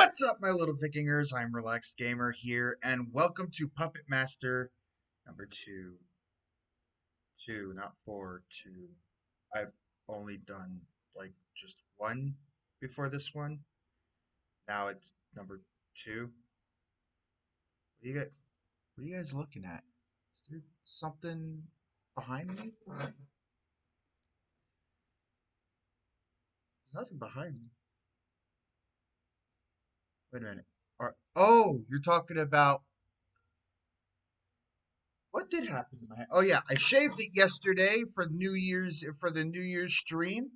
What's up, my little Vikingers? I'm Relaxed Gamer here, and welcome to Puppet Master number two. Two, not four, two. I've only done like just one before this one. Now it's number two. What are you guys looking at? Is there something behind me? There's nothing behind me. Wait a minute. Oh, you're talking about what did happen to my hair? Oh yeah, I shaved it yesterday for the New Year's stream.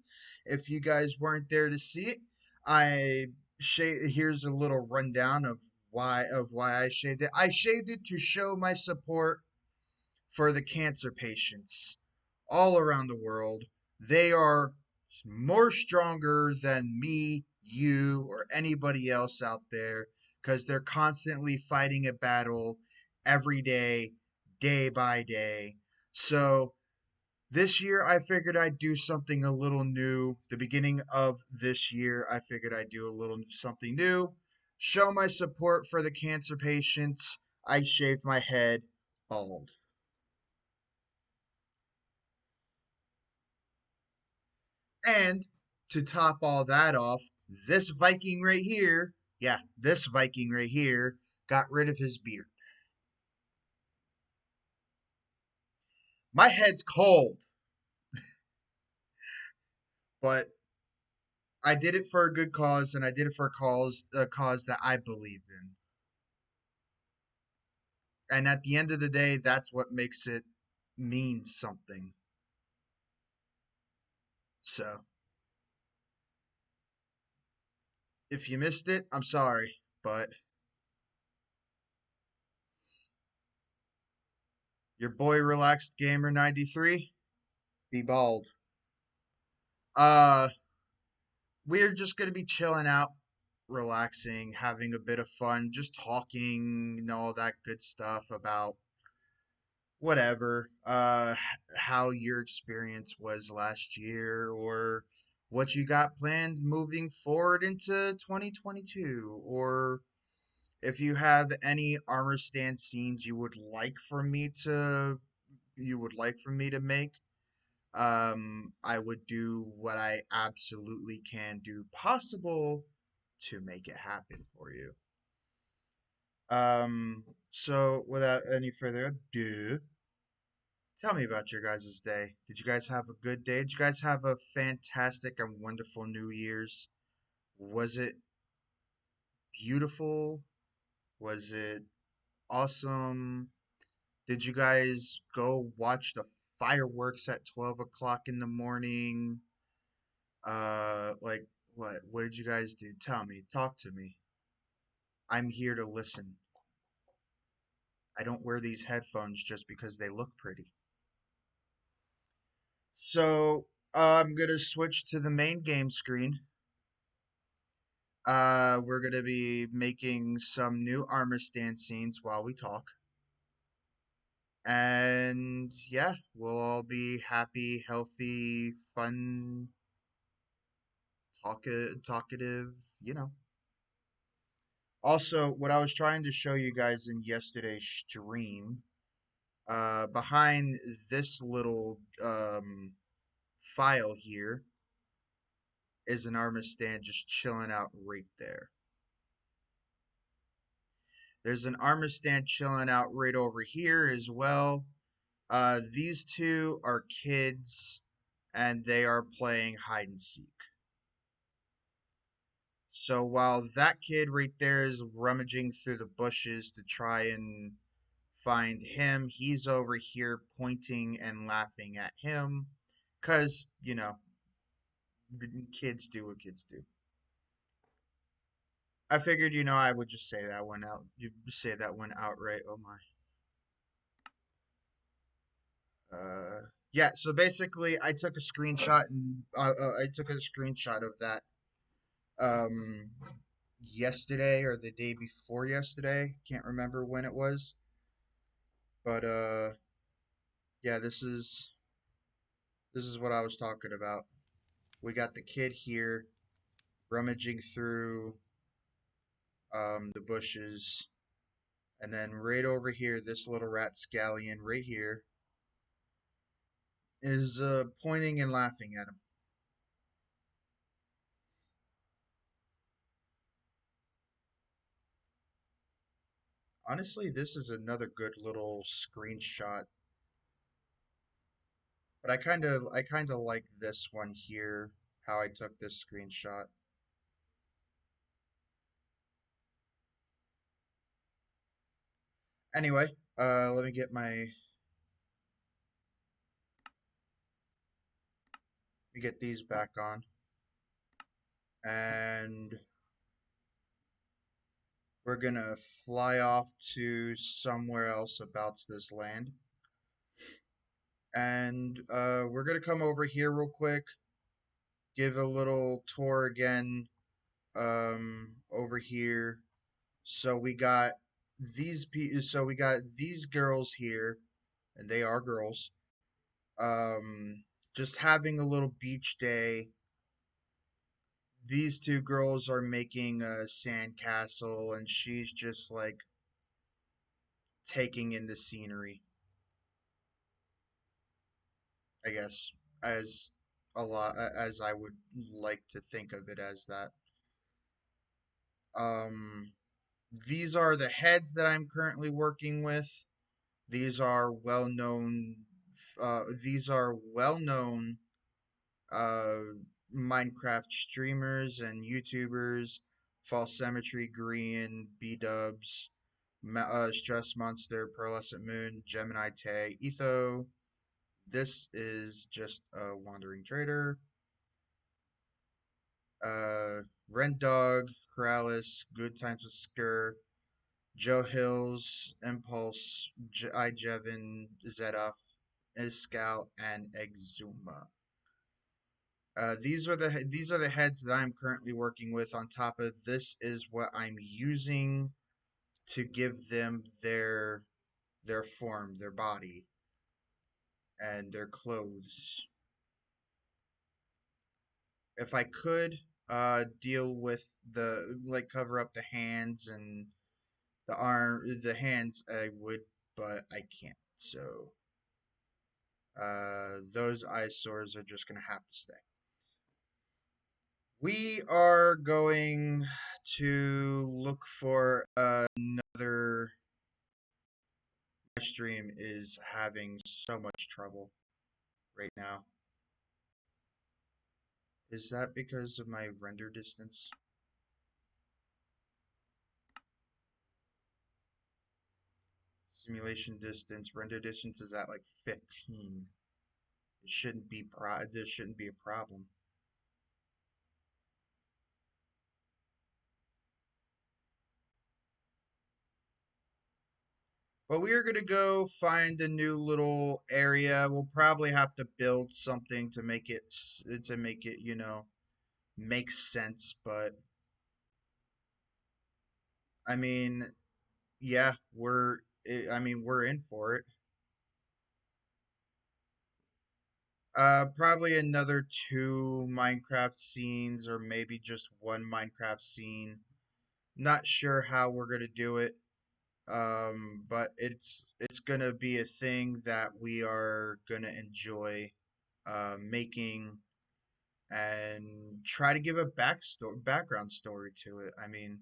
If you guys weren't there to see it, I here's a little rundown of why I shaved it. I shaved it to show my support for the cancer patients all around the world. They are more stronger than me, you, or anybody else out there because they're constantly fighting a battle every day, day by day. So this year, I figured I'd do something a little new. The beginning of this year, I figured I'd do a little something new. Show my support for the cancer patients. I shaved my head bald. And to top all that off, this Viking right here, yeah, this Viking right here got rid of his beard. My head's cold, but I did it for a good cause, and I did it for a cause that I believed in. And at the end of the day, that's what makes it mean something. So, if you missed it, I'm sorry, but your boy Relaxed Gamer 93 be bald. Uh, we're just gonna be chilling out, relaxing, having a bit of fun, just talking, all that good stuff about whatever, how your experience was last year, or what you got planned moving forward into 2022, or if you have any armor stand scenes you would like for me to make. I would do what I absolutely can do possible to make it happen for you. So without any further ado, tell me about your guys' day. Did you guys have a good day? Did you guys have a fantastic and wonderful New Year's? Was it beautiful? Was it awesome? Did you guys go watch the fireworks at 12 o'clock in the morning? Like what did you guys do? Tell me, talk to me. I'm here to listen. I don't wear these headphones just because they look pretty. So, I'm gonna switch to the main game screen. We're gonna be making some new armor stand scenes while we talk. And yeah, we'll all be happy, healthy, fun, talkative. Also, what I was trying to show you guys in yesterday's stream, behind this little file here is an armor stand just chilling out right there. There's an armor stand chilling out right over here as well. These two are kids and they are playing hide and seek. So while that kid right there is rummaging through the bushes to try and find him, he's over here pointing and laughing at him. Because, kids do what kids do. I figured, I would just say that one out. You say that one outright. Oh my. Uh, yeah. So basically, I took a screenshot of that um yesterday or the day before yesterday. Can't remember when it was, but yeah. This is what I was talking about. We got the kid here rummaging through the bushes, and then right over here, this little rat scallion right here is pointing and laughing at him. Honestly, this is another good little screenshot, but I kind of like this one here, how I took this screenshot. Anyway, let me get these back on, and we're gonna fly off to somewhere else about this land. And we're gonna come over here real quick, give a little tour again over here. So we got so we got these girls here, and they are girls. Just having a little beach day. These two girls are making a sandcastle, and she's just like taking in the scenery, I guess, as as I would like to think of it as that. Um, these are the heads that I'm currently working with. These are well-known. These are well-known uh, Minecraft streamers and YouTubers. False Symmetry, Green, B Dubs, Stress Monster, Pearlescent Moon, Gemini Tay, Etho. This is just a wandering trader. Rent Dog, Corrales, Good Times with Skur, Joe Hills, Impulse, Jevin, Zeduf, Iscal, and Exuma. These are the heads that I'm currently working with. On top of this is what I'm using to give them their form, their body, and their clothes. If I could deal with the like cover up the hands and the hands, I would, but I can't. So those eyesores are just gonna have to stay. We are going to look for another. My stream is having so much trouble right now. Is that because of my render distance? Simulation distance, render distance is at like 15. It shouldn't be this shouldn't be a problem. But we are gonna go find a new little area. We'll probably have to build something to make it you know, make sense. But I mean, yeah, I mean, we're in for it. Probably another two Minecraft scenes, or maybe just one Minecraft scene. Not sure how we're gonna do it. But it's gonna be a thing that we are gonna enjoy making and try to give a background story to it. I mean,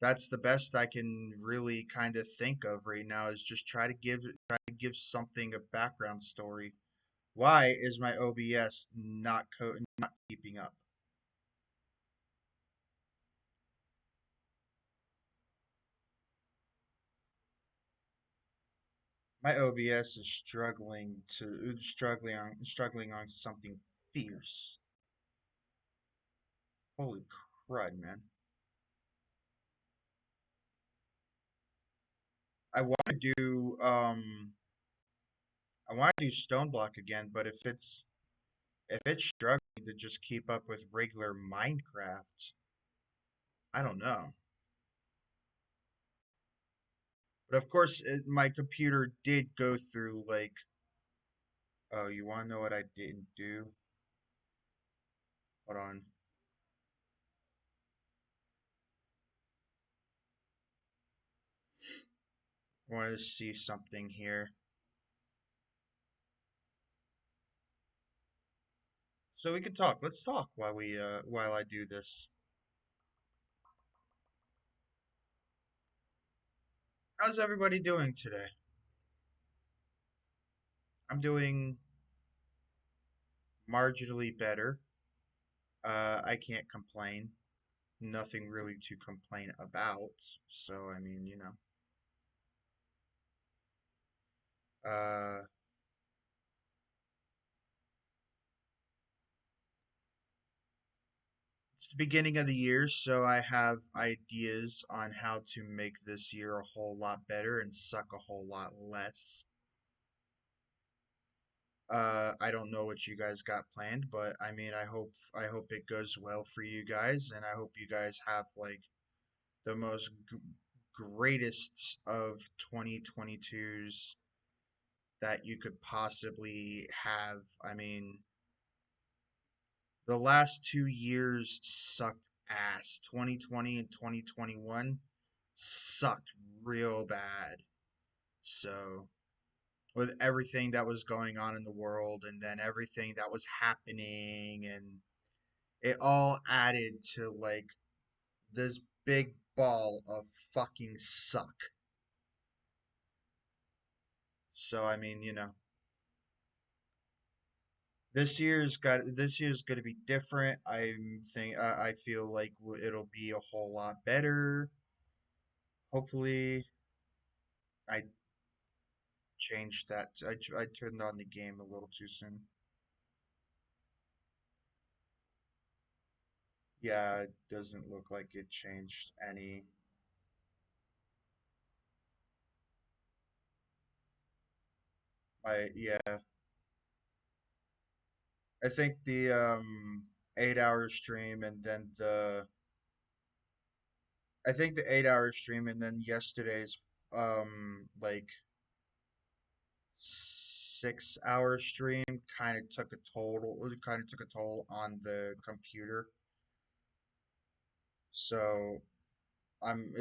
that's the best I can really kind of think of right now is just try to give something a background story. Why is my OBS not keeping up? My OBS is struggling on something fierce. Holy crud, man. I want to do I want to do Stone Block again, but if it's struggling to just keep up with regular Minecraft, I don't know. But of course, my computer did go through like, oh, you want to know what I didn't do? Hold on. want to see something here. So we can talk. Let's talk while I do this. How's everybody doing today? I'm doing marginally better. I can't complain. Nothing really to complain about. So I mean, uh, it's the beginning of the year, so I have ideas on how to make this year a whole lot better and suck a whole lot less. I don't know what you guys got planned, but I mean, I hope it goes well for you guys, and I hope you guys have like the most greatest of 2022s that you could possibly have. I mean, the last 2 years sucked ass. 2020 and 2021 sucked real bad. So, with everything that was going on in the world and then everything that was happening, and it all added to like this big ball of fucking suck. So, I mean, this year's going to be different. I feel like it'll be a whole lot better. Hopefully, I changed that. I turned on the game a little too soon. Yeah, it doesn't look like it changed any. Yeah, I think the 8 hour stream and then the 8 hour stream and then yesterday's like 6 hour stream kind of took a toll on the computer. So I'm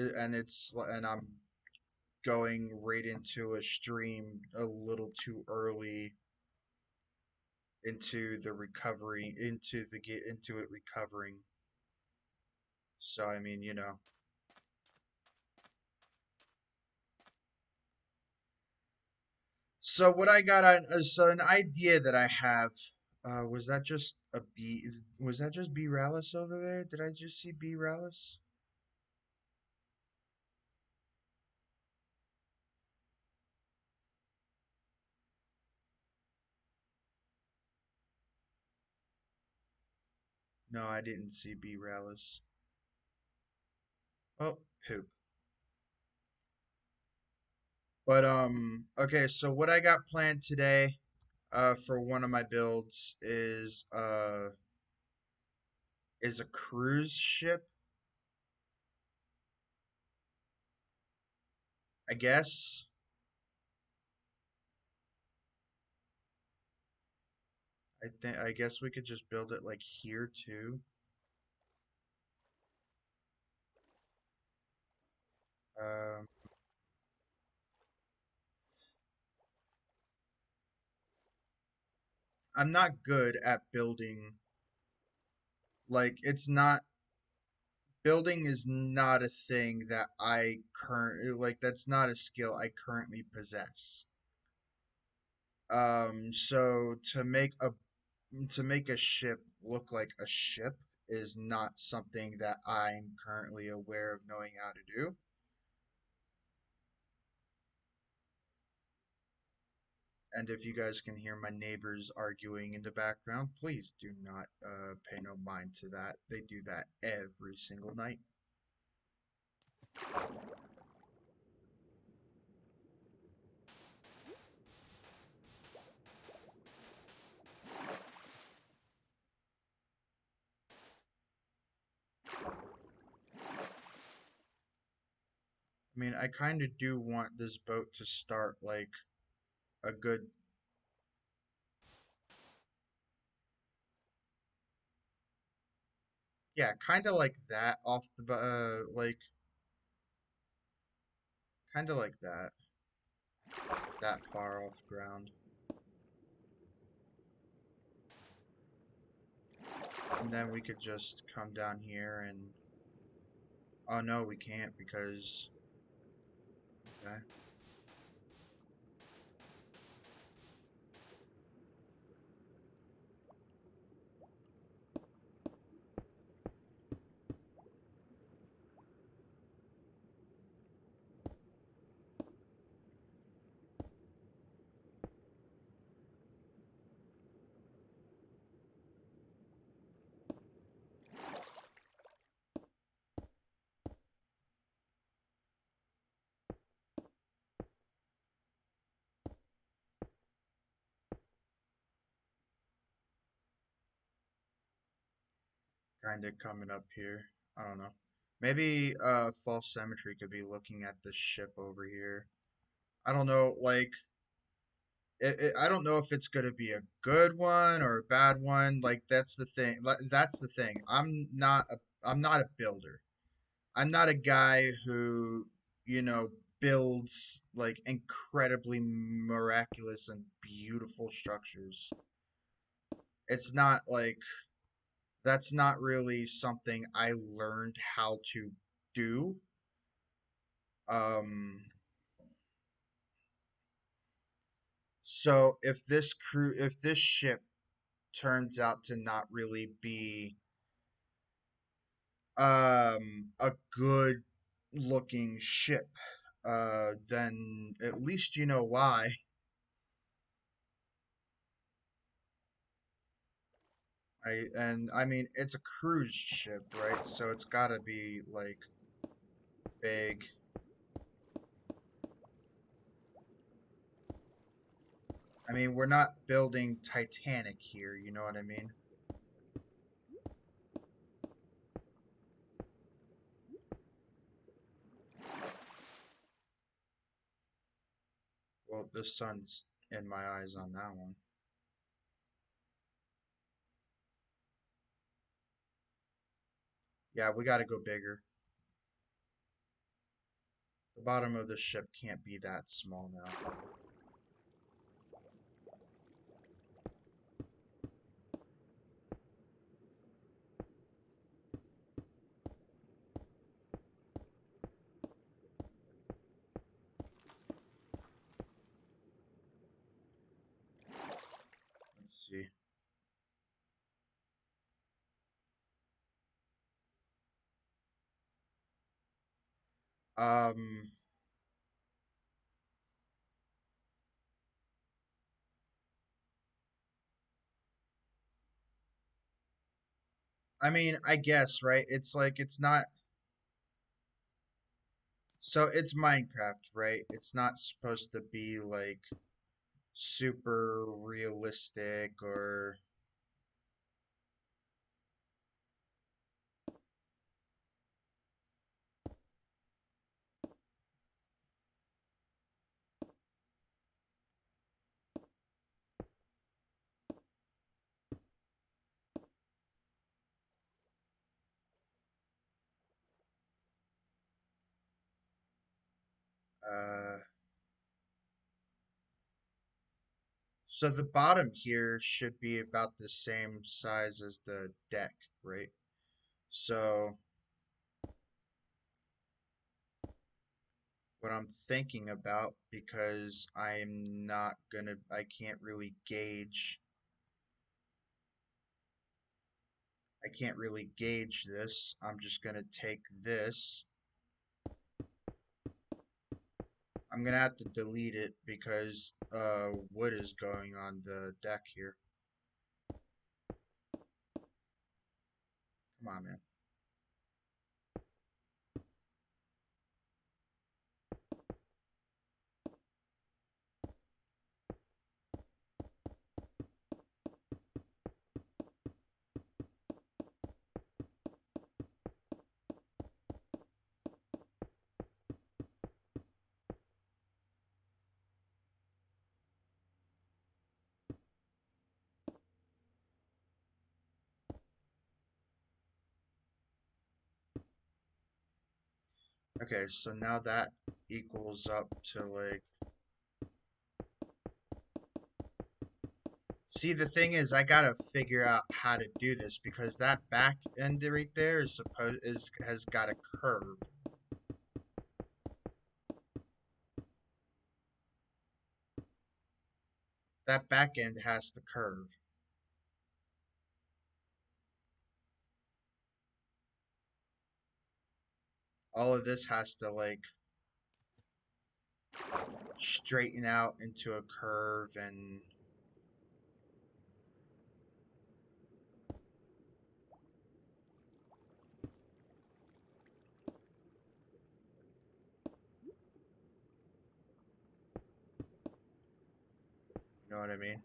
going right into a stream a little too early into it recovering. So I mean, so what I got on so an idea that I have, was that just a B was that just B Rallis over there? Did I just see B Rallis? No, I didn't see B Rallis. Oh, poop. But okay, so what I got planned today for one of my builds is a cruise ship, I guess. I guess we could just build it like here too. Um, I'm not good at building. Like it's not building is not a thing that I currently like. That's not a skill I currently possess. So to make a ship look like a ship is not something that I'm currently aware of knowing how to do. And if you guys can hear my neighbors arguing in the background, please do not pay no mind to that. They do that every single night. I mean, I kind of do want this boat to start like a good, yeah, kind of like that off the, like, kind of like that. that far off the ground. And then we could just come down here and... Oh no, we can't because... Okay. Kind of coming up here. I don't know. Maybe false symmetry could be looking at the ship over here. I don't know, like I don't know if it's going to be a good one or a bad one. Like that's the thing. That's the thing. I'm not a builder. I'm not a guy who, you know, builds like incredibly miraculous and beautiful structures. It's not like that's not really something I learned how to do. Um, so if this ship turns out to not really be a good looking ship, then at least you know why. I mean it's a cruise ship, right? So it's gotta be like big. I mean we're not building Titanic here, you know what I mean? Well, the sun's in my eyes on that one. Yeah, we gotta go bigger. The bottom of the ship can't be that small now. Let's see. Um, I mean, I guess, right? It's like it's not so it's Minecraft, right? It's not supposed to be like super realistic or uh so the bottom here should be about the same size as the deck, right? So what I'm thinking about, because I can't really gauge, I can't really gauge this. I'm just gonna take this. I'm gonna have to delete it because wood is going on the deck here. Come on, man. Okay, so now that equals up to like See, the thing is, I gotta figure out how to do this because that back end right there is supposed is has got a curve. That back end has to curve. All of this has to like straighten out into a curve and you know what I mean?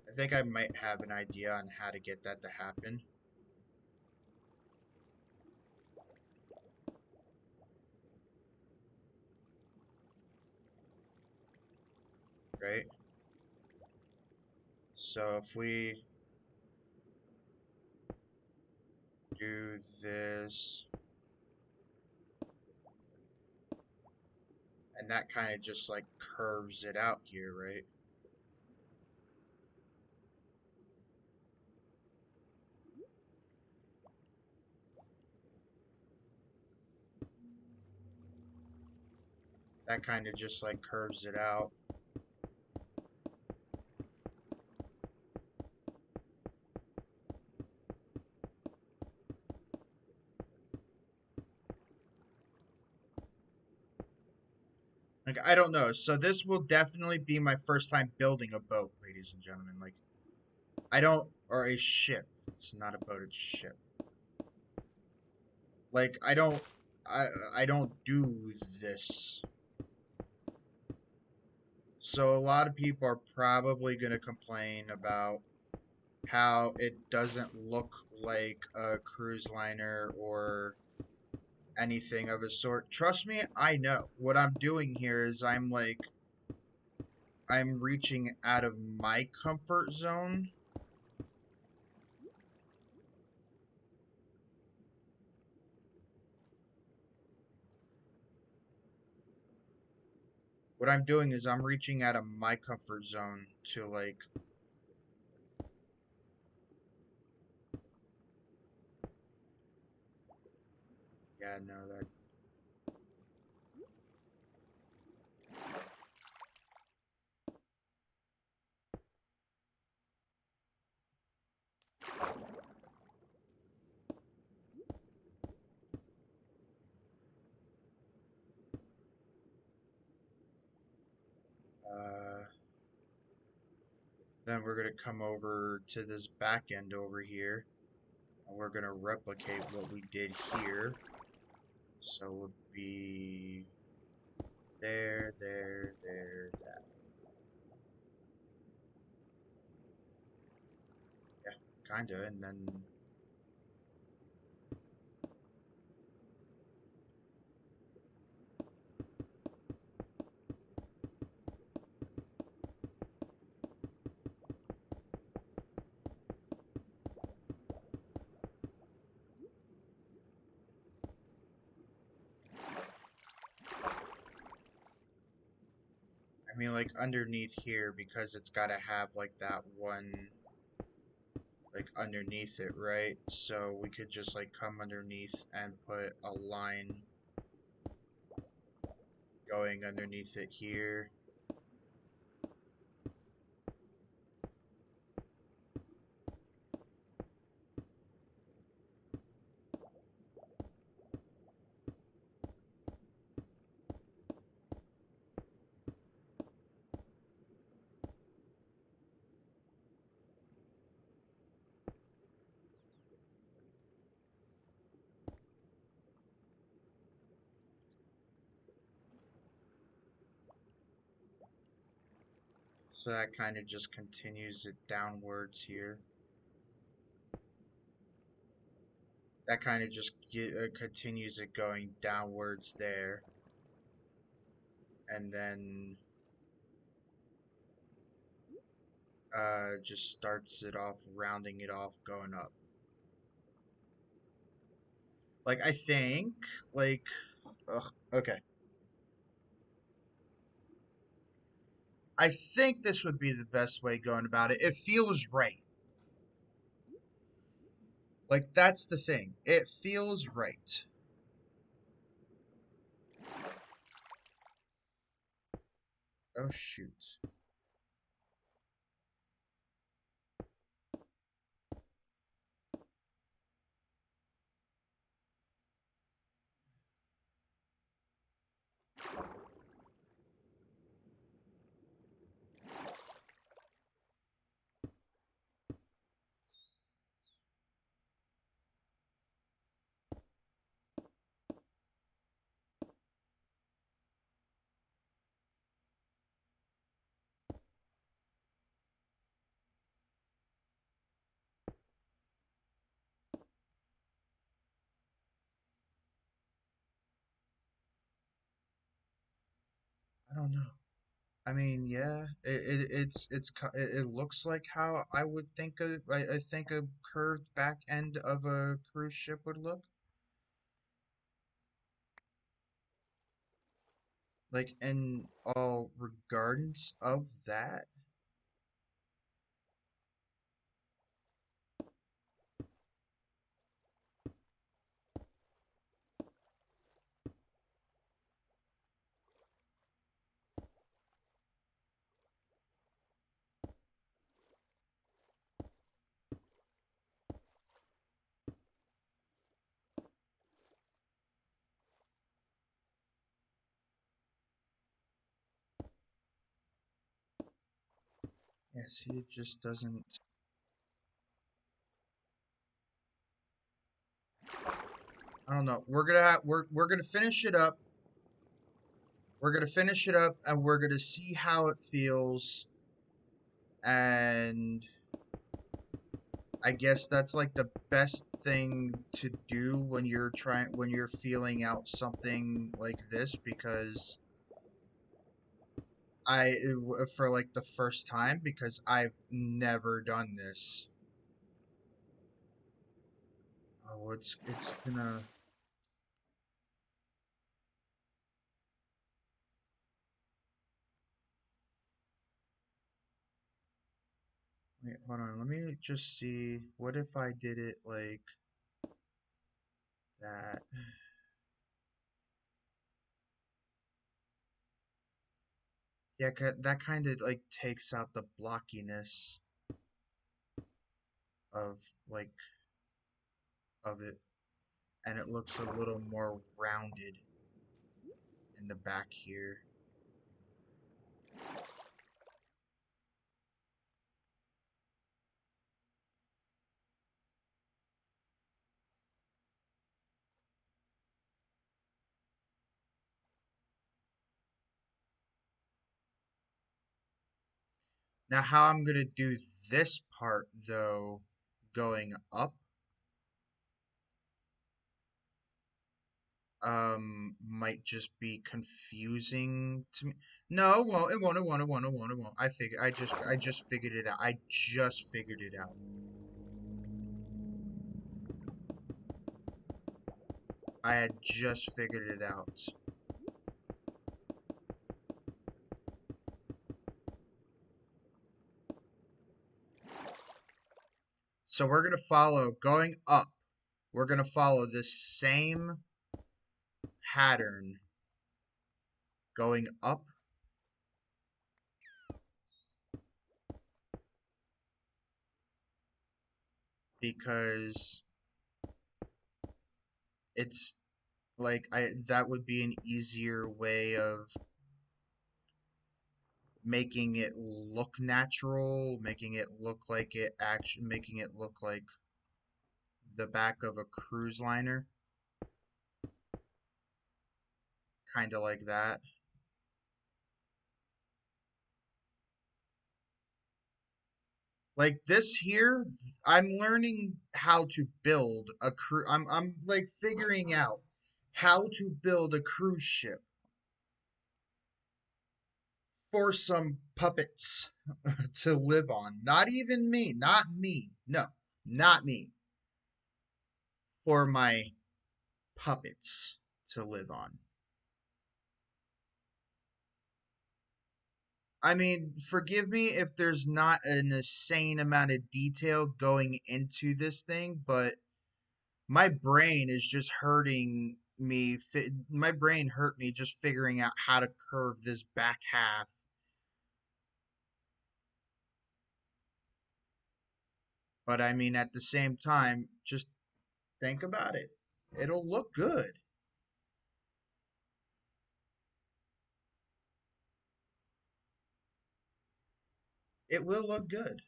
I think I might have an idea on how to get that to happen, right? So if we do this, and that kind of just like curves it out here, right? That kind of just like curves it out. Like, I don't know. So this will definitely be my first time building a boat, ladies and gentlemen. Like, I don't, or a ship. It's not a boat, it's a ship. Like, I, I don't do this. So a lot of people are probably going to complain about how it doesn't look like a cruise liner or anything of a sort. Trust me, I know. What I'm doing here is I'm reaching out of my comfort zone. What I'm doing is I'm reaching out of my comfort zone to like, yeah, no, that uh then we're gonna come over to this back end over here and we're gonna replicate what we did here. So it would be there, that. Yeah, kinda, and then I mean like underneath here because it's gotta have like that one like underneath it, right? So we could just like come underneath and put a line going underneath it here. So that kind of just continues it downwards here. That kind of just continues it going downwards there, and then just starts it off, rounding it off, going up. Like, I think, like, ugh, okay. I think this would be the best way going about it. It feels right. Like, that's the thing. It feels right. Oh, shoot. I don't know. I mean, yeah, it looks like how I would think I think a curved back end of a cruise ship would look. Like, in all regards of that. Yeah, see, it just doesn't. I don't know. We're gonna finish it up. We're gonna finish it up, and we're gonna see how it feels. And I guess that's like the best thing to do when you're feeling out something like this, because for like the first time, because I've never done this. Oh, it's gonna. Wait, hold on. Let me just see. What if I did it like that? Yeah, that kind of like takes out the blockiness of like of it, and it looks a little more rounded in the back here. Now, how I'm gonna do this part though, going up, might just be confusing to me. No, well, it won't. It won't. It won't. It won't. It won't. I just figured it out. I just figured it out. I had just figured it out. So we're gonna follow going up. We're gonna follow this same pattern going up, because it's like I that would be an easier way of making it look natural, making it look like the back of a cruise liner, kind of like that. Like this here, I'm learning how to build a cru I'm like figuring out how to build a cruise ship for some puppets to live on. Not even me, not me. No, not me. For my puppets to live on. I mean, forgive me if there's not an insane amount of detail going into this thing, but my brain is just hurting me. My brain hurt me just figuring out how to curve this back half. But I mean, at the same time, just think about it. It'll look good. It will look good.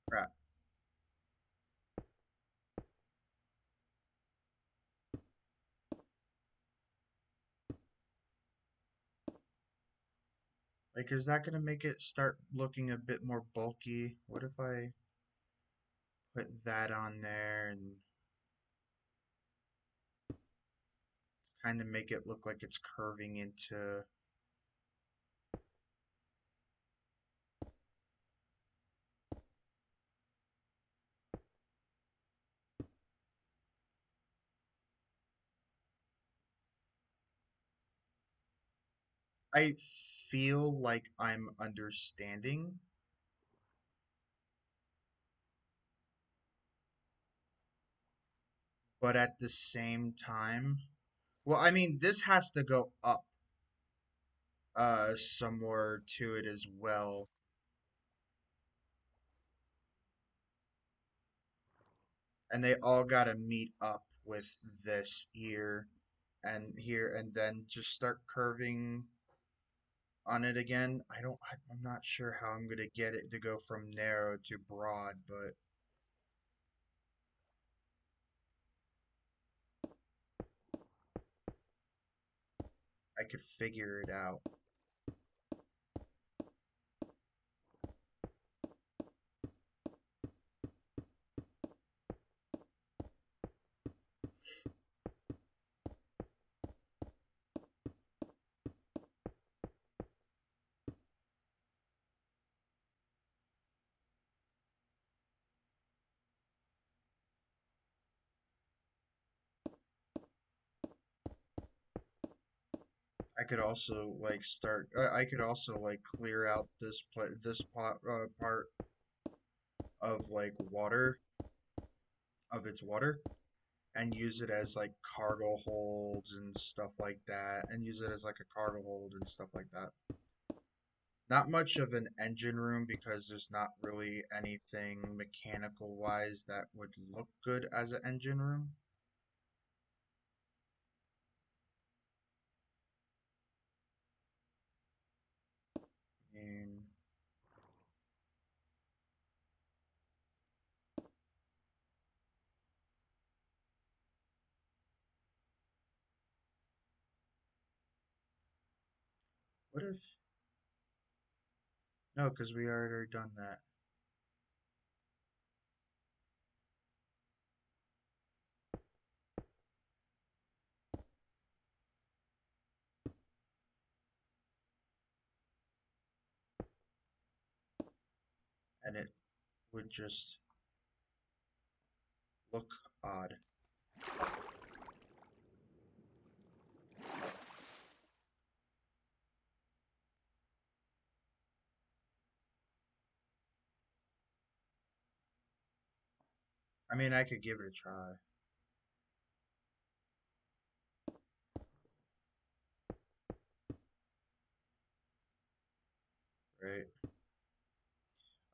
Crap. Like, is that gonna make it start looking a bit more bulky? What if I put that on there and kind of make it look like it's curving into. I feel like I'm understanding, but at the same time, well, I mean, this has to go up somewhere to it as well, and they all gotta meet up with this here, and then just start curving on it again. I'm not sure how I'm gonna get it to go from narrow to broad, but I could figure it out. I could also like start. I could also like clear out this part of like water of its water and use it as like cargo holds and stuff like that, and use it as like a cargo hold and stuff like that. Not much of an engine room because there's not really anything mechanical wise that would look good as an engine room. And what if no, because we already done that, and it would just look odd. I mean, I could give it a try. right?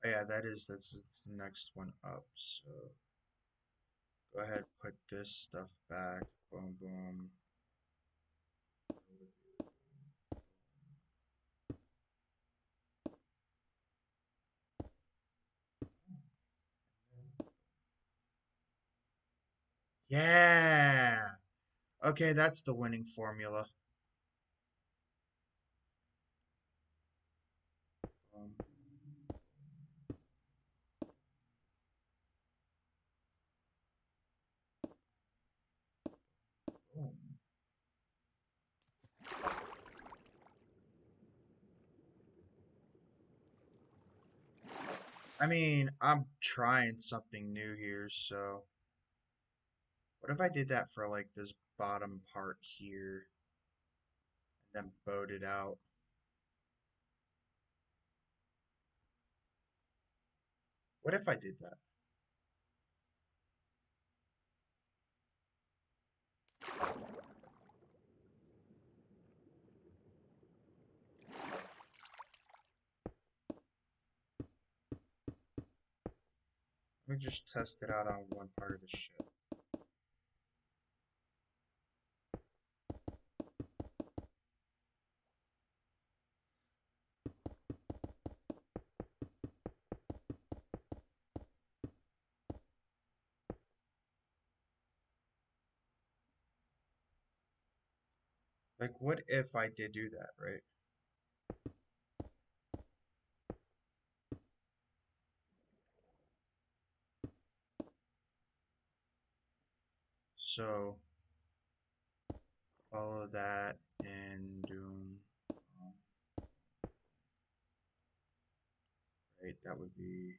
Oh yeah, this is the next one up, so go ahead, put this stuff back. Boom, boom. Yeah! Okay, that's the winning formula. Boom, boom. I mean, I'm trying something new here, so what if I did that for like this bottom part here and then bowed it out? What if I did that? Let me just test it out on one part of the ship. Like, what if I did do that, right? So, follow that and doom. Right, that would be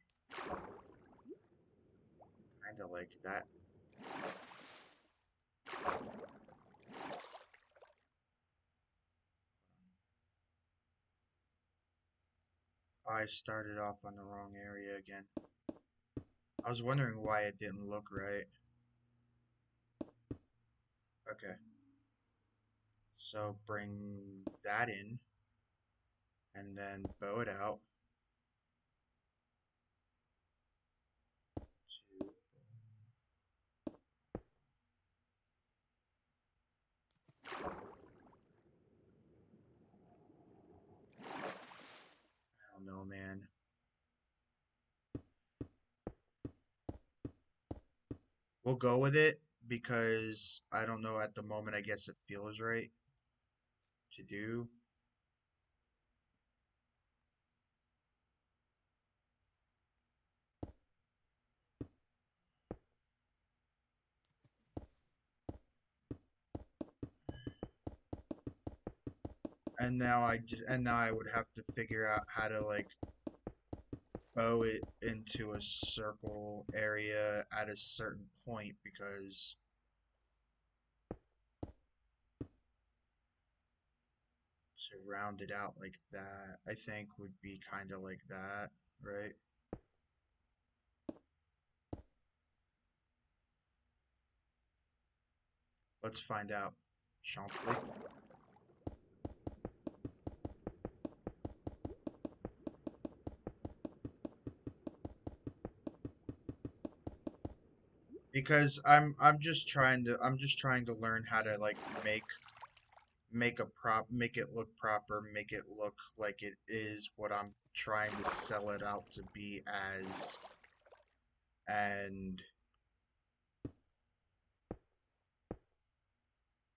kind of like that. I started off on the wrong area again. I was wondering why it didn't look right. Okay, so bring that in and then bow it out. To, I don't know, man. We'll go with it because I don't know at the moment. I guess it feels right to do. And now I would have to figure out how to like bow it into a circle area at a certain point because to round it out like that, I think would be kind of like that, right? Let's find out, shall we? Because I'm just trying to learn how to like make it look proper, make it look like it is what I'm trying to sell it out to be as. And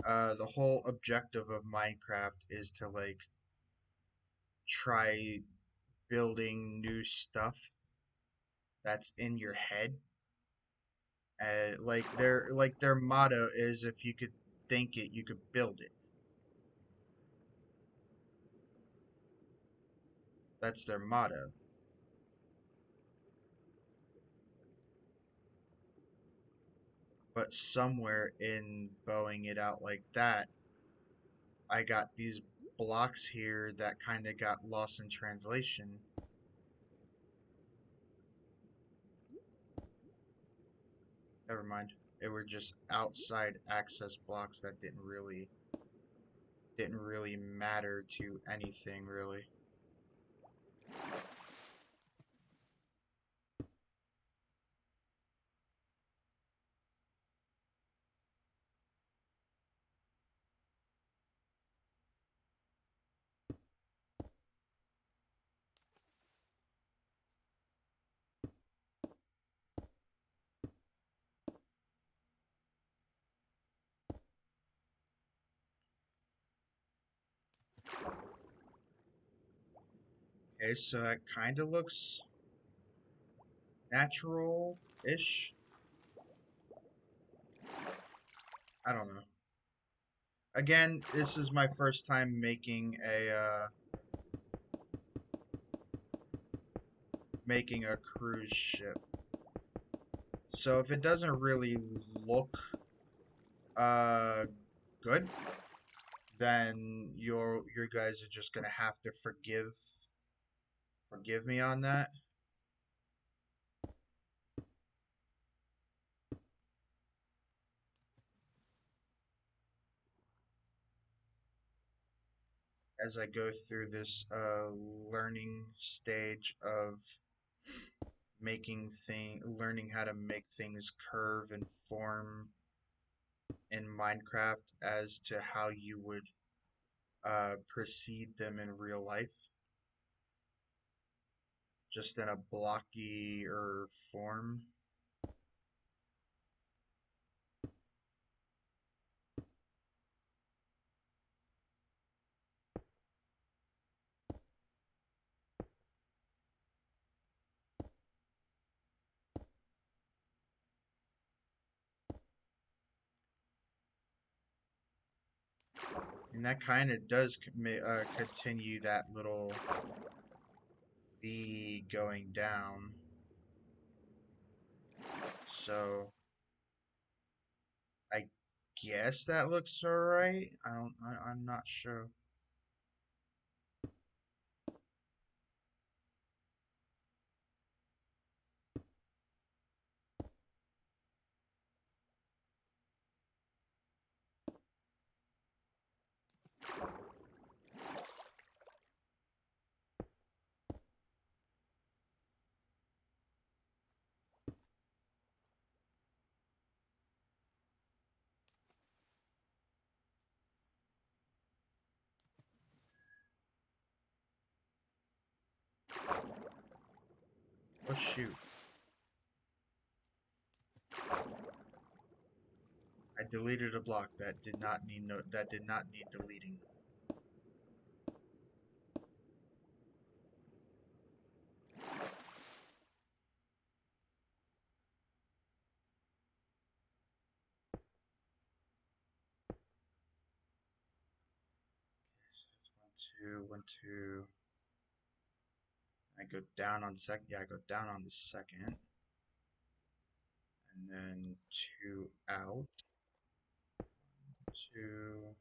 the whole objective of Minecraft is to like try building new stuff that's in your head. Like their motto is if you could think it, you could build it. That's their motto. But somewhere in bowing it out like that, I got these blocks here that kind of got lost in translation. Never mind. They were just outside access blocks that didn't really matter to anything really. Okay, so that kind of looks natural-ish. I don't know. Again, this is my first time making a cruise ship. So if it doesn't really look uh good, then your guys are just gonna have to forgive me on that. As I go through this learning stage of learning how to make things curve and form in Minecraft as to how you would proceed them in real life, just in a blocky or form. And that kind of does continue that little V going down. So I guess that looks alright. I'm not sure. Oh shoot. I deleted a block that did not need deleting. So that's one, two, one, two. I go down on second. Yeah, I go down on the second. And then two out. Two.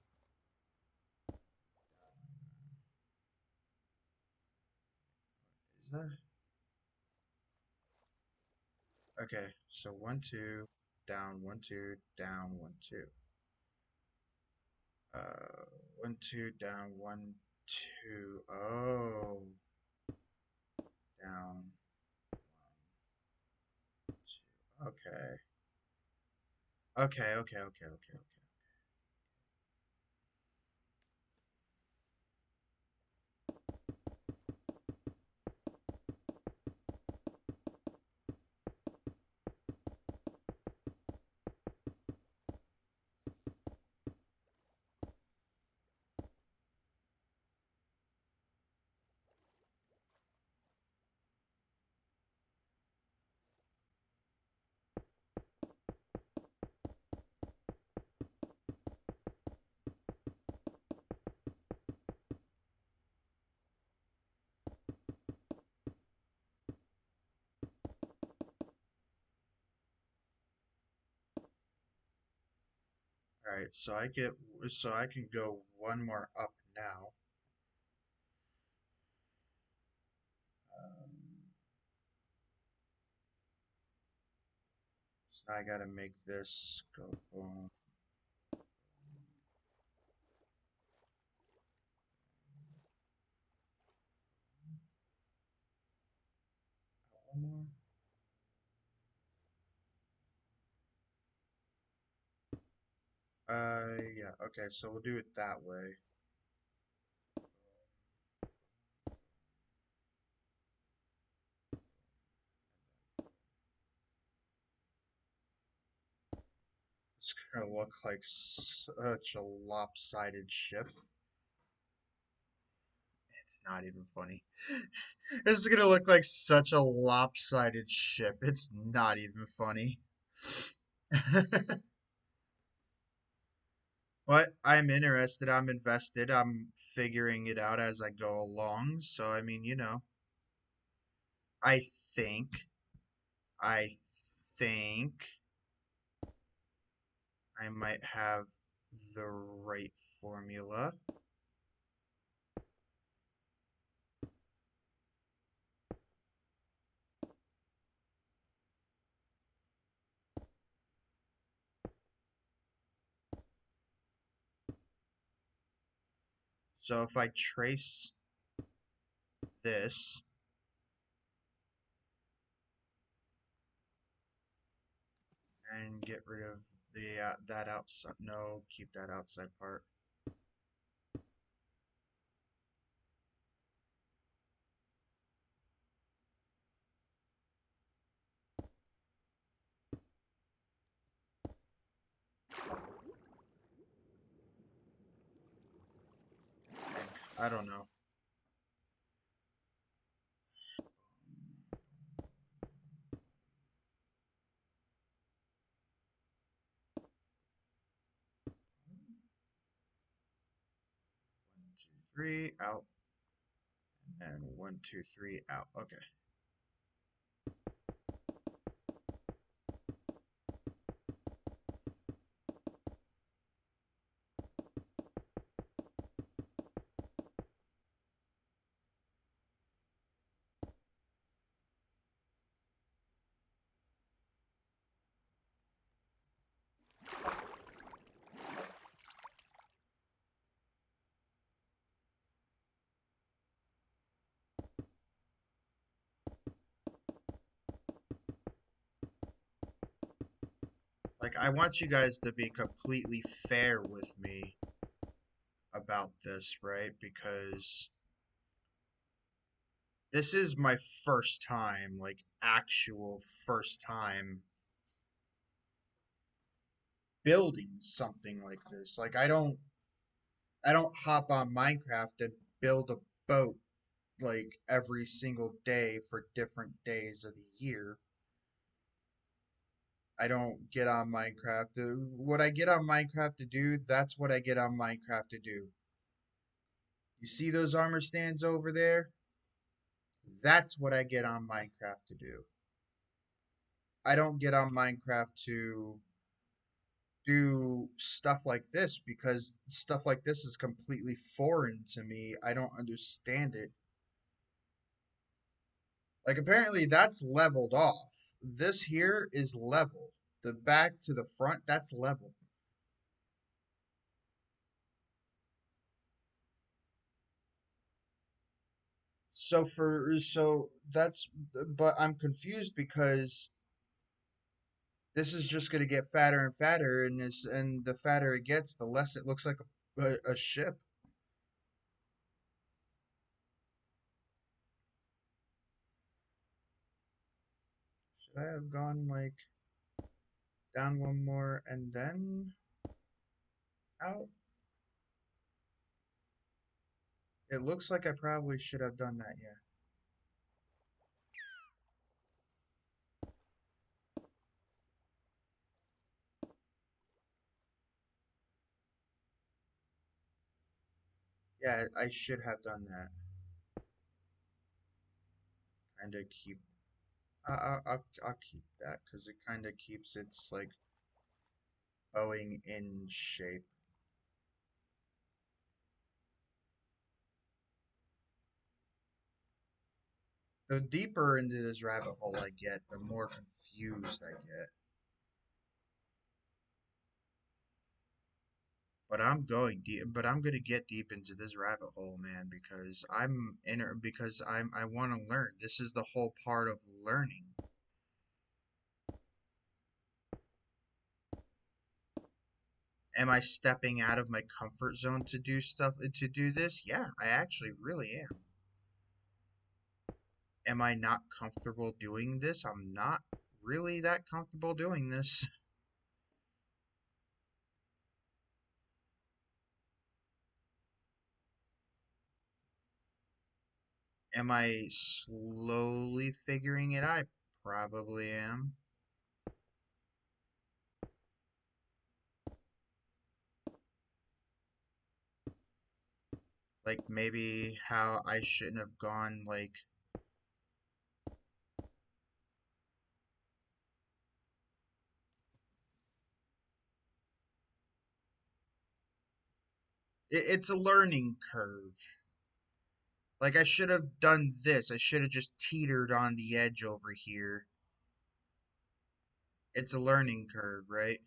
Is that? Okay, so one, two, down, one, two, down, one, two. One, two, down, one, two. Oh, down, one, two. Okay. Okay. All right, so I can go one more up now. Um, so I gotta make this go boom. more. Yeah, okay, so we'll do it that way. It's gonna look like such a lopsided ship. It's not even funny. This is gonna look like such a lopsided ship. It's not even funny. But I'm interested, I'm invested, I'm figuring it out as I go along. So, I mean, I think, I think I might have the right formula. So if I trace this, and get rid of the that outside, no, keep that outside part. I don't know. 1, 2, 3 out, and 1, 2, 3 out. Okay. Like, I want you guys to be completely fair with me about this, right? Because this is my first time, like, actual first time building something like this. Like, I don't hop on Minecraft and build a boat like every single day for different days of the year. I don't get on Minecraft. What I get on Minecraft to do, that's what I get on Minecraft to do. You see those armor stands over there? That's what I get on Minecraft to do. I don't get on Minecraft to do stuff like this because stuff like this is completely foreign to me. I don't understand it. Like apparently that's leveled off. This here is level. The back to the front, that's level. So that's but I'm confused because this is just gonna get fatter and fatter and the fatter it gets, the less it looks like a ship. Should I have gone like down one more and then out? It looks like I probably should have done that, yeah. Yeah, I should have done that. Kind of keep I'll keep that because it kind of keeps its like bowing in shape. The deeper into this rabbit hole I get, the more confused I get. But I'm going deep, but I'm gonna get deep into this rabbit hole, man, because I want to learn. This is the whole part of learning. Am I stepping out of my comfort zone to do stuff to do this? Yeah, I actually really am. Am I not comfortable doing this? I'm not really that comfortable doing this. Am I slowly figuring it out? I probably am. Like maybe how I shouldn't have gone like it's a learning curve. Like I should have done this. I should have just teetered on the edge over here. It's a learning curve, right?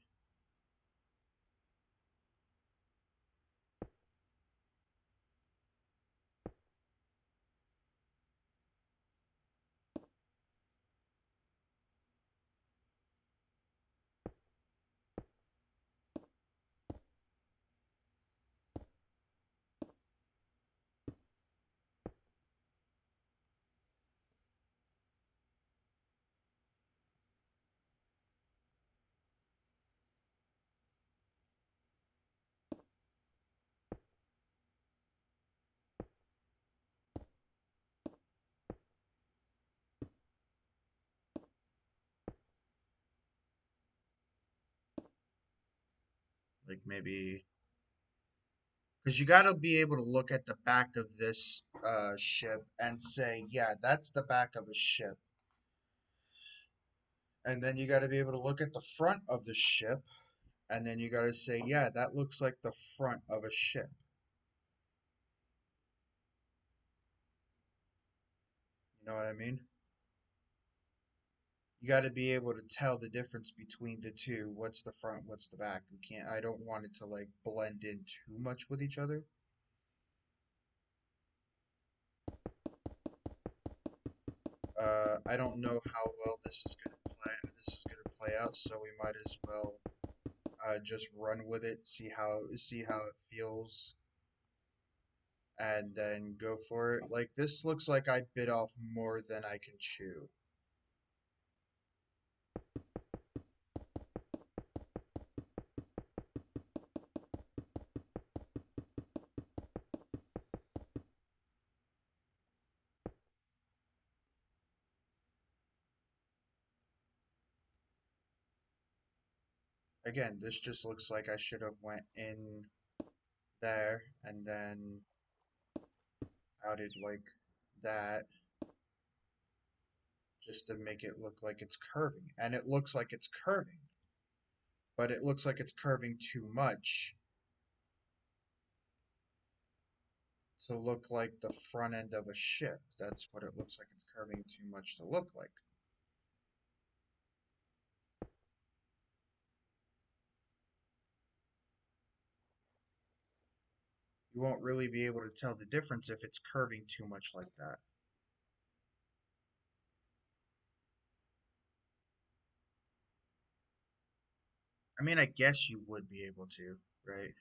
Like maybe because you got to be able to look at the back of this ship and say, yeah, that's the back of a ship. And then you got to be able to look at the front of the ship and then you got to say, yeah, that looks like the front of a ship. You know what I mean? You got to be able to tell the difference between the two. What's the front, what's the back. You can't, I don't want it to like blend in too much with each other. I don't know how well this is gonna play out, so we might as well just run with it, see how it feels, and then go for it. Like this looks like I bit off more than I can chew. Again, this just looks like I should have went in there and then outed like that just to make it look like it's curving. And it looks like it's curving, but it looks like it's curving too much to look like the front end of a ship. That's what it looks like it's curving too much to look like. You won't really be able to tell the difference if it's curving too much like that. I mean, I guess you would be able to, right?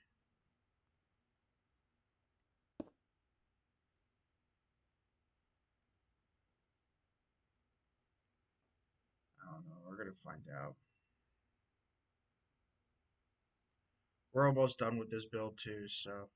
I don't know. We're gonna find out. We're almost done with this build too, so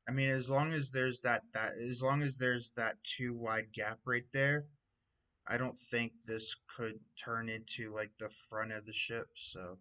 I mean, as long as there's as long as there's that too wide gap right there, I don't think this could turn into like the front of the ship. So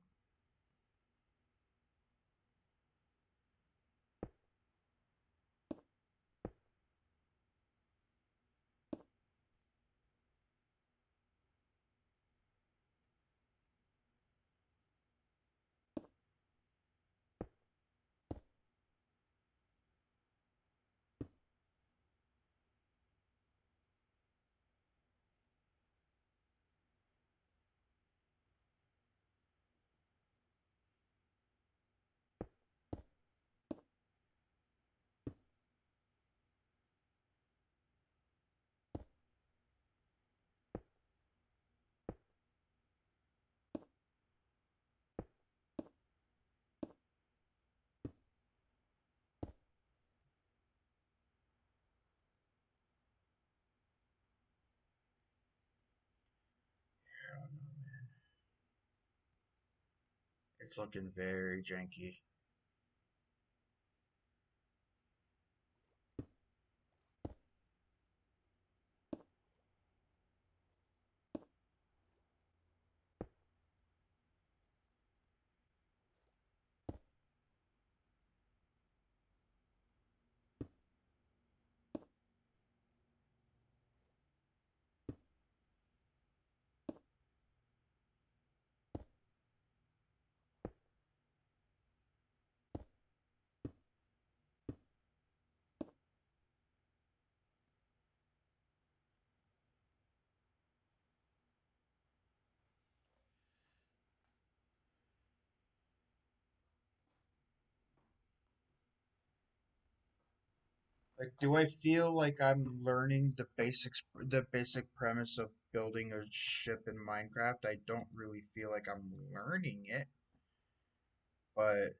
I don't know, man. It's looking very janky. Like, do I feel like I'm learning the basic premise of building a ship in Minecraft? I don't really feel like I'm learning it, but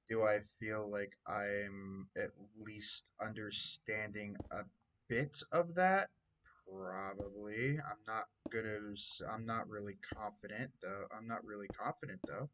do I feel like I'm at least understanding a bit of that? Probably. I'm not really confident though. I'm not really confident though.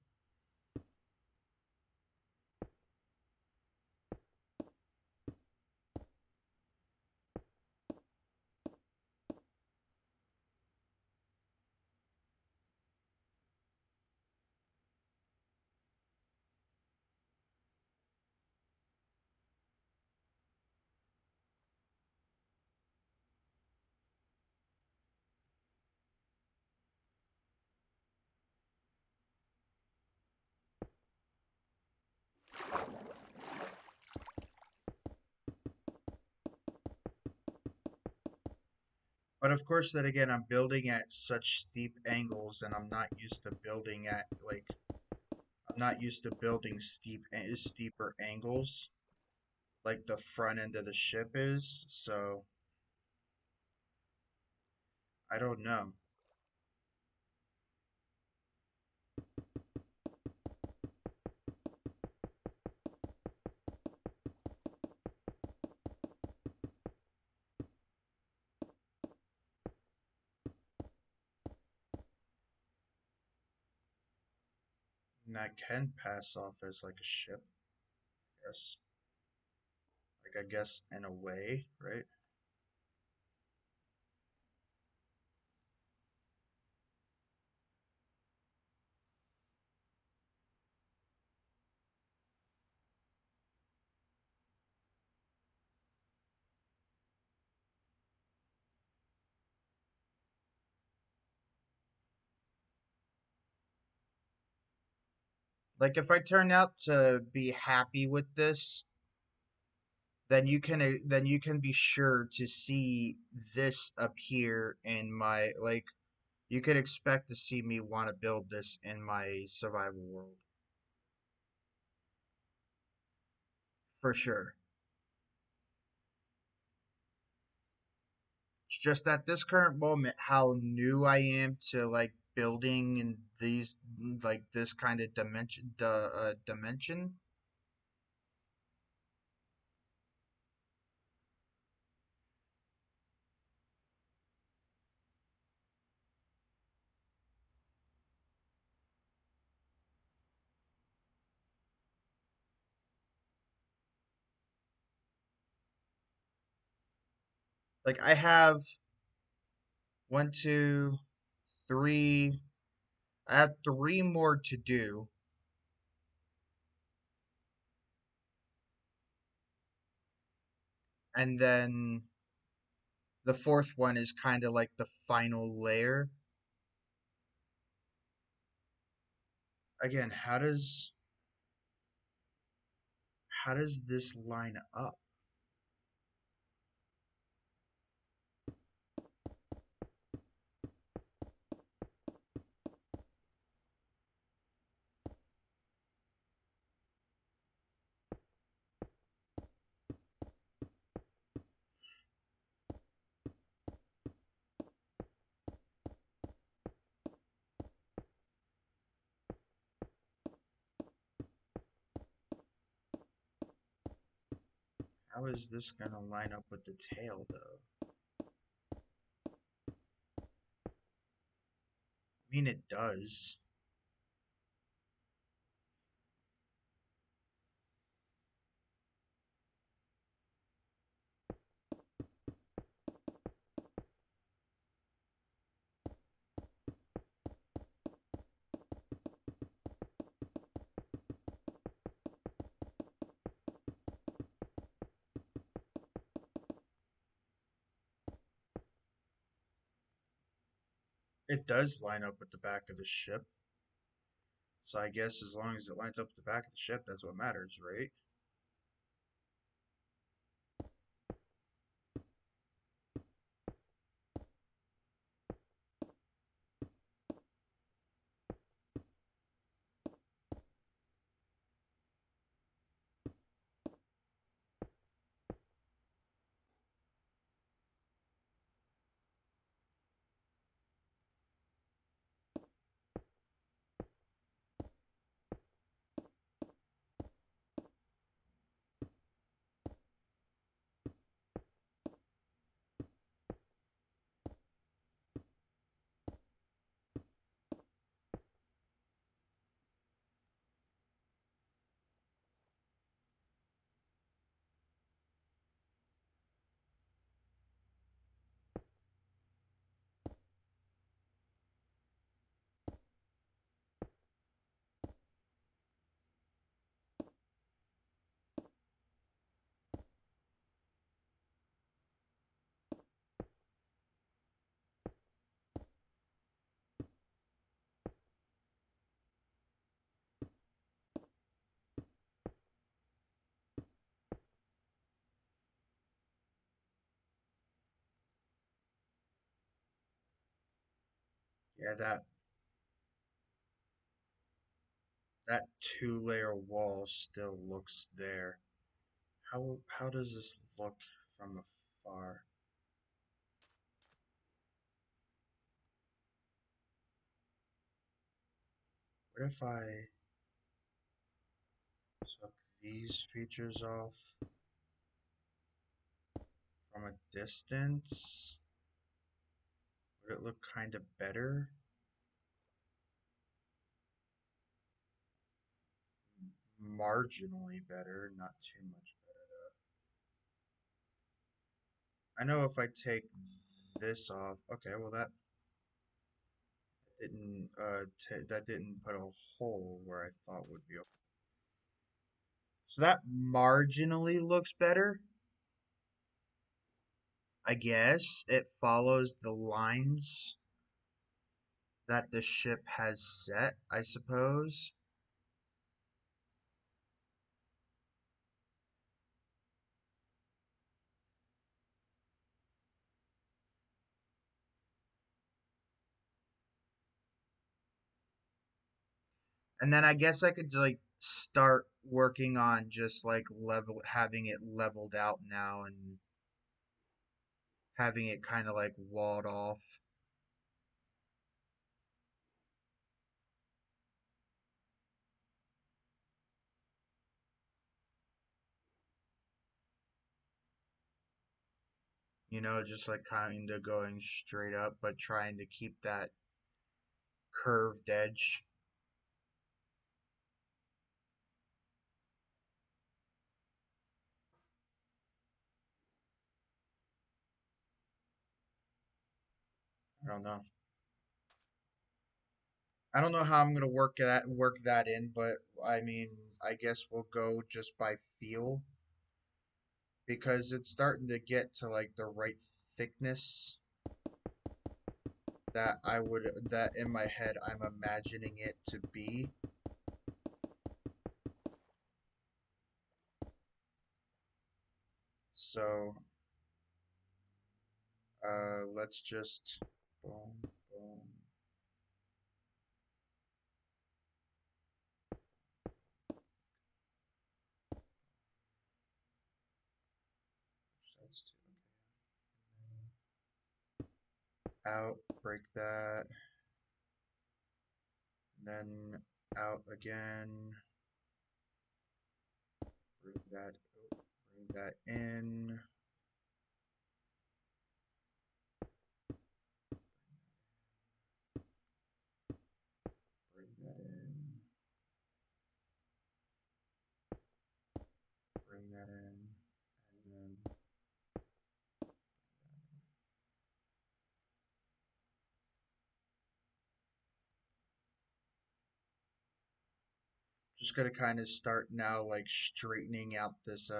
But of course, then again, I'm building at such steep angles, and I'm not used to building steeper angles like the front end of the ship is. So I don't know. And that can pass off as like a ship, yes. Like I guess in a way, right? Like if I turn out to be happy with this, then you can be sure to see this appear in my like you could expect to see me want to build this in my survival world for sure. It's just at this current moment how new I am to like building in these like this kind of dimension. Like I have one, two, three. I have three more to do, and then the fourth one is kind of like the final layer. Again, how does this line up? How is this gonna line up with the tail though? I mean, it does. It does line up with the back of the ship. So I guess as long as it lines up with the back of the ship, that's what matters, right? Yeah, that two-layer wall still looks there. How does this look from afar? What if I took these features off from a distance? Would it look kind of better? Marginally better, not too much better. I know if I take this off, okay, well that didn't put a hole where I thought would be. So that marginally looks better. I guess it follows the lines that the ship has set, I suppose. And then I guess I could like start working on just like having it leveled out now and having it kind of like walled off. Just like kind of going straight up, but trying to keep that curved edge. I don't know. I don't know how I'm gonna work that in, but I mean, I guess we'll go just by feel because it's starting to get to like the right thickness that in my head I'm imagining it to be. So, let's just boom, boom. That's two. Out, break that, then out again. Bring that in. Bring that in. Bring that in. And then just gonna kind of start now, like straightening out this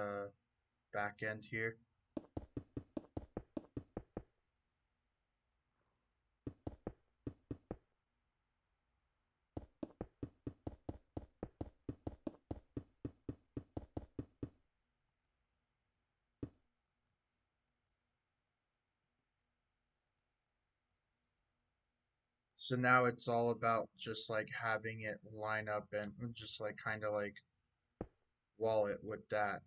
back end here. So now it's all about just like having it line up and just like kind of like wall it with that.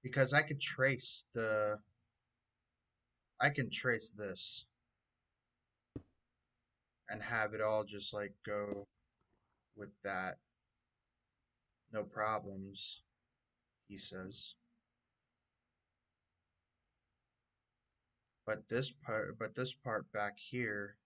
Because I can trace this and have it all just like go with that. No problems, he says. But this part back here,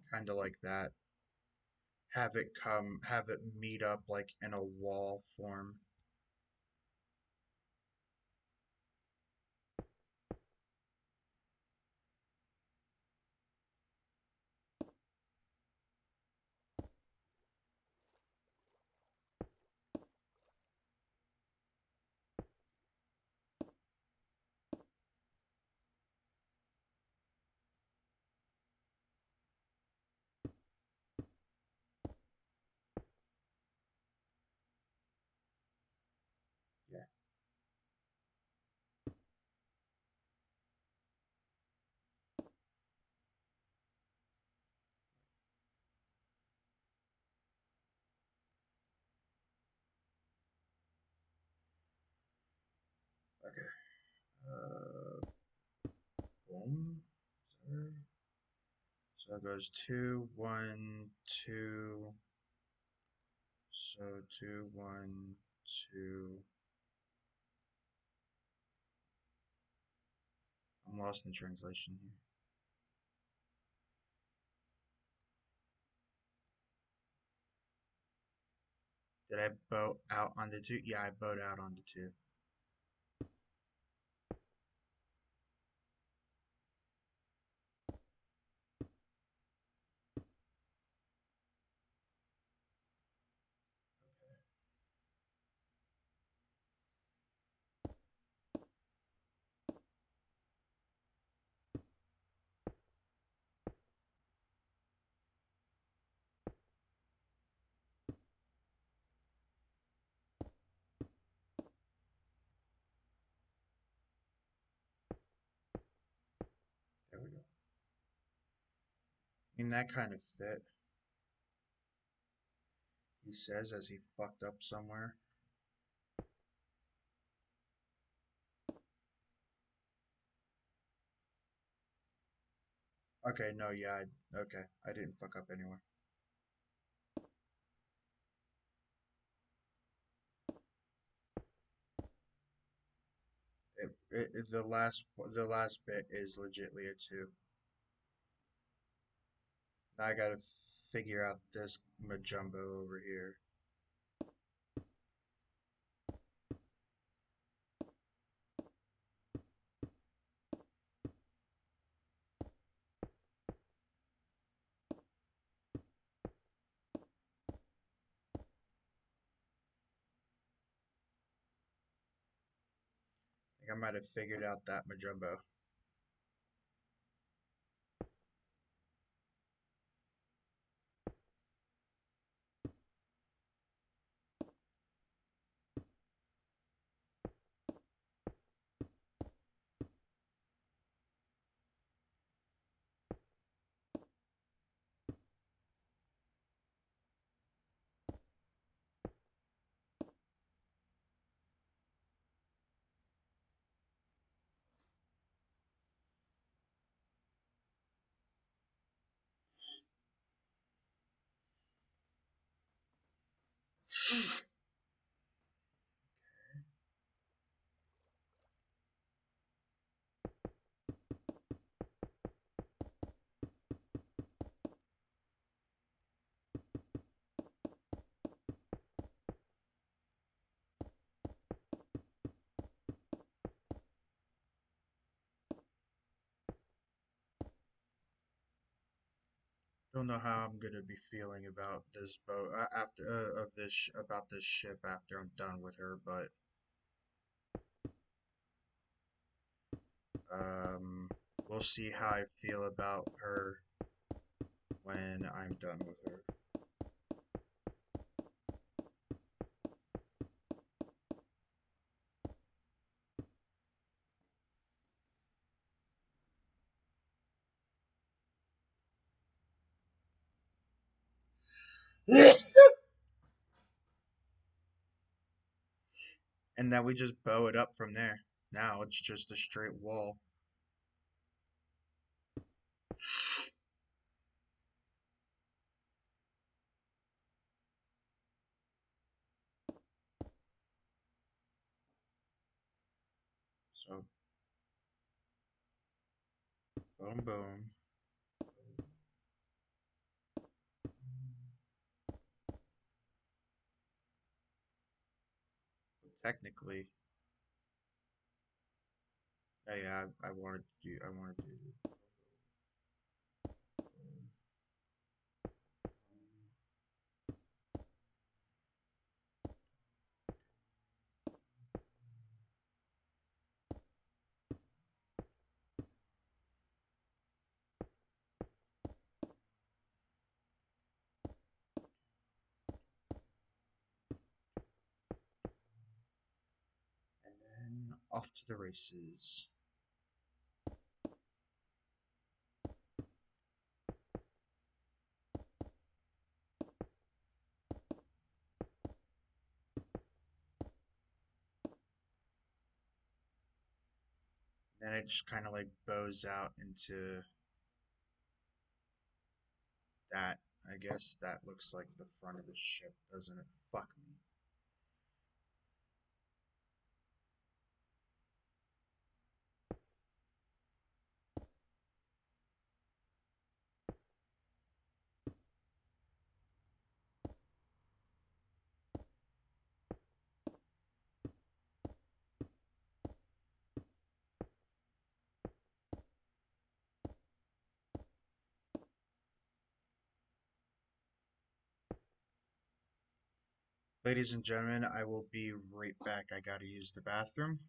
kind of like that. Have it meet up like in a wall form. Yeah. Okay. Boom. Sorry. So it goes 2, 1, 2. So 2, 1, 2. I'm lost in translation here. Did I bow out on the 2? Yeah, I bowed out on the 2. There we go. I mean, that kind of fit, he says as he fucked up somewhere. Okay, no, yeah, okay. I didn't fuck up anywhere. The last bit is legitly a 2. Now I gotta figure out this Majumbo over here. I think I might have figured out that Majumbo. Don't know how I'm gonna be feeling about this boat after of this about this ship after I'm done with her, but um, we'll see how I feel about her when I'm done with her. And then we just bow it up from there. Now it's just a straight wall. So boom, boom. But technically, yeah, I wanted to do. I wanted to do. And then off to the races. Then it just kind of like bows out into that. I guess that looks like the front of the ship, doesn't it? Fuck me. Ladies and gentlemen, I will be right back. I gotta use the bathroom.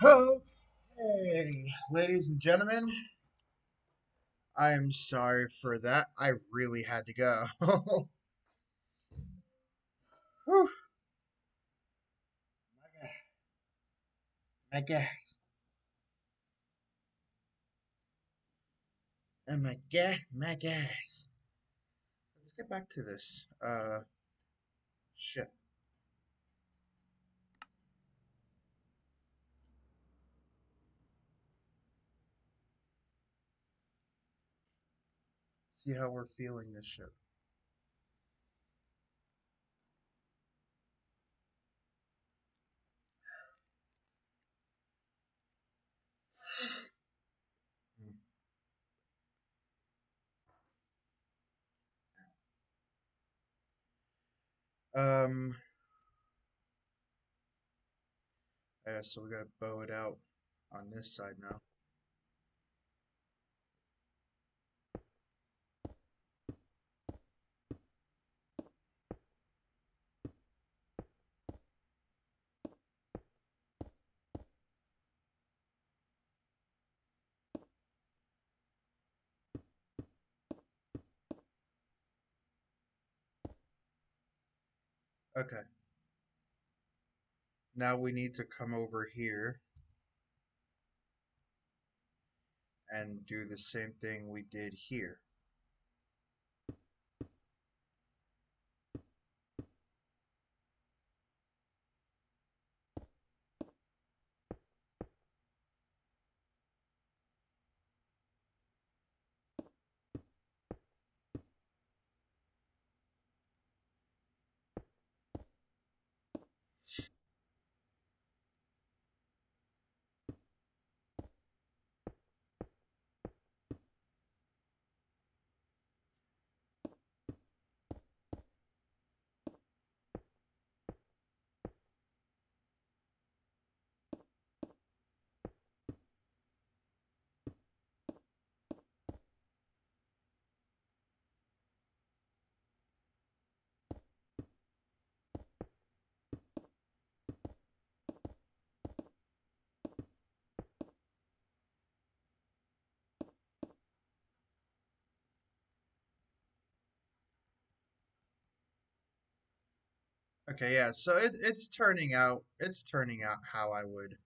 Okay, ladies and gentlemen, I am sorry for that. I really had to go. Whew, my gas, and my gas. Let's get back to this. Shit. See how we're feeling this shit. Um. Yeah, so we gotta bow it out on this side now. Okay. Now we need to come over here and do the same thing we did here. Okay, yeah, so it's turning out how I would,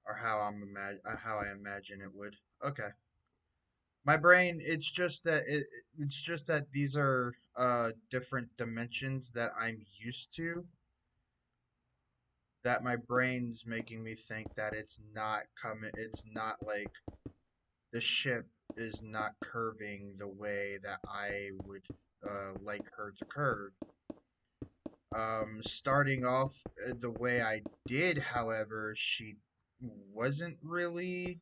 or how I imagine it would. Okay. My brain, it's just that these are different dimensions that I'm used to, that my brain's making me think that it's not like the ship is not curving the way that I would like her to curve. Starting off the way I did, however, she wasn't really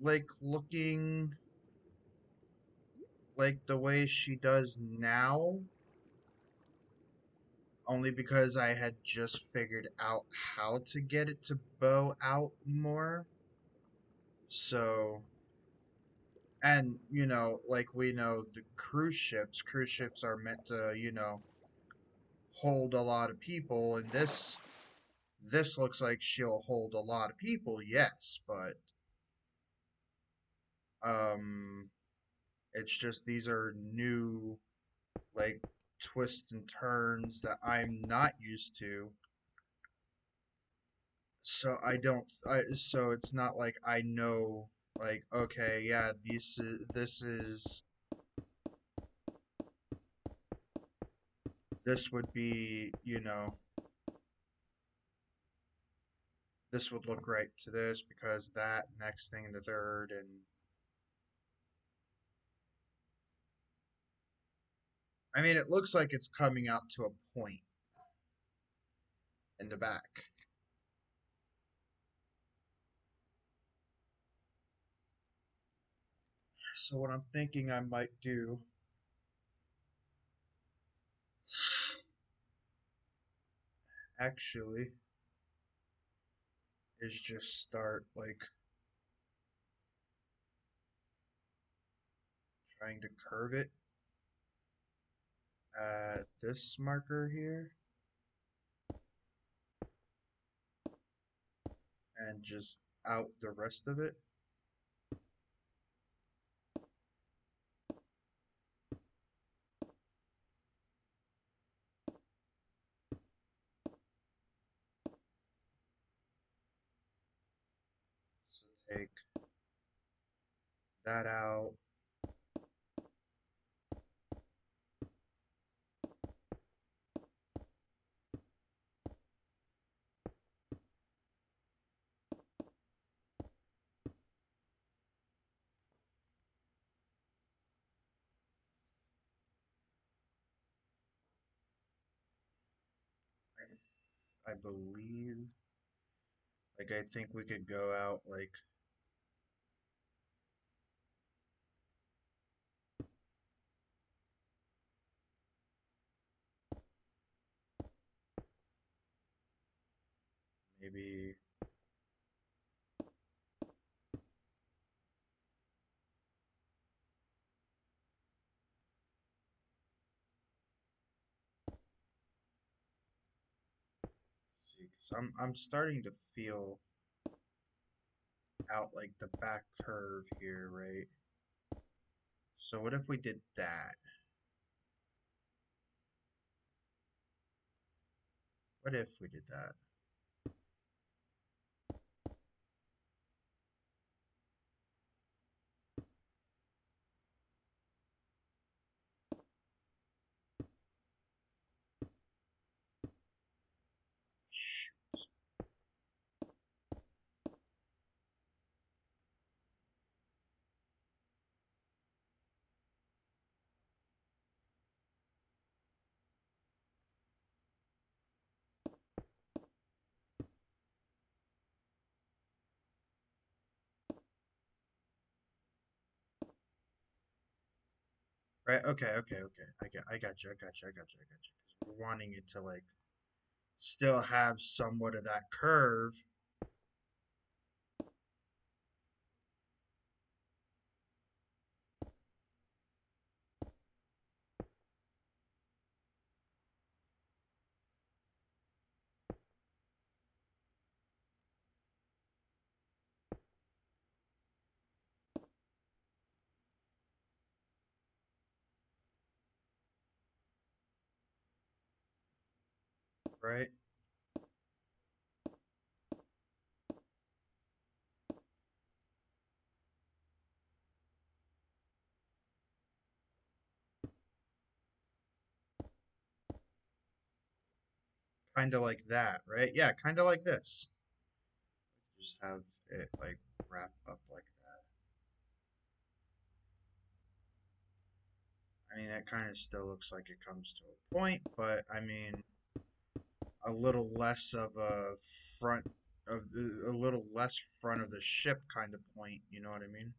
like looking like the way she does now, only because I had just figured out how to get it to bow out more. So, and like we know, the cruise ships are meant to, hold a lot of people, and this looks like she'll hold a lot of people, yes, but um it's just these are new, like, twists and turns that I'm not used to. So I don't so it's not like I know, like, okay, yeah, this would be, this would look right to this because that next thing and the third. And I mean, it looks like it's coming out to a point in the back. So what I'm thinking I might do, actually, is just start, like, trying to curve it at this marker here. and just out the rest of it. So take that out. I believe, like, I think we could go out, like, maybe, see, because I'm starting to feel out, like, the back curve here, right? So what if we did that? What if we did that? Shoot. Right, okay. I got you. 'Cause we're wanting it to, like, still have somewhat of that curve, right? Kind of like that, right? Yeah, kind of like this. Just have it, like, wrap up like that. I mean, that kind of still looks like it comes to a point, but I mean, a little less of a front a little less front of the ship kind of point, you know what I mean?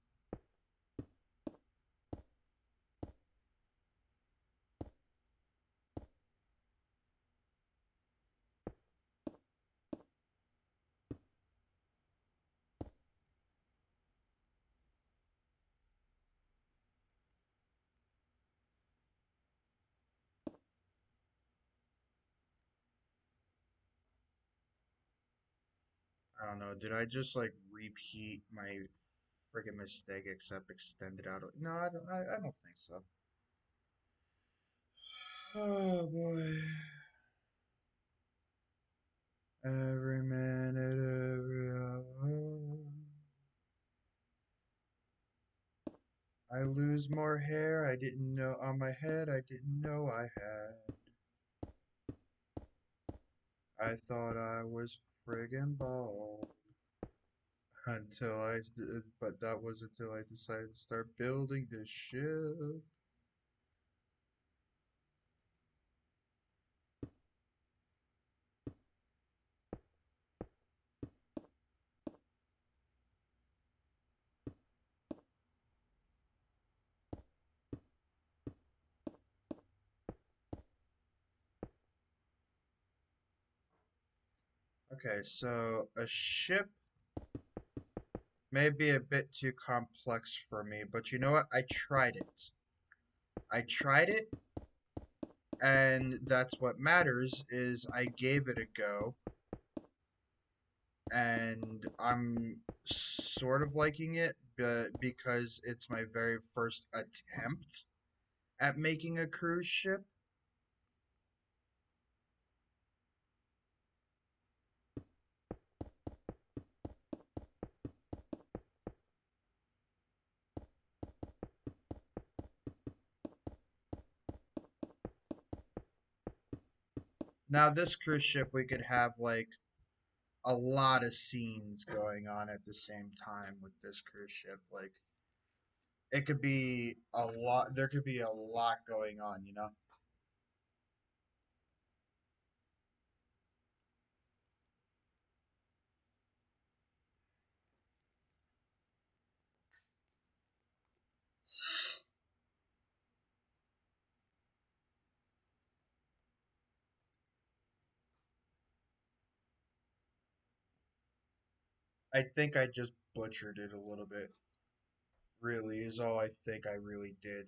I don't know. Did I just like repeat my friggin' mistake except extend it out? No, I don't think so. Oh boy. Every minute, every hour. I lose more hair I didn't know on my head I didn't know I had. I thought I was friggin' bald but that was until I decided to start building this ship. Okay, so a ship may be a bit too complex for me, but you know what? I tried it. I tried it, and that's what matters is I gave it a go, and I'm sort of liking it, but because it's my very first attempt at making a cruise ship. Now, this cruise ship, we could have like a lot of scenes going on at the same time with this cruise ship. Like, it could be a lot, there could be a lot going on, you know? I think I just butchered it a little bit, really, is all I think I really did.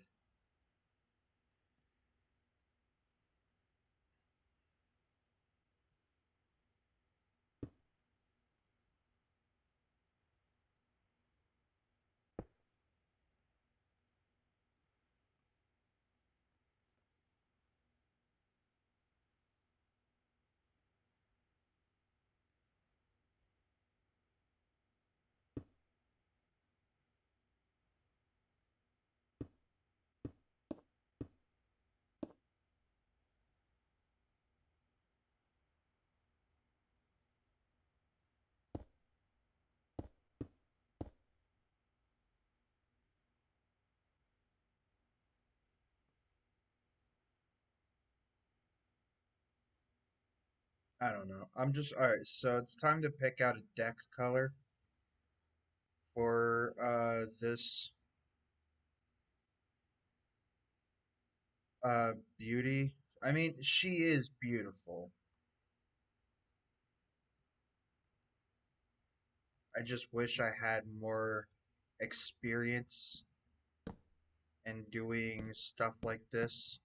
I don't know. I'm just, alright, so it's time to pick out a deck color for this beauty. I mean, she is beautiful. I just wish I had more experience in doing stuff like this,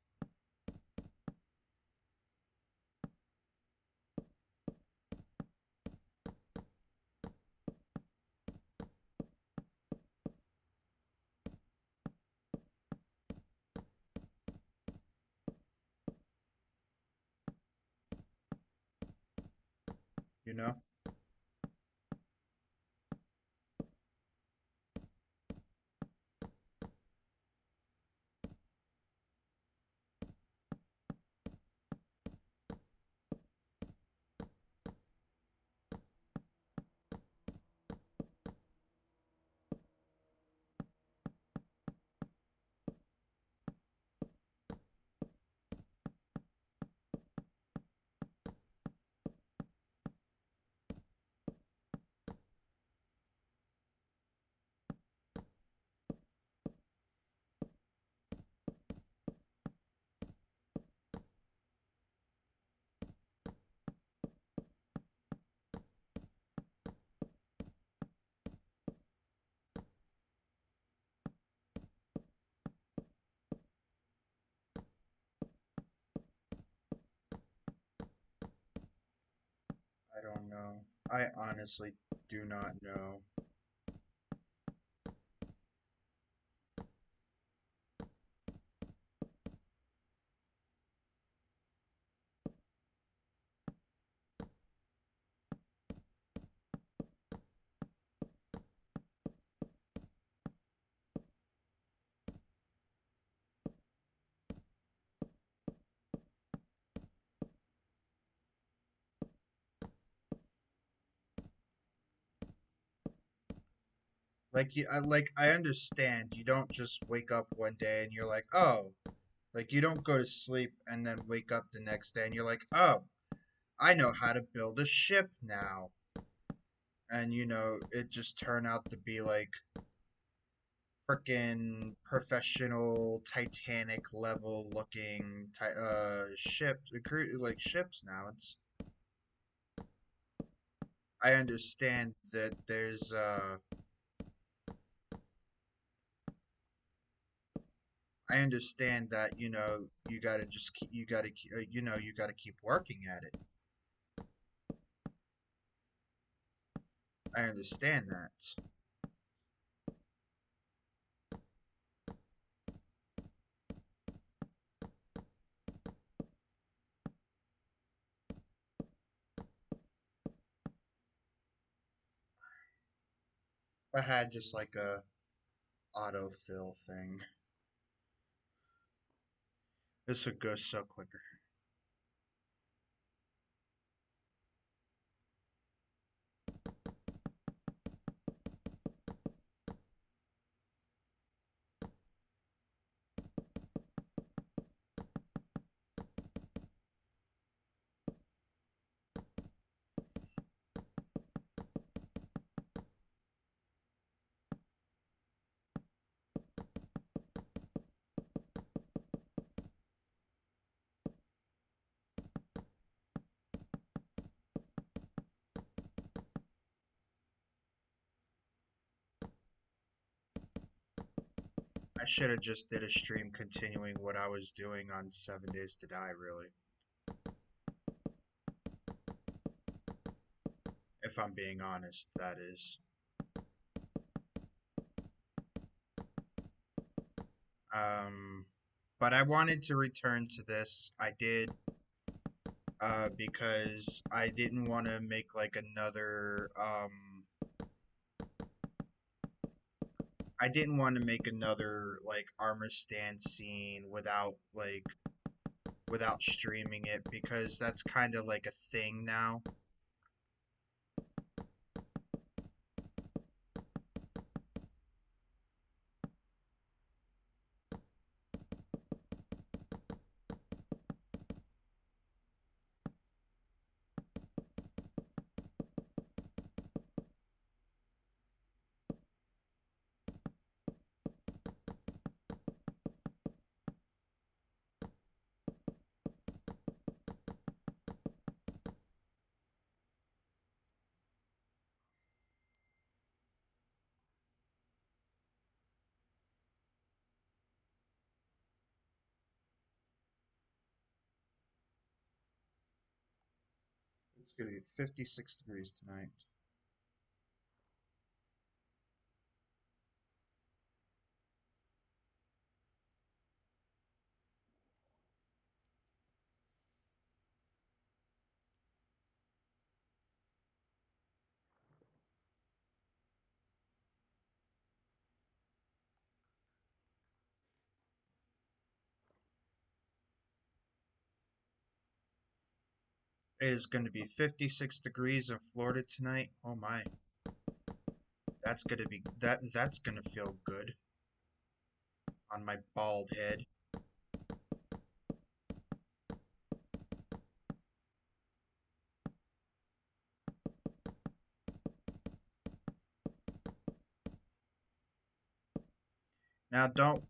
you know? I don't know. I honestly do not know. I understand you don't just wake up one day and you're like, "Oh," like you don't go to sleep and then wake up the next day and you're like, "Oh, I know how to build a ship now." And it just turned out to be like freaking professional Titanic level looking ships, like ships now. It's I understand that I understand that you got to just keep you got to you got to keep working at it. I understand that. I had just like a autofill thing. This would go so quicker. I should have just did a stream continuing what I was doing on 7 Days to Die, really. If I'm being honest, that is. Um, but I wanted to return to this. I did, because I didn't want to make like another, I didn't want to make another like armor stand scene without streaming it because that's kind of like a thing now. It's gonna be 56 degrees tonight. It is going to be 56 degrees in Florida tonight. Oh my. That's going to feel good on my bald head. Now don't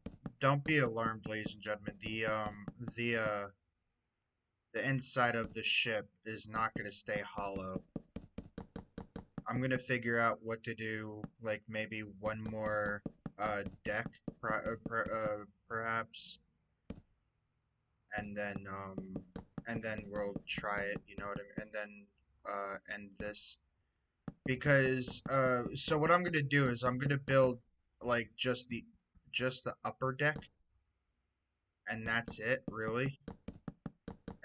be alarmed, ladies and gentlemen. The inside of the ship is not going to stay hollow. I'm going to figure out what to do, like maybe one more deck perhaps, and then we'll try it, you know what I mean? And then end this. Because so what I'm gonna do is I'm gonna build like just the upper deck, and that's it really.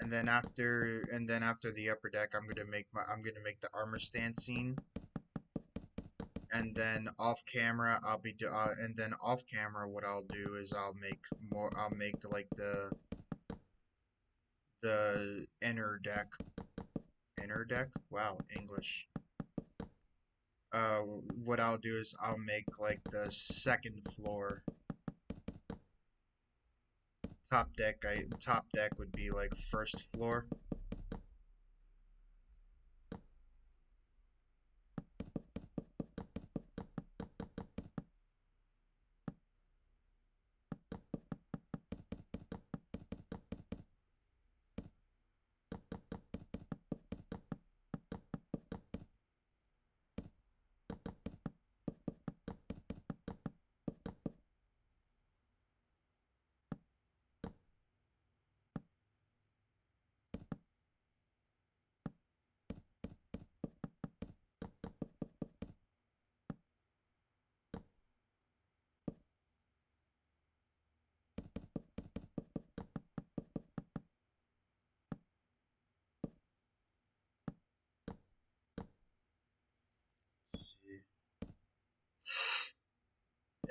And then after the upper deck, I'm gonna make the armor stand scene, and then off camera and then off camera what I'll do is I'll make like the inner deck. Wow, English. uh, what I'll do is I'll make like the second floor top deck would be like first floor.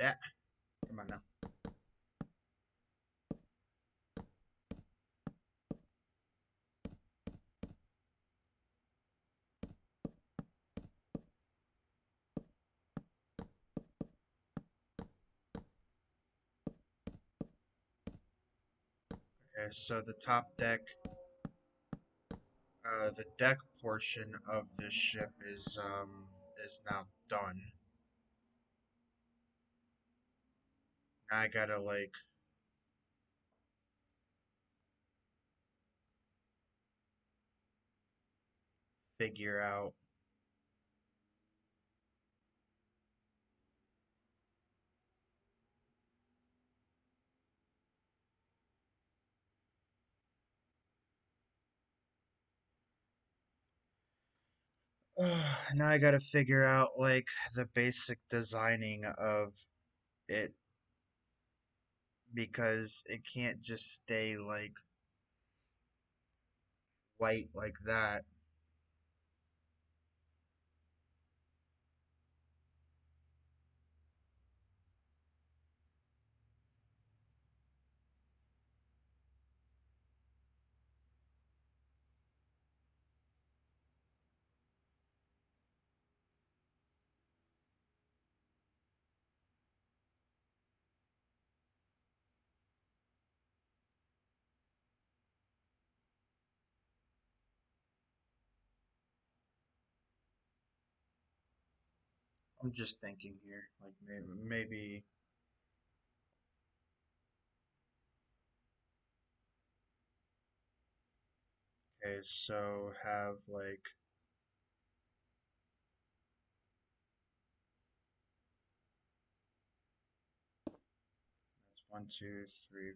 that. Come on now. Okay, so the top deck, the deck portion of this ship is now done. Now I gotta like figure out. Now I gotta figure out like the basic designing of it because it can't just stay like white like that. I'm just thinking here, like maybe okay, so have like that's one, two, three,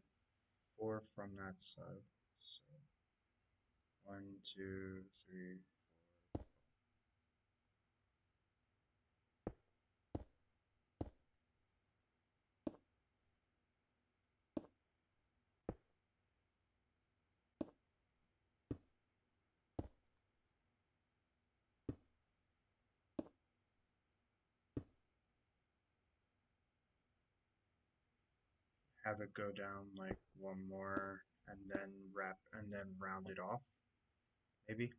four from that side. So one, two, three. Have it go down like one more and then wrap and then round it off, maybe.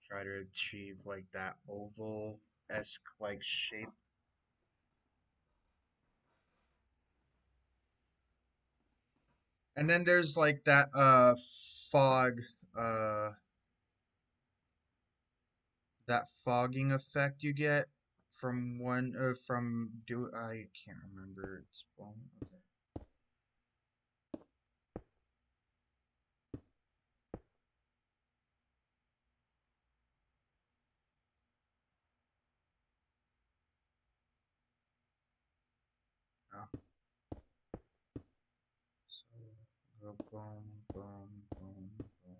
Try to achieve like that oval-esque like shape. And then there's like that fog uh that fogging effect you get from one from do I can't remember it's well, okay. Oh, so go boom boom boom boom.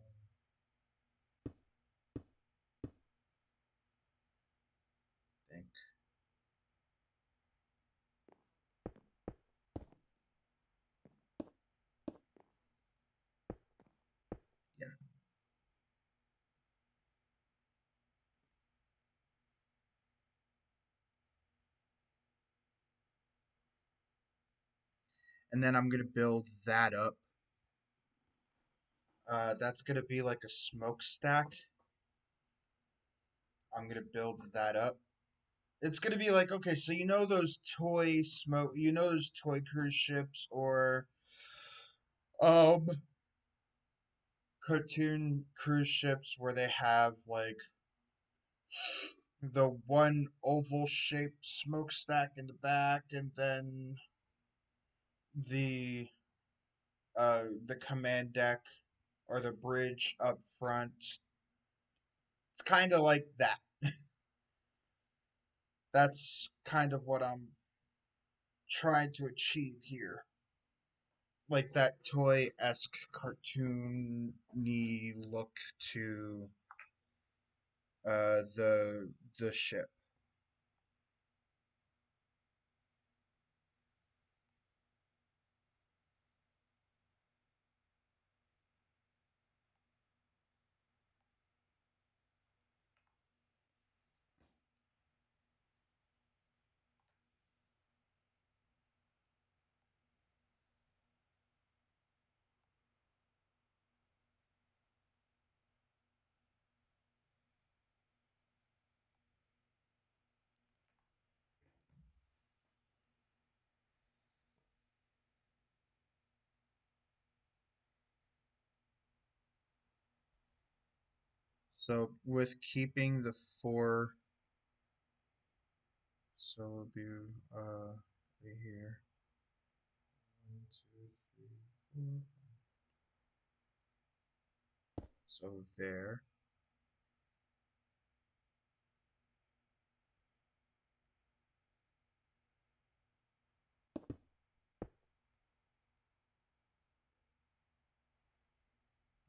Think yeah. And then I'm gonna build that up. That's gonna be like a smokestack. I'm gonna build that up. It's gonna be like okay, so you know those toy smoke, you know those toy cruise ships or um cartoon cruise ships where they have like the one oval shaped smokestack in the back and then the the command deck or the bridge up front. It's kind of like that. That's kind of what I'm trying to achieve here. Like that toy-esque cartoony look to the ship. So with keeping the four, so it'll be right here. 1, 2, 3, 4. So there.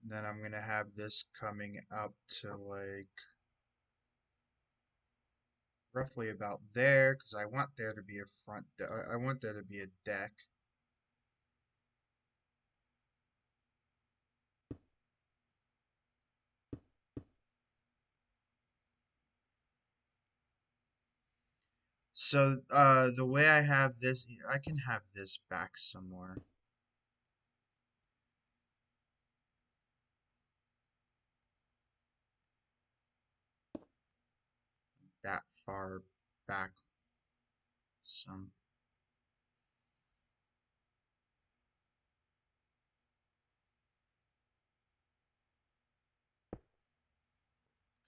Then I'm gonna have this coming up to like roughly about there because I want there to be a I want there to be a deck. So the way I have this, I can have this back somewhere. That far back some.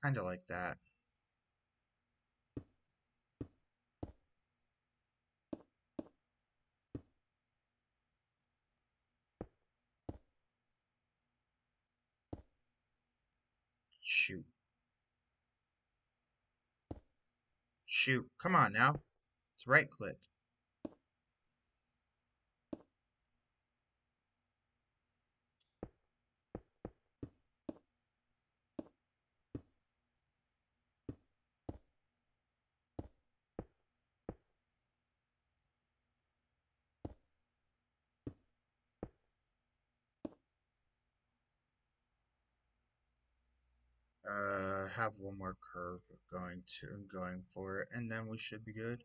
Kind of like that. Shoot. Shoot. Come on now. It's right click. Have one more curve going for it, and then we should be good.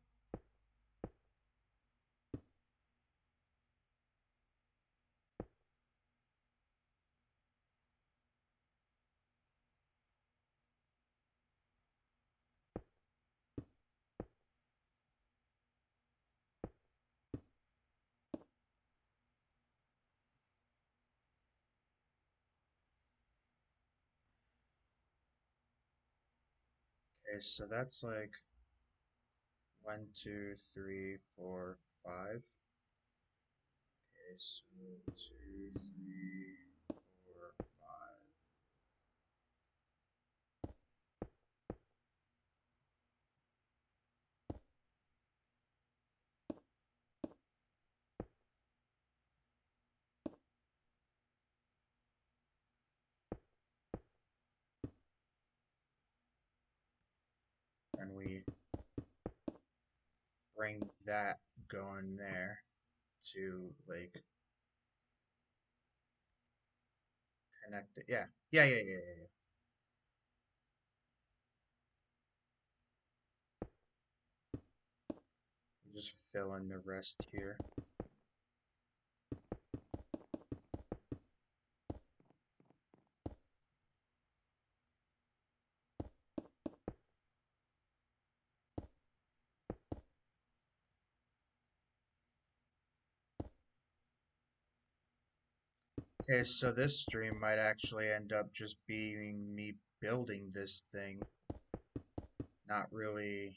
Okay, so that's like 1, 2, 3, 4, 5. Okay, so 2, 3, 4, 5. And we bring that going there to like connect it. Yeah. Yeah. Just fill in the rest here. Okay, so this stream might actually end up just being me building this thing, not really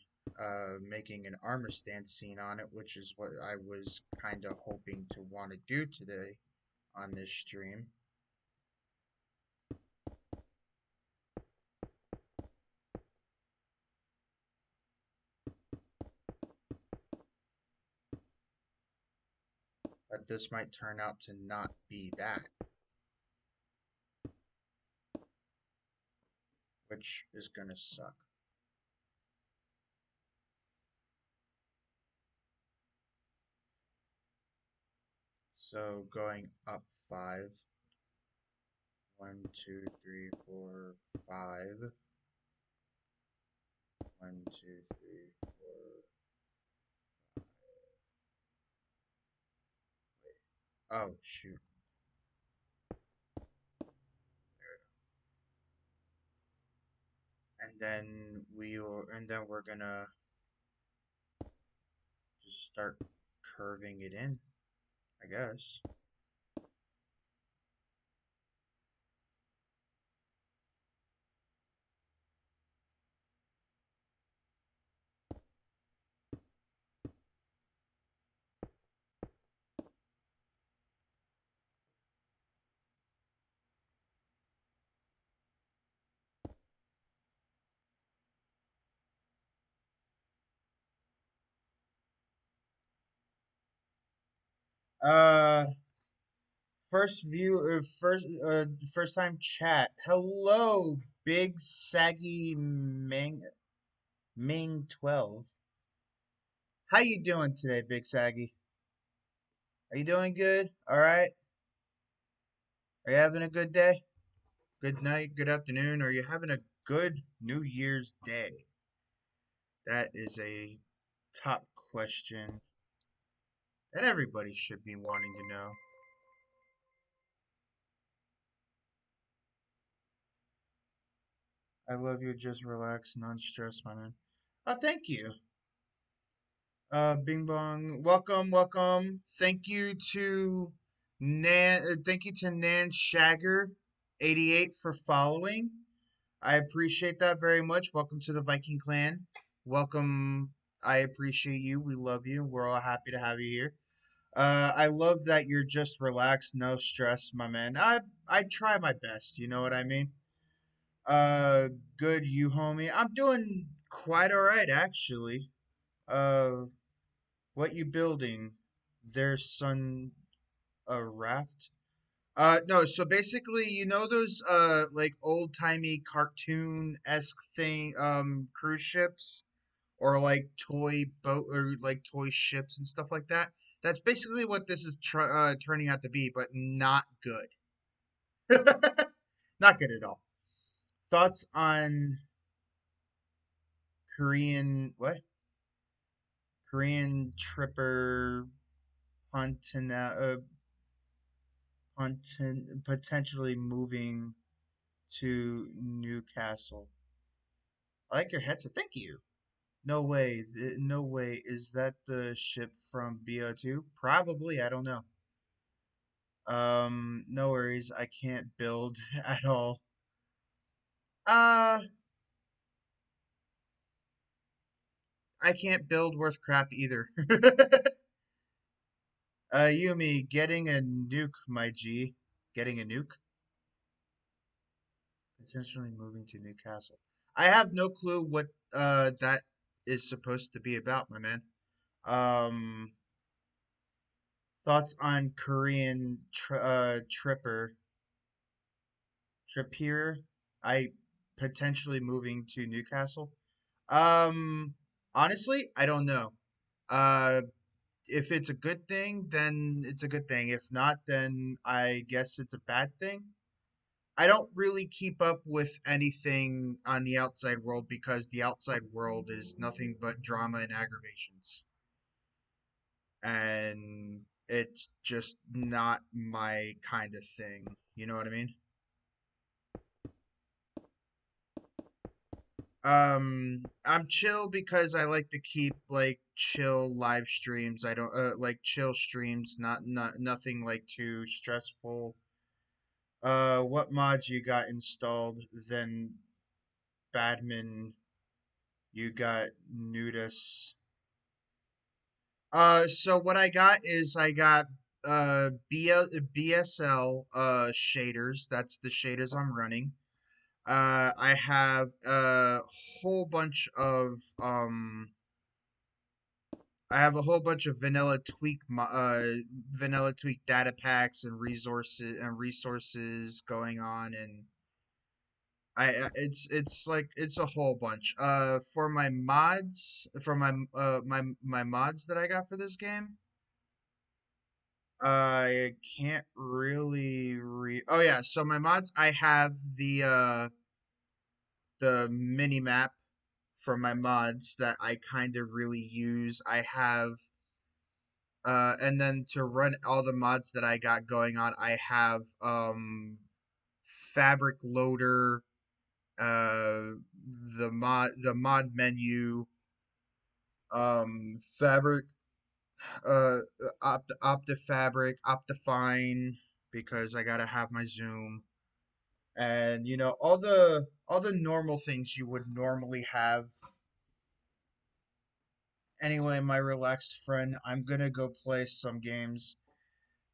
making an armor stand scene on it, which is what I was kind of hoping to want to do today on this stream. But this might turn out to not be that, which is gonna suck. So going up 5. 1, 2, 3, 4, 5. 1, 2, 3, 4. Oh, shoot. And then we're gonna just start curving it in, I guess. Uh, first time chat. Hello, Big Saggy Ming 12. How you doing today, Big Saggy? Are you doing good? All right. Are you having a good day? Good night, good afternoon. Are you having a good New Year's Day? That is a top question that everybody should be wanting to know. I love you. Just relax, non-stress, my man. Oh, thank you. Bing bong. Welcome, welcome. Thank you to Nan Shagger 88 for following. I appreciate that very much. Welcome to the Viking clan. Welcome. I appreciate you. We love you. We're all happy to have you here. I love that you're just relaxed, no stress, my man. I try my best, you know what I mean? Uh Good, you homie. I'm doing quite all right actually. Uh what you building? There's son a raft? No, so basically, you know those like old-timey cartoon-esque thing cruise ships or like toy boat or like toy ships and stuff like that? That's basically what this is turning out to be, but not good. Not good at all. Thoughts on Korean what? Korean tripper potentially moving to Newcastle. I like your headset. Thank you. No way. No way. Is that the ship from BO2? Probably. I don't know. No worries. I can't build at all. Uh, I can't build worth crap either. Yumi, getting a nuke, my G. Getting a nuke? Potentially moving to Newcastle. I have no clue what that is supposed to be about, my man. Um, Thoughts on Korean Trippier? I potentially moving to Newcastle. Um, Honestly, I don't know. Uh, if it's a good thing, then it's a good thing. If not, then I guess it's a bad thing. I don't really keep up with anything on the outside world because the outside world is nothing but drama and aggravations. And it's just not my kind of thing. You know what I mean? I'm chill because I like to keep like chill live streams. I don't like chill streams, not nothing like too stressful. What mods you got installed? Then Badman, you got Nudus. So what I got is I got BSL shaders. That's the shaders I'm running. I have a whole bunch of I have a whole bunch of vanilla tweak data packs and resources going on, and it's like it's a whole bunch. For my mods, for my mods that I got for this game, I can't really Oh yeah, so my mods, I have the mini map for my mods that I kind of really use. I have and then to run all the mods that I got going on, I have fabric loader, the mod menu, fabric, Optifabric, Optifine, because I gotta have my zoom, and you know all the normal things you would normally have. Anyway, my relaxed friend, I'm gonna go play some games.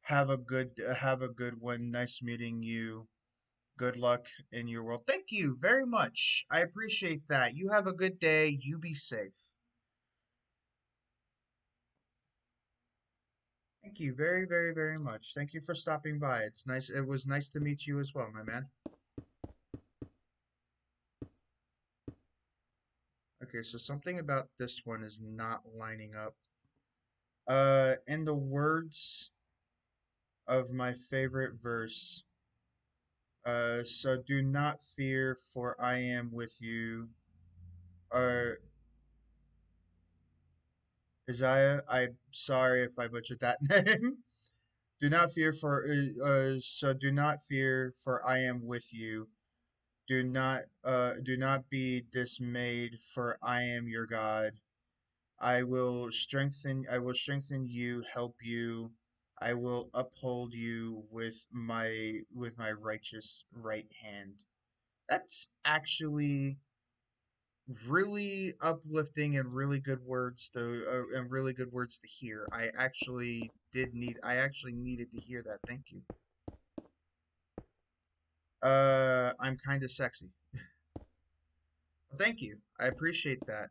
Have a good one. Nice meeting you. Good luck in your world. Thank you very much. I appreciate that. You have a good day. You be safe. Thank you very, very, very much. Thank you for stopping by. It's nice. It was nice to meet you as well, my man. Okay, so something about this one is not lining up. In the words of my favorite verse, so do not fear, for I am with you. Uh, Isaiah, I'm sorry if I butchered that name. Do not fear, so do not fear, for I am with you. Do not be dismayed, for I am your God. I will strengthen you, help you. I will uphold you with my righteous right hand. That's actually really uplifting and really good words and really good words to hear. I actually needed to hear that. Thank you. I'm kind of sexy. Thank you. I appreciate that.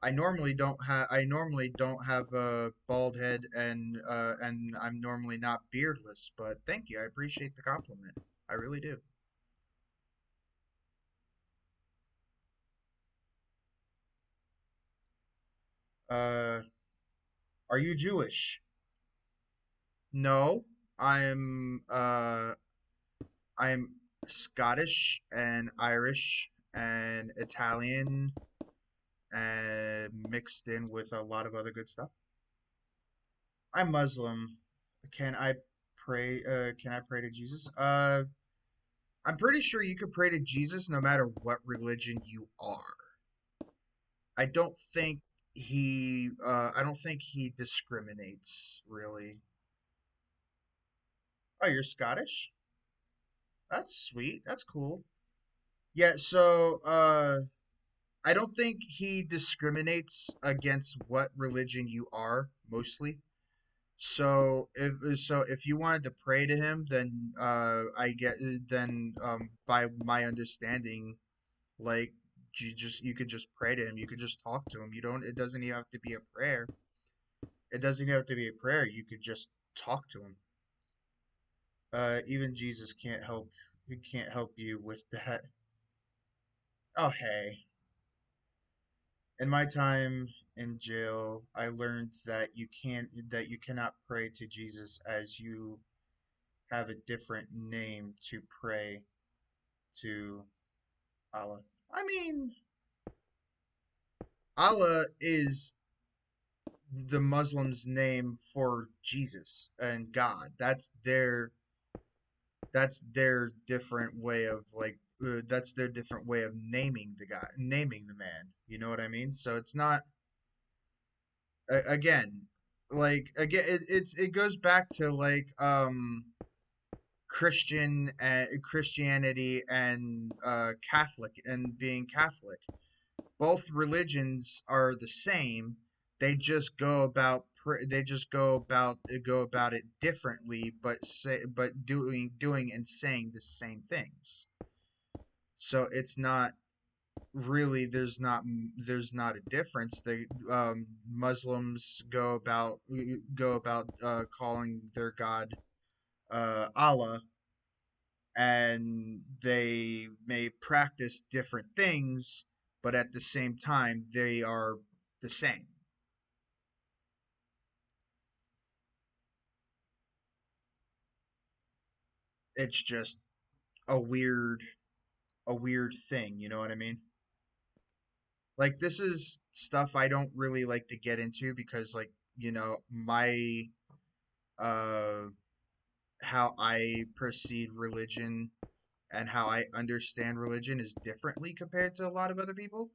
I normally don't have a bald head and I'm normally not beardless, but thank you. I appreciate the compliment. I really do. Uh, are you Jewish? No, I'm I'm Scottish and Irish and Italian and mixed in with a lot of other good stuff. I'm Muslim. Can I can I pray to Jesus? I'm pretty sure you could pray to Jesus no matter what religion you are. I don't think I don't think he discriminates really. Oh, you're Scottish? That's sweet. That's cool. Yeah, so I don't think he discriminates against what religion you are mostly. So if you wanted to pray to him, then by my understanding, like you could just pray to him. You could just talk to him. You don't. It doesn't even have to be a prayer. It doesn't even have to be a prayer. You could just talk to him. Even Jesus can't help. He can't help you with that. Oh hey. In my time in jail, I learned that you cannot pray to Jesus as you have a different name to pray to Allah. I mean, Allah is the Muslims' name for Jesus and God. That's their different way of that's their different way of naming the guy, naming the man. You know what I mean? So it's not again, it goes back to Christianity and Catholic and being Catholic. Both religions are the same. They just go about it differently, but doing and saying the same things. So it's not really there's not a difference. The Muslims go about calling their God Allah, and they may practice different things, but at the same time, they are the same. It's just a weird thing, you know what I mean? Like this is stuff I don't really like to get into because my uh how I perceive religion and how I understand religion is differently compared to a lot of other people.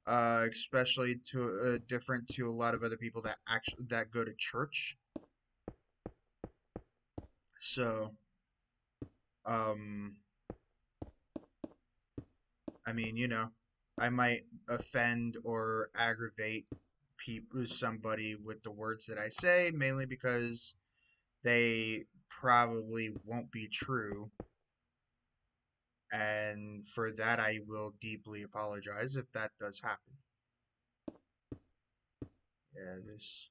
Especially to different to a lot of other people that go to church. So, um, I mean, I might offend or aggravate somebody with the words that I say, mainly because they probably won't be true, and for that I will deeply apologize if that does happen. Yeah, this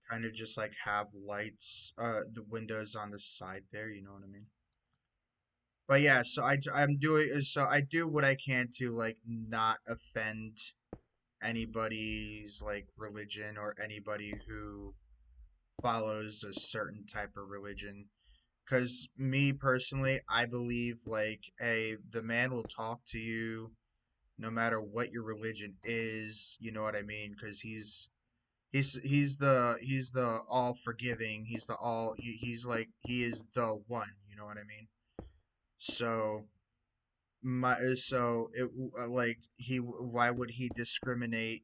kind of just like have lights, the windows on the side there, you know what I mean? But yeah, so I'm doing so I do what I can to like not offend anybody's like religion or anybody who follows a certain type of religion. Because me personally, I believe like, hey, the man will talk to you no matter what your religion is. You know what I mean? Because he's the all forgiving. He's the all. He's like he is the one. You know what I mean? So so it like why would he discriminate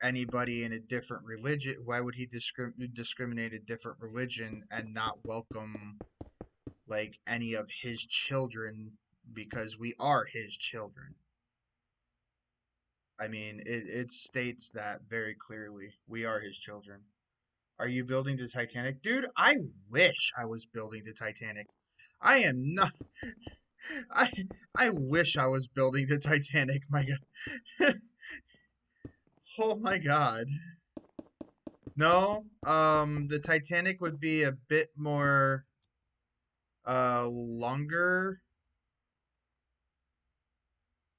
anybody in a different religion? Why would he discriminate a different religion and not welcome like any of his children because we are his children? I mean, it states that very clearly. We are his children. Are you building the Titanic? Dude, I wish I was building the Titanic. I am not. I I wish I was building the Titanic. My God. Oh my God. No, the Titanic would be a bit more longer.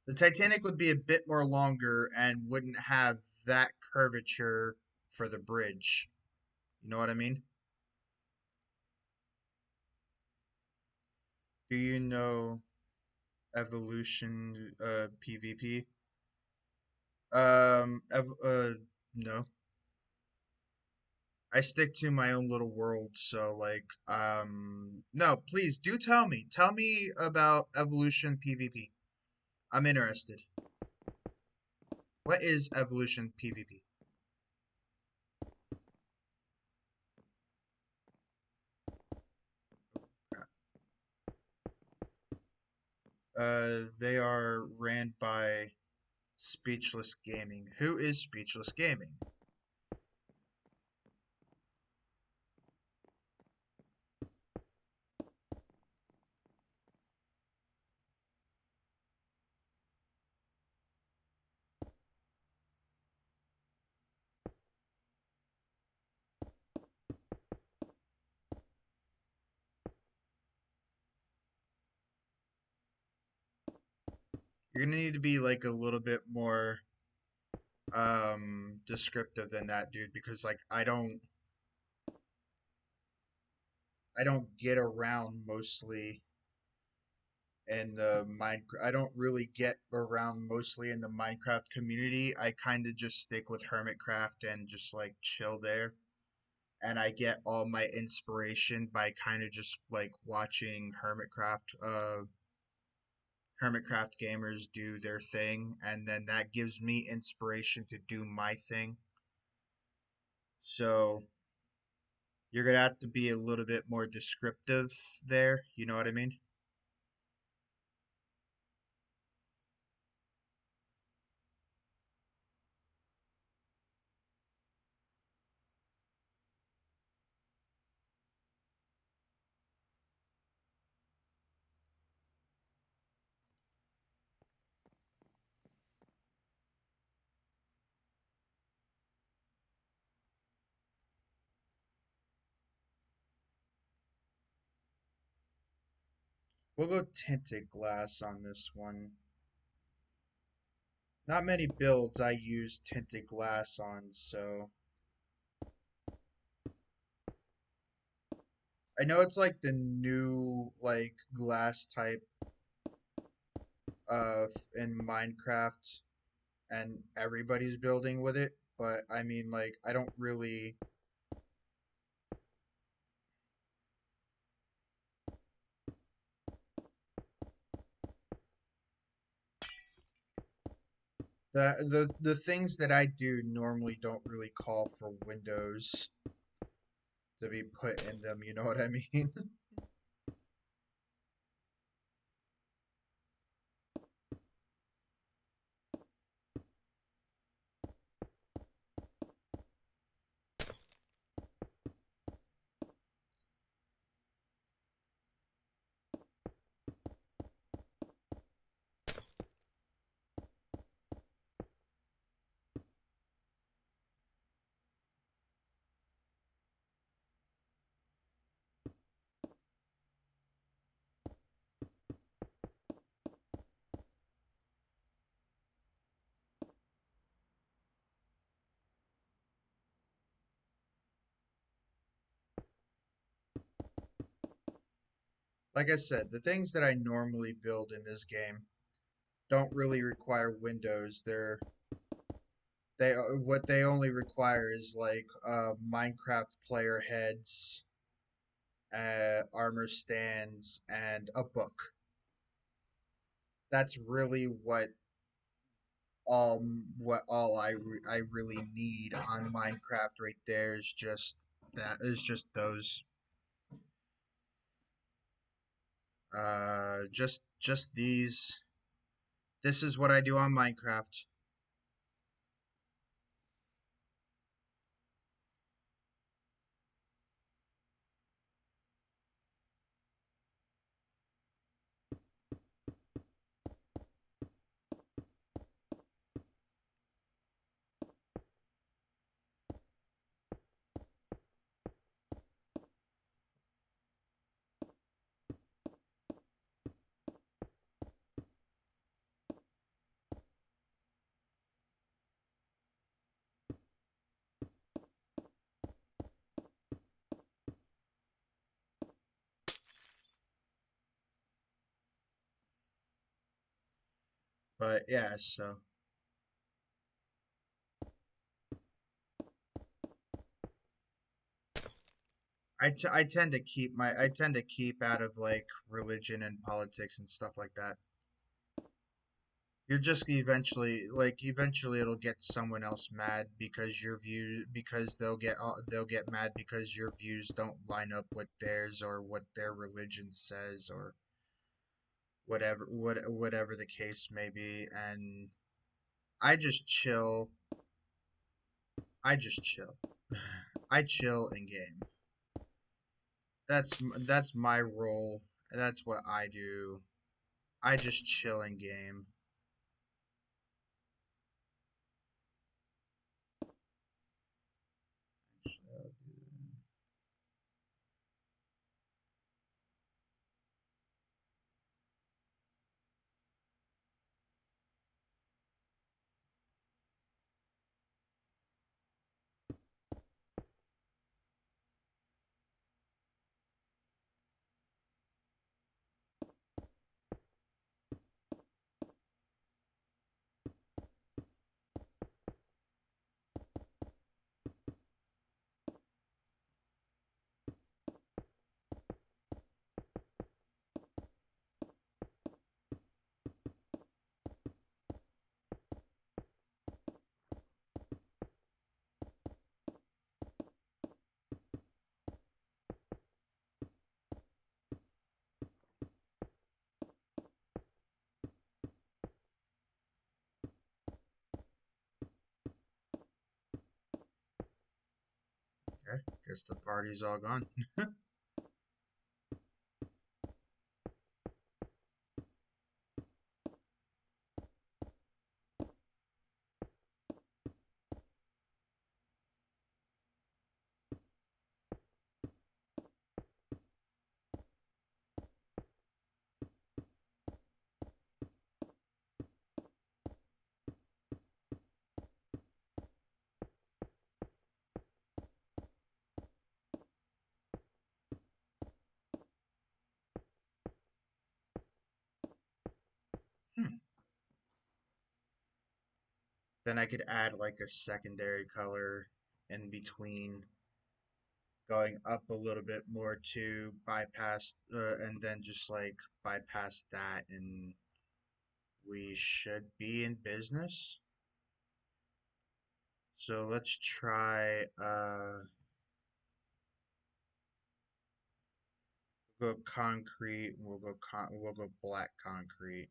The Titanic would be a bit more longer and wouldn't have that curvature for the bridge. You know what I mean? Do you know Evolution PvP? No. I stick to my own little world, so like no, please do tell me. Tell me about Evolution PvP. I'm interested. What is Evolution PvP? They are ran by Speechless Gaming. Who is Speechless Gaming? You're gonna need to be like a little bit more descriptive than that, dude, because like I don't get around mostly in the Minecraft. I don't really get around mostly in the Minecraft community. I kind of just stick with Hermitcraft and just like chill there. And I get all my inspiration by kind of just like watching Hermitcraft gamers do their thing, and then that gives me inspiration to do my thing. So you're gonna have to be a little bit more descriptive there. You know what I mean? We'll go tinted glass on this one. Not many builds I use tinted glass on, so I know it's like the new like glass type in Minecraft and everybody's building with it, but I mean like I don't really the things that I do normally don't really call for windows to be put in them, you know what I mean? Like I said, the things that I normally build in this game don't really require windows. What they only require is like Minecraft player heads, armor stands, and a book. That's really all I really need on Minecraft right there is just that is just those just these. This is what I do on Minecraft. But yeah, so I tend to keep out of like religion and politics and stuff like that. You're just eventually it'll get someone else mad because they'll get mad because your views don't line up with theirs or what their religion says or whatever the case may be, and I just chill. I just chill. I chill in game. That's my role. That's what I do. I just chill in game. Okay, guess the party's all gone. Hmm. Then I could add like a secondary color in between, going up a little bit more to bypass, and then just like bypass that, and we should be in business. So let's try, go concrete, we'll go black concrete.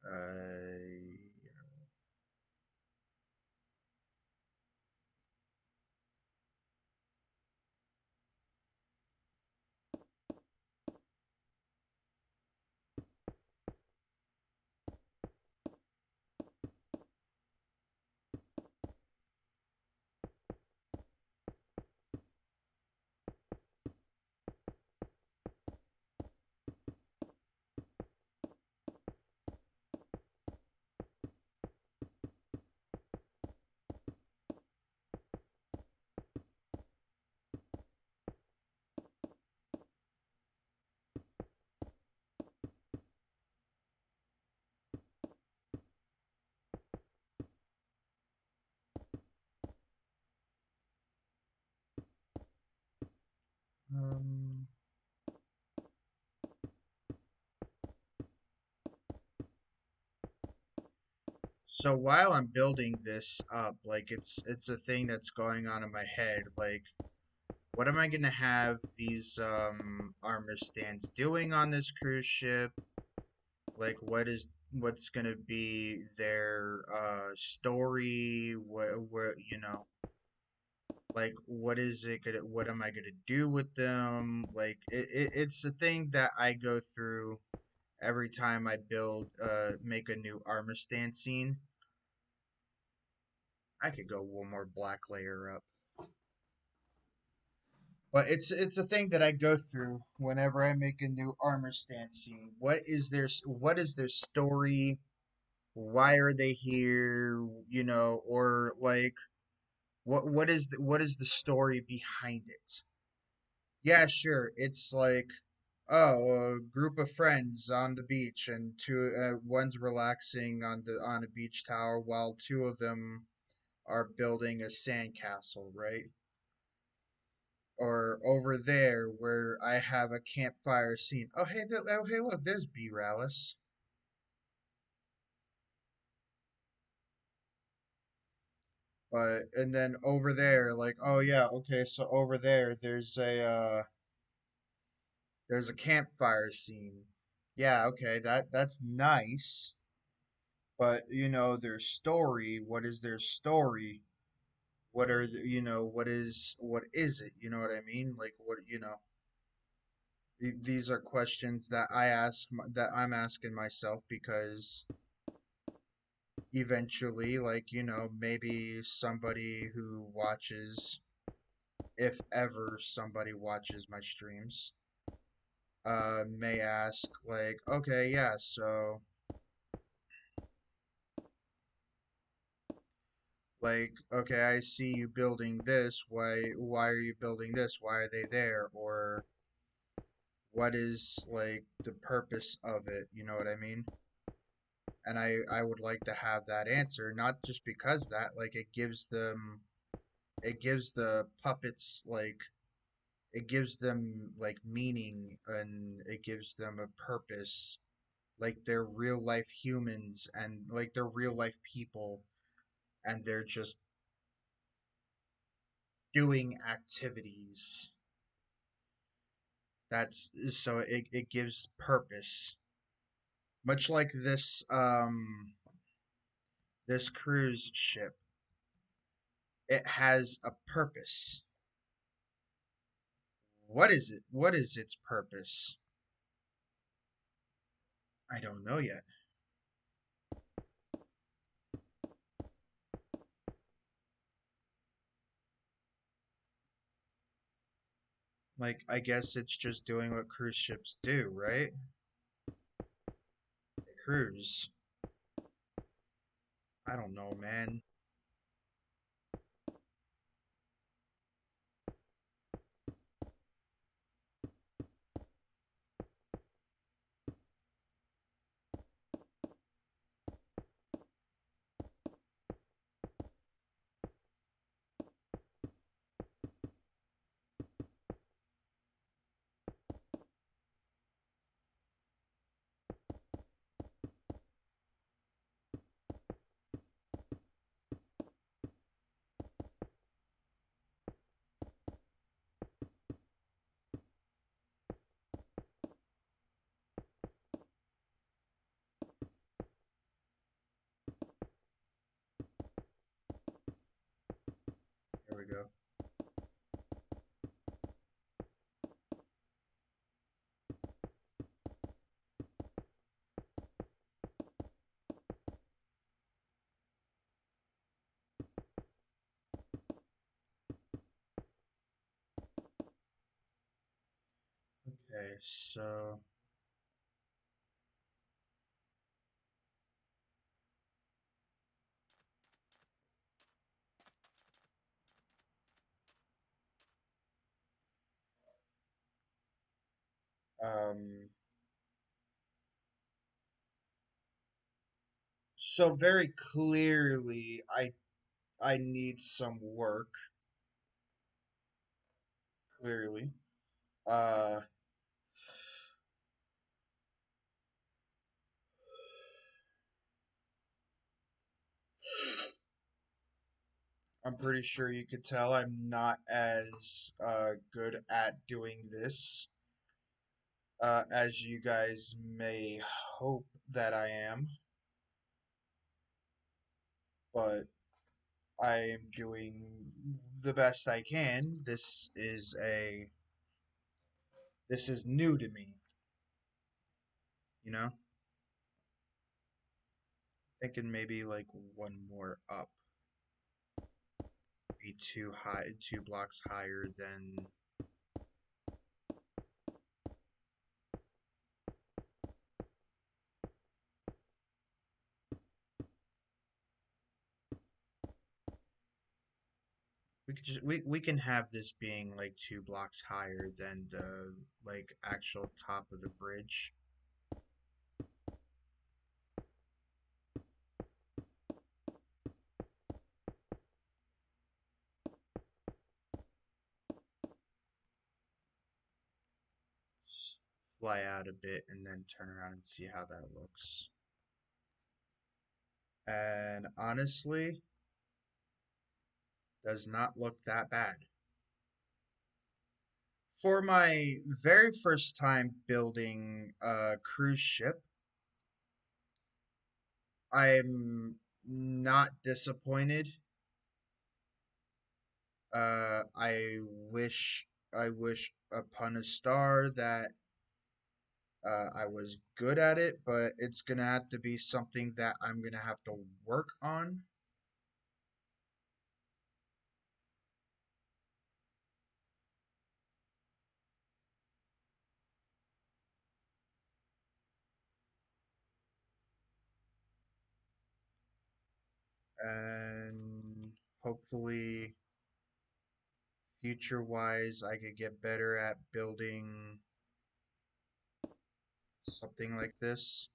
Uh, Um, so while I'm building this up, like it's a thing that's going on in my head. Like, what am I gonna have these armor stands doing on this cruise ship? Like, what's gonna be their story? What like what am I gonna do with them? Like, it's a thing that I go through every time I make a new armor stand scene. I could go one more black layer up. But it's a thing that I go through whenever I make a new armor stand scene. What is their story? Why are they here? Or like what is the story behind it? Yeah, sure. It's like, oh, a group of friends on the beach, and one's relaxing on a beach tower while two of them are building a sandcastle, right? Or over there where I have a campfire scene. Oh hey, look, there's B Rallis. But and then over there, like, oh yeah, okay, so over there, there's a campfire scene. Yeah, okay, that's nice. But their story. What is their story? What is it? You know what I mean? Like, these are questions that that I'm asking myself because eventually, like, maybe somebody who watches, if ever somebody watches my streams, may ask, like, okay, yeah, so, like, okay, I see you building this. Why are you building this? Why are they there? Or what is, like, the purpose of it? You know what I mean? And I would like to have that answer, not just because that, like, it gives the puppets, like, it gives them, like, meaning, and it gives them a purpose. Like, they're real life humans, and like they're real life people, and they're just doing activities. That's so it gives purpose. Much like this cruise ship, it has a purpose. What is it? What is its purpose? I don't know yet. Like, I guess it's just doing what cruise ships do, right? Cruise. I don't know, man. Here we go. Okay, so um very clearly I need some work, clearly. Uh, I'm pretty sure you could tell I'm not as good at doing this as you guys may hope that I am, but I am doing the best I can. This is new to me, you know? Thinking maybe like one more up, be too high, 2 blocks higher than. We can have this being like 2 blocks higher than the like actual top of the bridge. Fly out a bit and then turn around and see how that looks. And honestly, does not look that bad. For my very first time building a cruise ship, I'm not disappointed. I wish upon a star that I was good at it, but it's gonna have to be something that I'm gonna have to work on. And hopefully, future wise, I could get better at building something like this.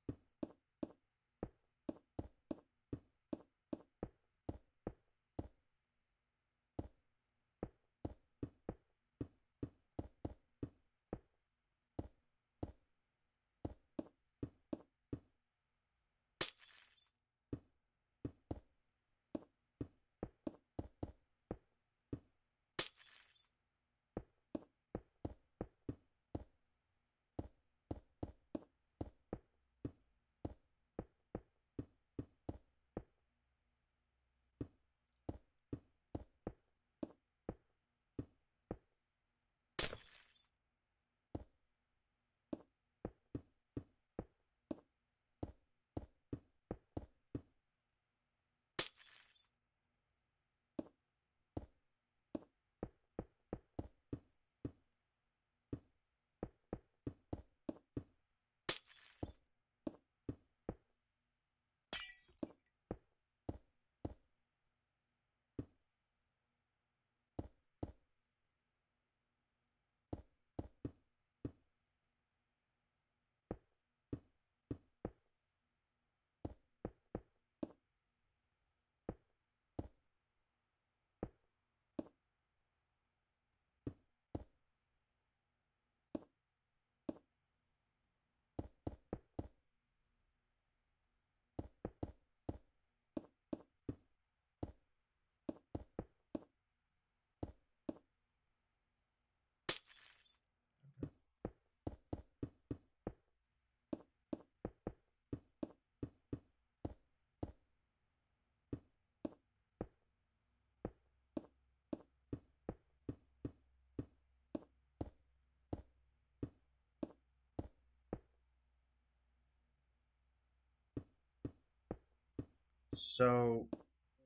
So,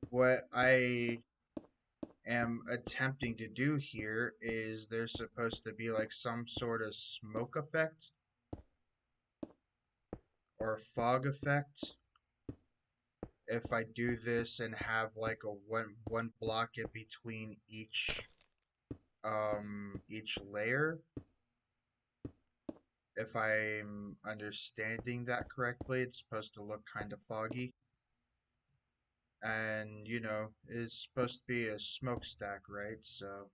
what I am attempting to do here is there's supposed to be like some sort of smoke effect or fog effect. If I do this and have like a one block in between each layer, if I'm understanding that correctly, it's supposed to look kind of foggy. And you know, it's supposed to be a smokestack, right? So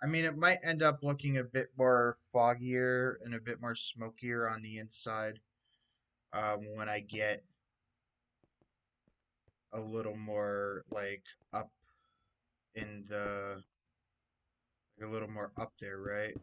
I mean, it might end up looking a bit more foggier and a bit more smokier on the inside when I get a little more like up in the like a little more up there, right?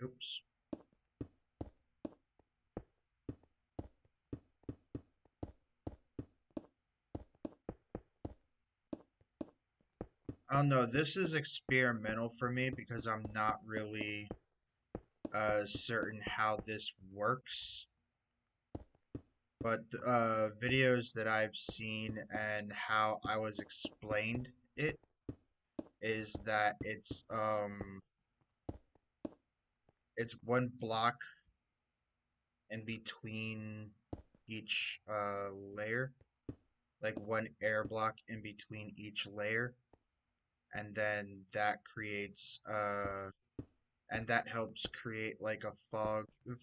Oops. I don't know. This is experimental for me because I'm not really certain how this works. But videos that I've seen and how I was explained it is that it's one block in between each layer, like one air block in between each layer, and then that creates and that helps create like a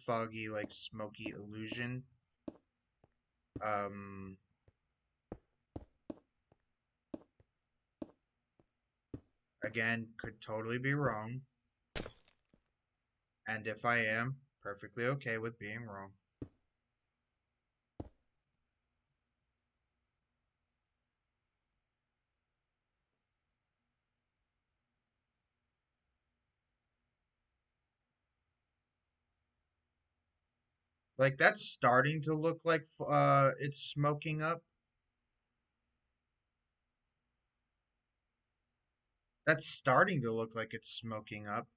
foggy, like smoky illusion. Um, again, could totally be wrong, and if I am, perfectly okay with being wrong. Like that's starting to look like it's smoking up. That's starting to look like it's smoking up.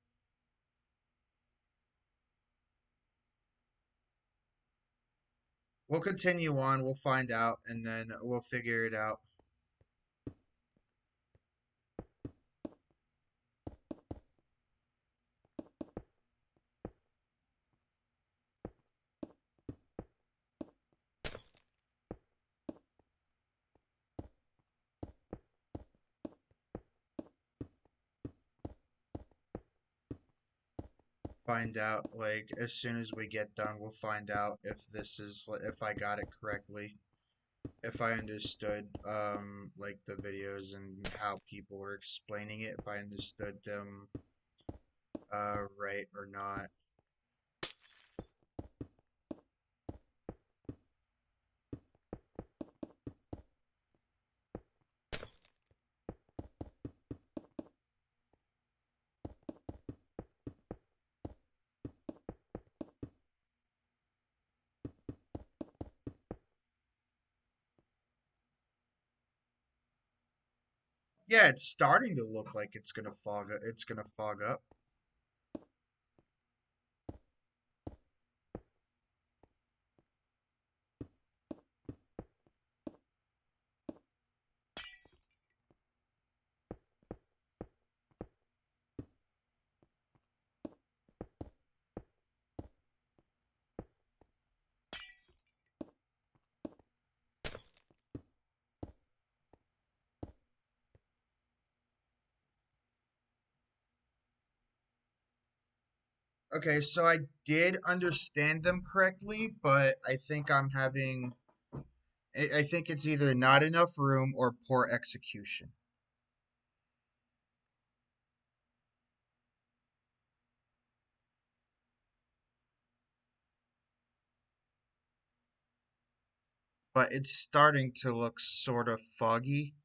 We'll continue on, we'll find out, and then we'll figure it out. Find out, like, as soon as we get done, we'll find out if this is, if I got it correctly. If I understood, like, the videos and how people were explaining it, if I understood them, right or not. Yeah, it's starting to look like it's gonna fog up. Okay, so I did understand them correctly, but I think I think it's either not enough room or poor execution. But it's starting to look sort of foggy.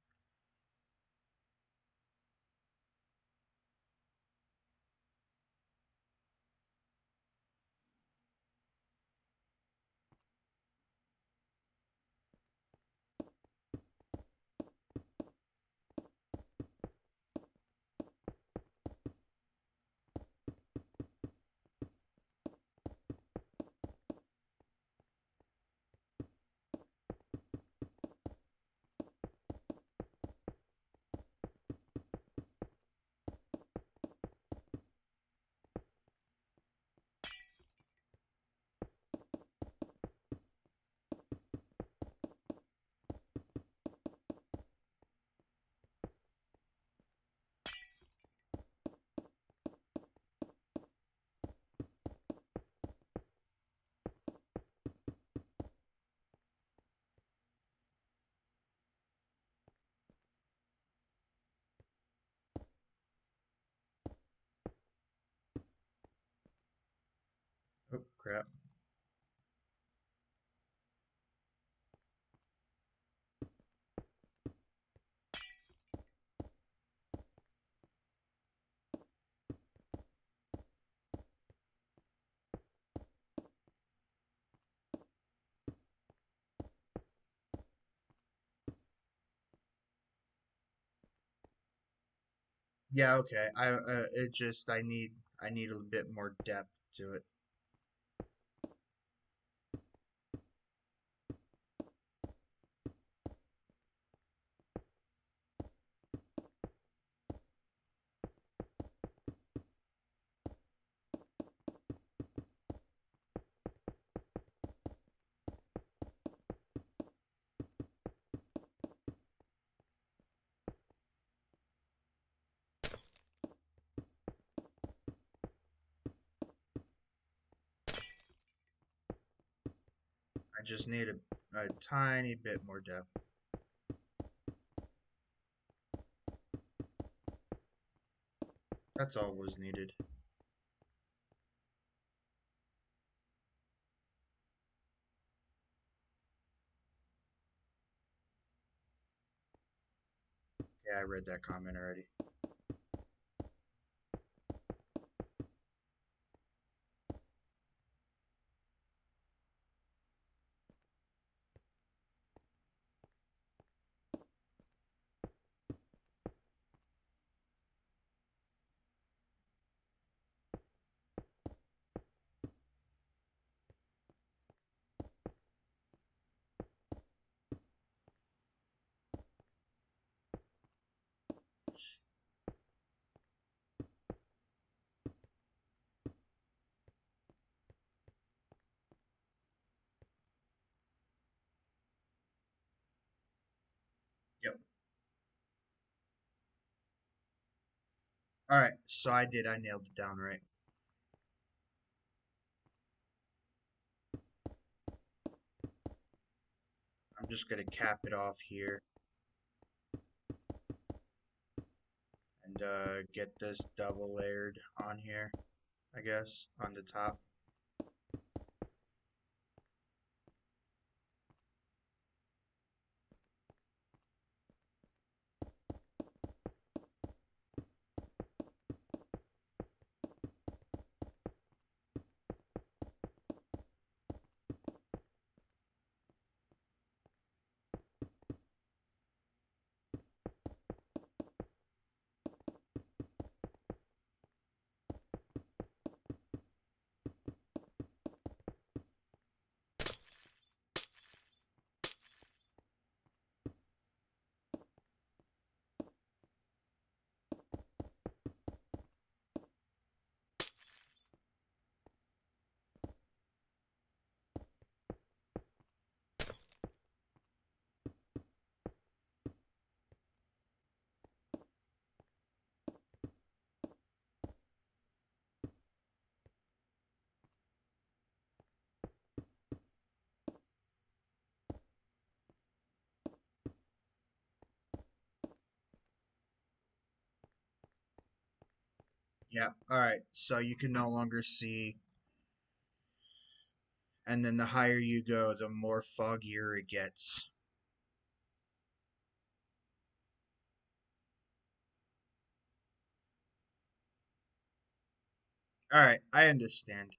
crap. Yeah, okay. It just I need a bit more depth to it. I just need a tiny bit more depth. That's all was needed. Yeah, I read that comment already. Yep. All right, so I nailed it down right. I'm just gonna cap it off here and get this double layered on here, I guess, on the top. Yeah, all right. So you can no longer see, and then the higher you go, the more foggier it gets. All right, I understand.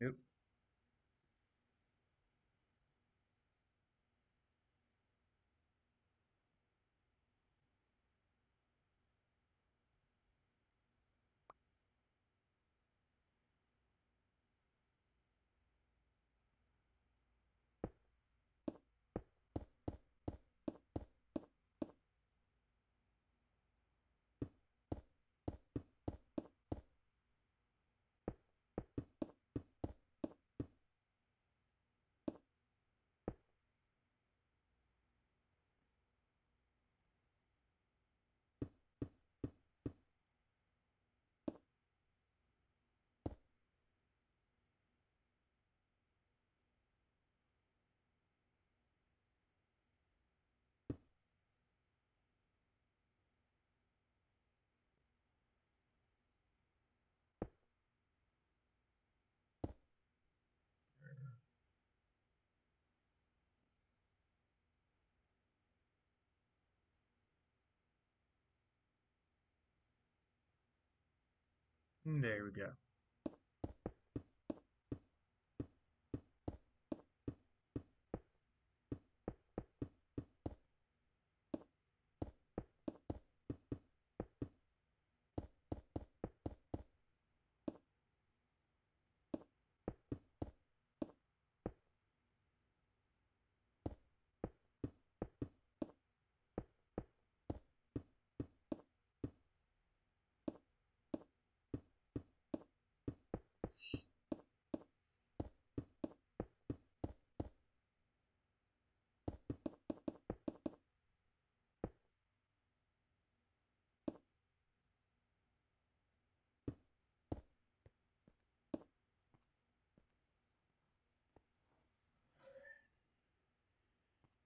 Yep. There we go.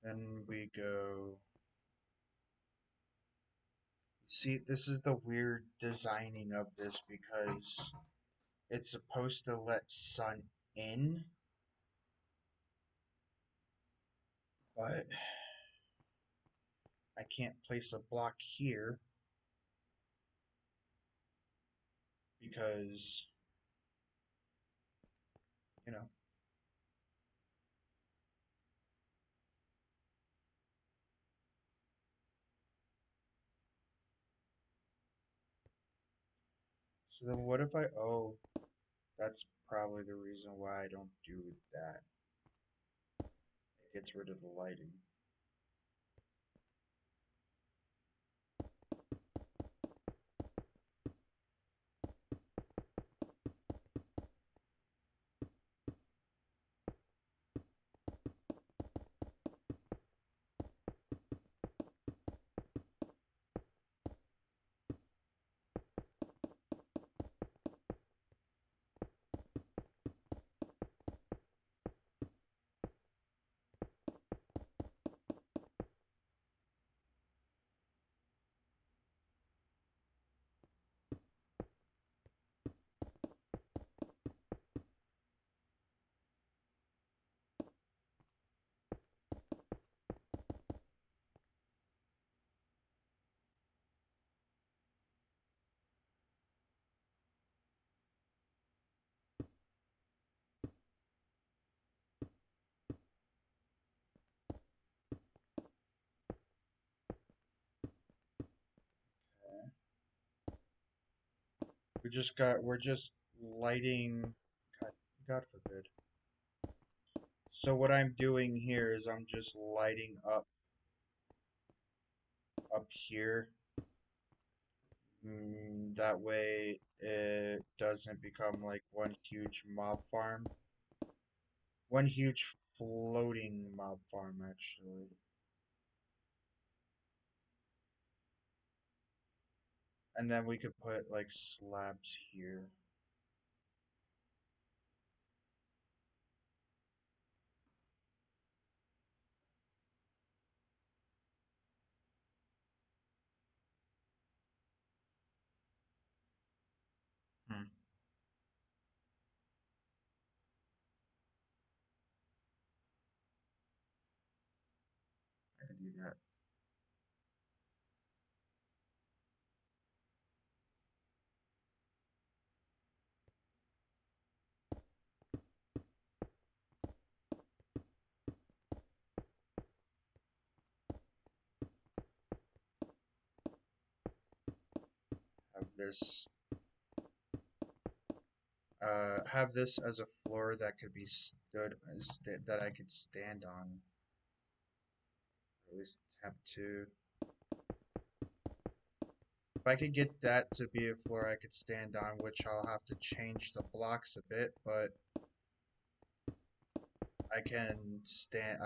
Then we go. See, this is the weird designing of this because it's supposed to let sun in, but I can't place a block here because, you know, so then what if oh, that's probably the reason why I don't do that. It gets rid of the lighting. We're just lighting, God, God forbid. So what I'm doing here is I'm just lighting up here. That way it doesn't become like one huge mob farm. One huge floating mob farm, actually. And then we could put like slabs here. Hmm. I could do that. Have this have this as a floor that could be that I could stand on. Or at least attempt to. If I could get that to be a floor I could stand on, which I'll have to change the blocks a bit, but I can stand.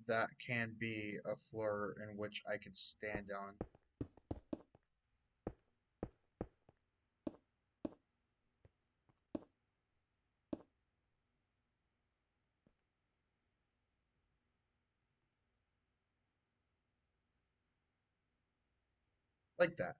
That can be a floor in which I could stand on. Like that.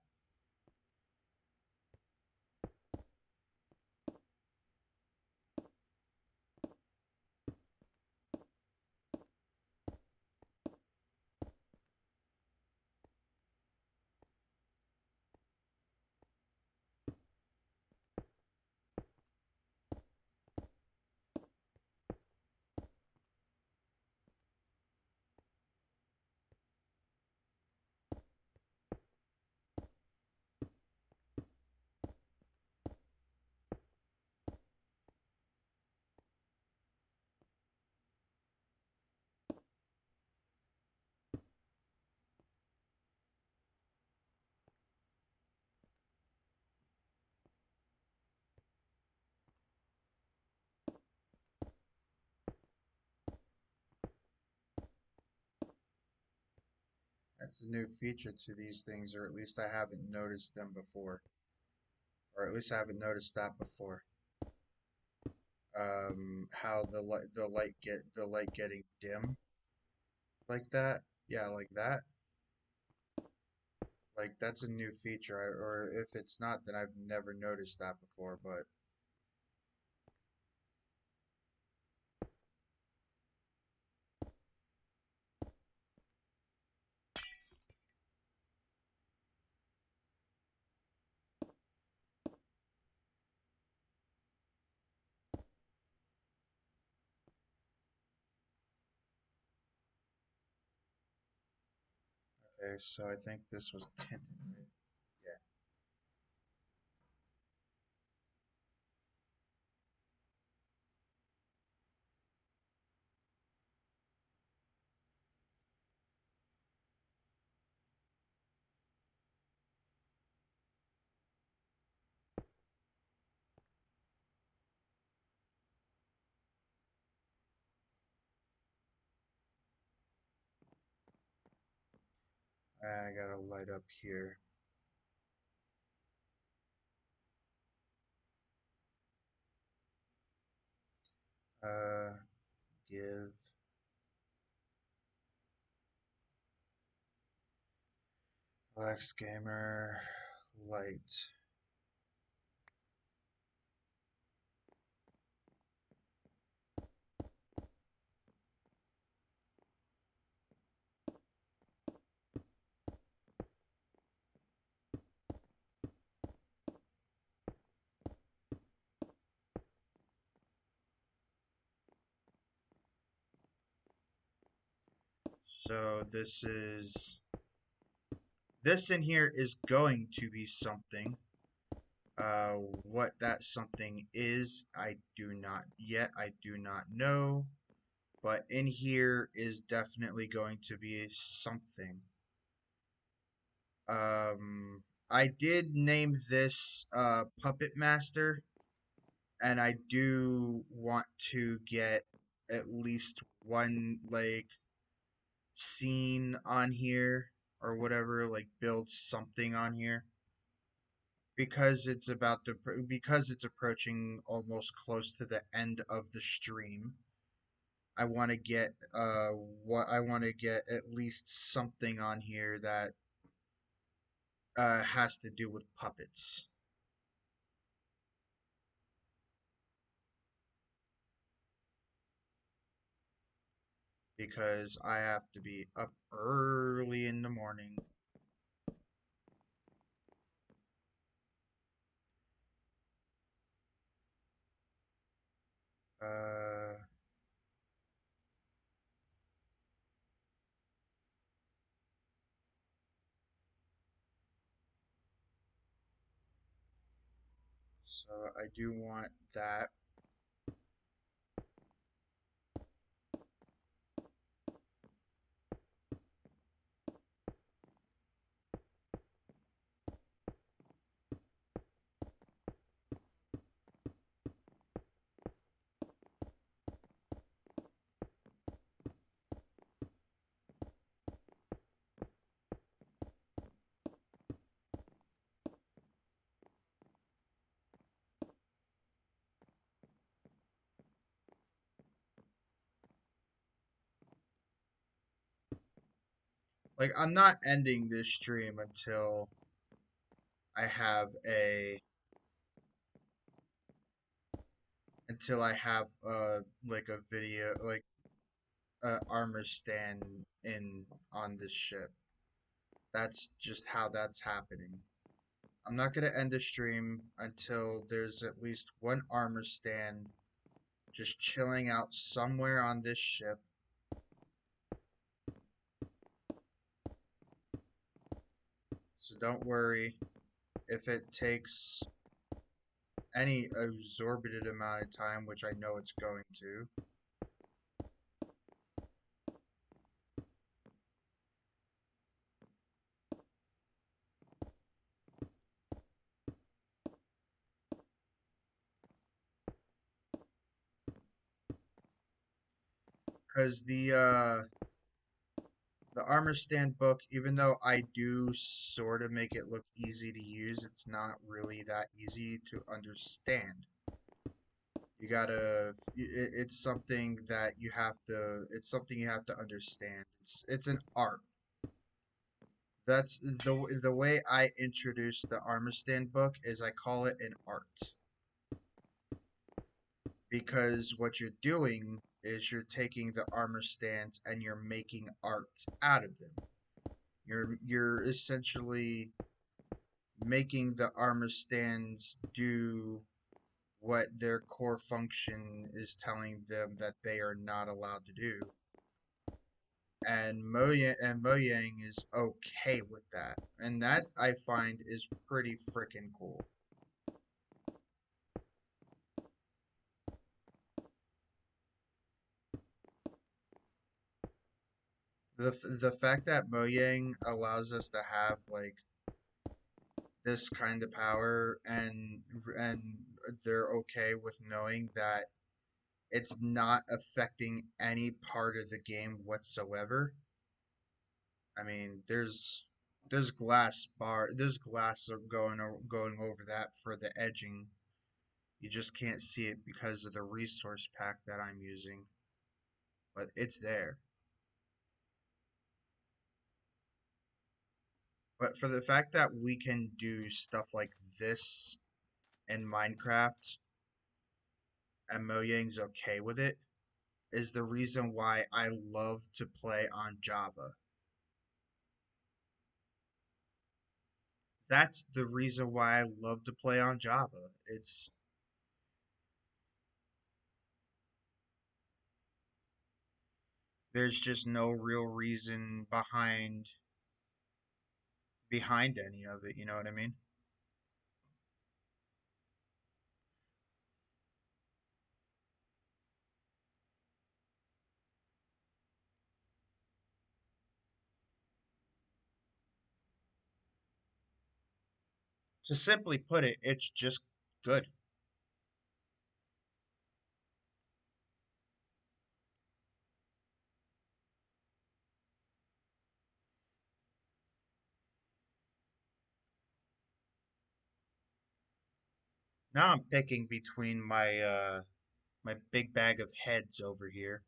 adds a new feature to these things, or at least I haven't noticed them before. Or at least I haven't noticed that before. How the light getting dim like that. Yeah, like that. Like that's a new feature, or if it's not, then I've never noticed that before. But okay, so I think this was tinted, right? Yeah. I gotta light up here. Uh, give Relax Gamer light. So this in here is going to be something. What that something is, I do not know. But in here is definitely going to be something. I did name this Puppet Master, and I do want to get at least one like scene on here or whatever, like build something on here because because it's approaching almost close to the end of the stream. I want to get I want to get at least something on here that has to do with puppets because I have to be up early in the morning. Uh, so I do want that. Like I'm not ending this stream I have a until I have like a video like a armor stand in on this ship. That's just how that's happening. I'm not gonna end the stream until there's at least one armor stand just chilling out somewhere on this ship. So don't worry if it takes any exorbitant amount of time, which I know it's going to. Because The armor stand book, even though I do sort of make it look easy to use, it's not really that easy to understand. You gotta, it's something that you have to, it's something you have to understand. It's an art. That's the way I introduce the armor stand book is I call it an art. Because what you're doing is you're taking the armor stands and you're making art out of them. You're essentially making the armor stands do what their core function is telling them that they are not allowed to do. And Mojang is okay with that. And that I find is pretty freaking cool. The fact that Mojang allows us to have like this kind of power and they're okay with knowing that it's not affecting any part of the game whatsoever. I mean, there's glass going over that for the edging. You just can't see it because of the resource pack that I'm using, but it's there. But for the fact that we can do stuff like this in Minecraft and Mojang's okay with it is the reason why I love to play on Java. That's the reason why I love to play on Java. There's just no real reason behind any of it, you know what I mean? To simply put it, it's just good. Now I'm picking between my big bag of heads over here.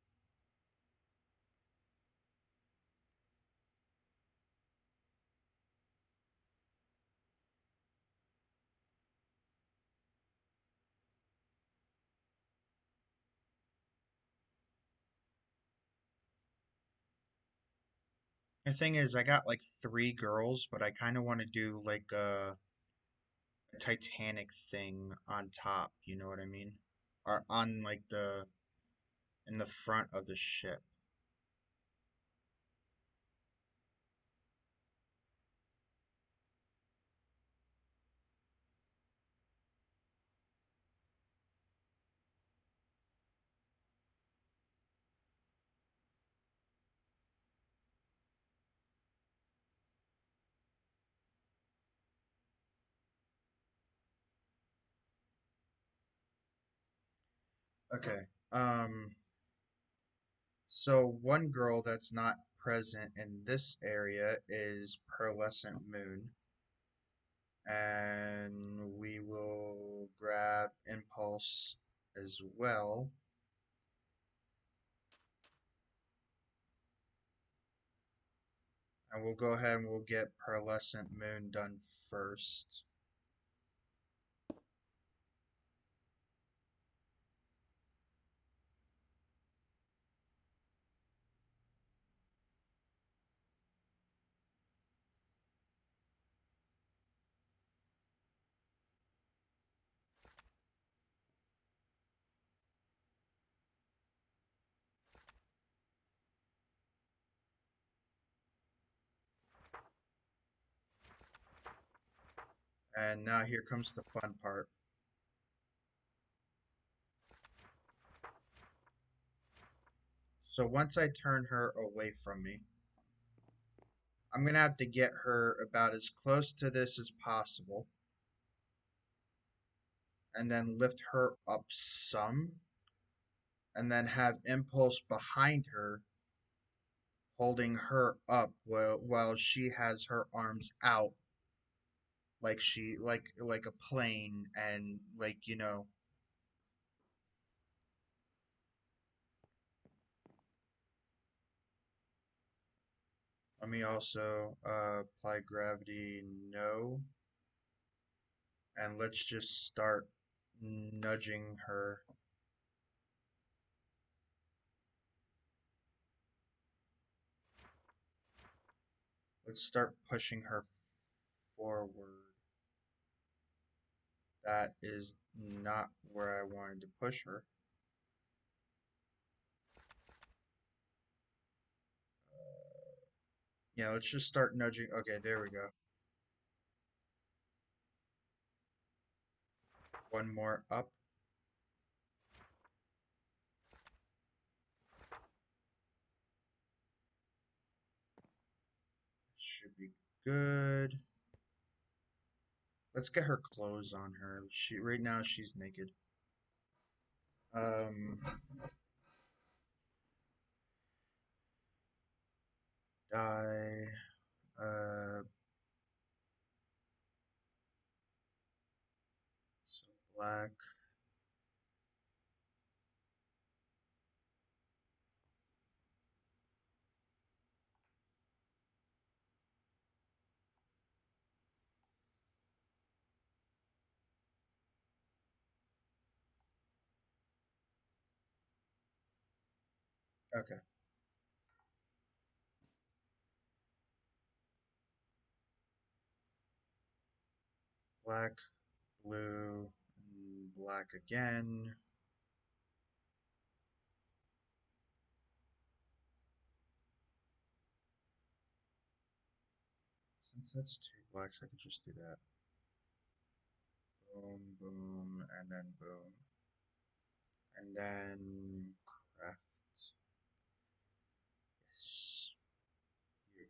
The thing is, I got like three girls, but I kind of want to do like a Titanic thing on top, you know what I mean? Or on like the in the front of the ship. Okay. So one girl that's not present in this area is Pearlescent Moon, and we will grab Impulse as well, and we'll go ahead and we'll get Pearlescent Moon done first. And now here comes the fun part. So once I turn her away from me, I'm gonna have to get her about as close to this as possible, and then lift her up some, and then have Impulse behind her holding her up while she has her arms out like she like a plane and like let me also apply gravity no, and let's just start nudging her. Let's start pushing her forward. That is not where I wanted to push her. Yeah, let's just start nudging. Okay, there we go. One more up. Should be good. Let's get her clothes on her. She right now she's naked. Um, dye. Uh, so black. Okay, black, blue, and black again. Since that's two blacks, I could just do that. Boom, boom, and then boom, and then craft. Yes. You.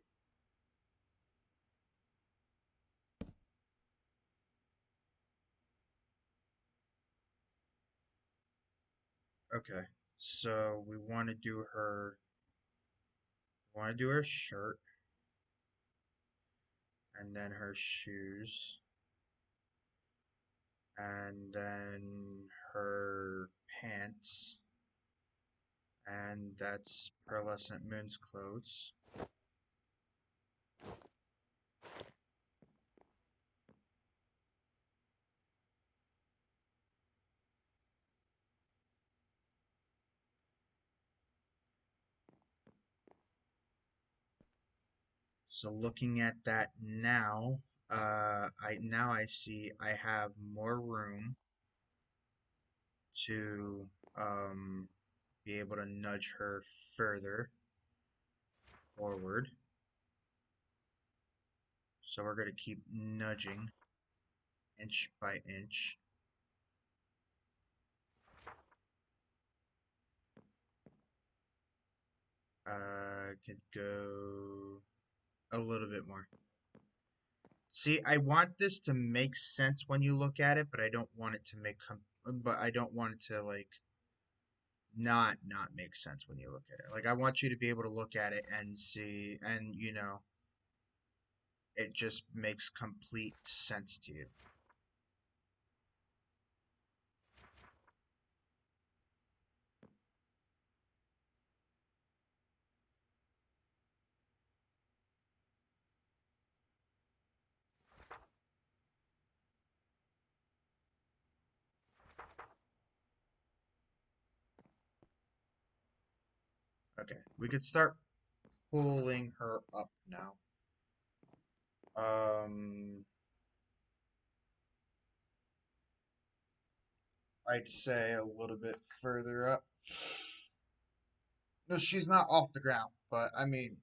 Okay, so we want to do her. Want to do her shirt and then her shoes and then her pants, and that's Pearlescent Moon's clothes. So looking at that now, I see I have more room to be able to nudge her further forward. So we're going to keep nudging inch by inch. Could go a little bit more. See, I want this to make sense when you look at it, but I don't want it to but I don't want it to like not make sense when you look at it. Like I want you to be able to look at it and see, and it just makes complete sense to you. Okay, we could start pulling her up now. Um, I'd say a little bit further up. No, she's not off the ground, but I mean,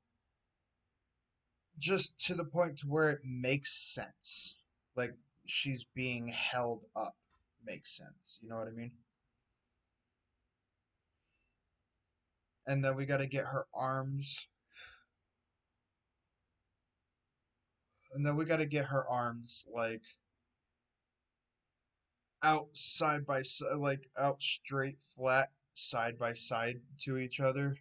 just to the point to where it makes sense. Like she's being held up makes sense. You know what I mean? And then we got to get her arms. And then we got to get her arms like out side by side, like out straight flat side by side to each other.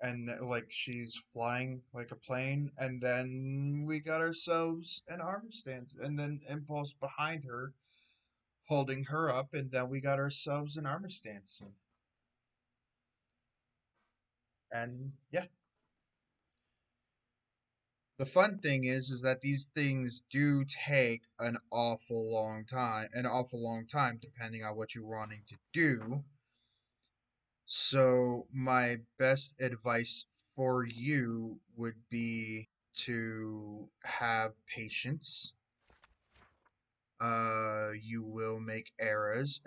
and like she's flying like a plane, and then we got ourselves an armor stance, and then Impulse behind her holding her up, and then we got ourselves an armor stance. And yeah, the fun thing is that these things do take an awful long time, depending on what you're wanting to do. So my best advice for you would be to have patience. You will make errors.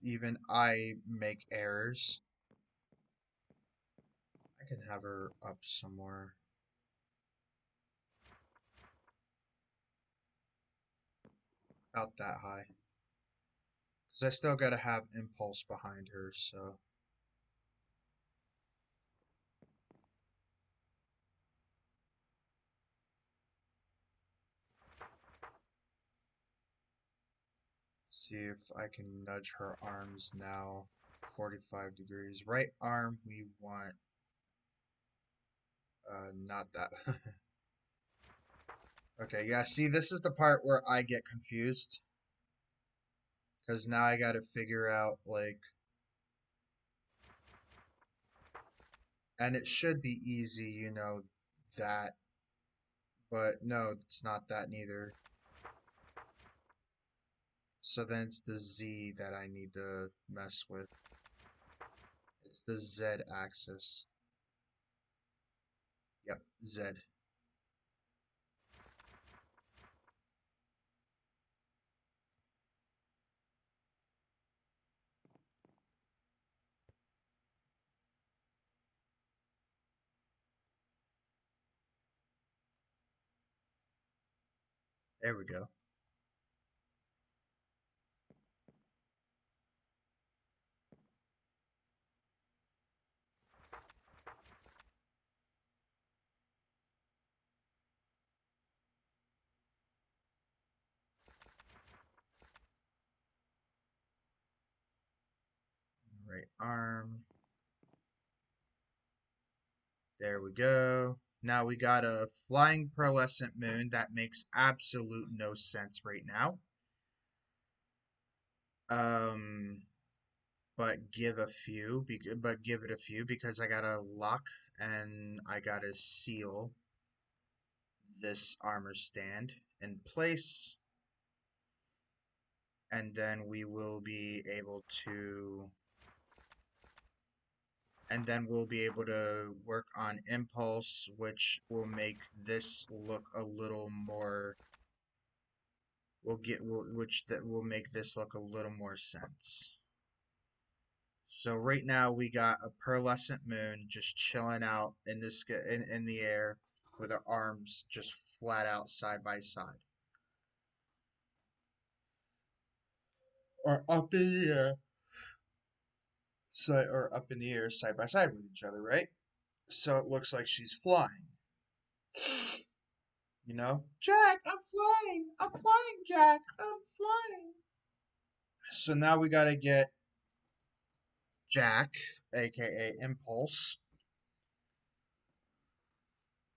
Even I make errors. I can have her up somewhere. About that high. Because I still gotta have Impulse behind her, so. See if I can nudge her arms now. 45 degrees. Right arm, we want, not that. Okay, yeah, see, this is the part where I get confused. Because now I gotta figure out, like, and it should be easy, that, but no, it's not that neither. So then it's the Z that I need to mess with. It's the Z axis. Yep, Z. There we go. Right arm. There we go. Now we got a flying pearlescent moon that makes absolute no sense right now. Um, but give it a few because I gotta lock and I gotta seal this armor stand in place, and then we will be able to and then we'll be able to work on impulse, which will make this look a little more which that will make this look a little more sense. So right now we got a pearlescent moon just chilling out in in the air with her arms just flat out side by side. Or up in the air side by side with each other, right? So it looks like she's flying. Jack, I'm flying. I'm flying, Jack. I'm flying. So now we gotta get Jack, aka Impulse,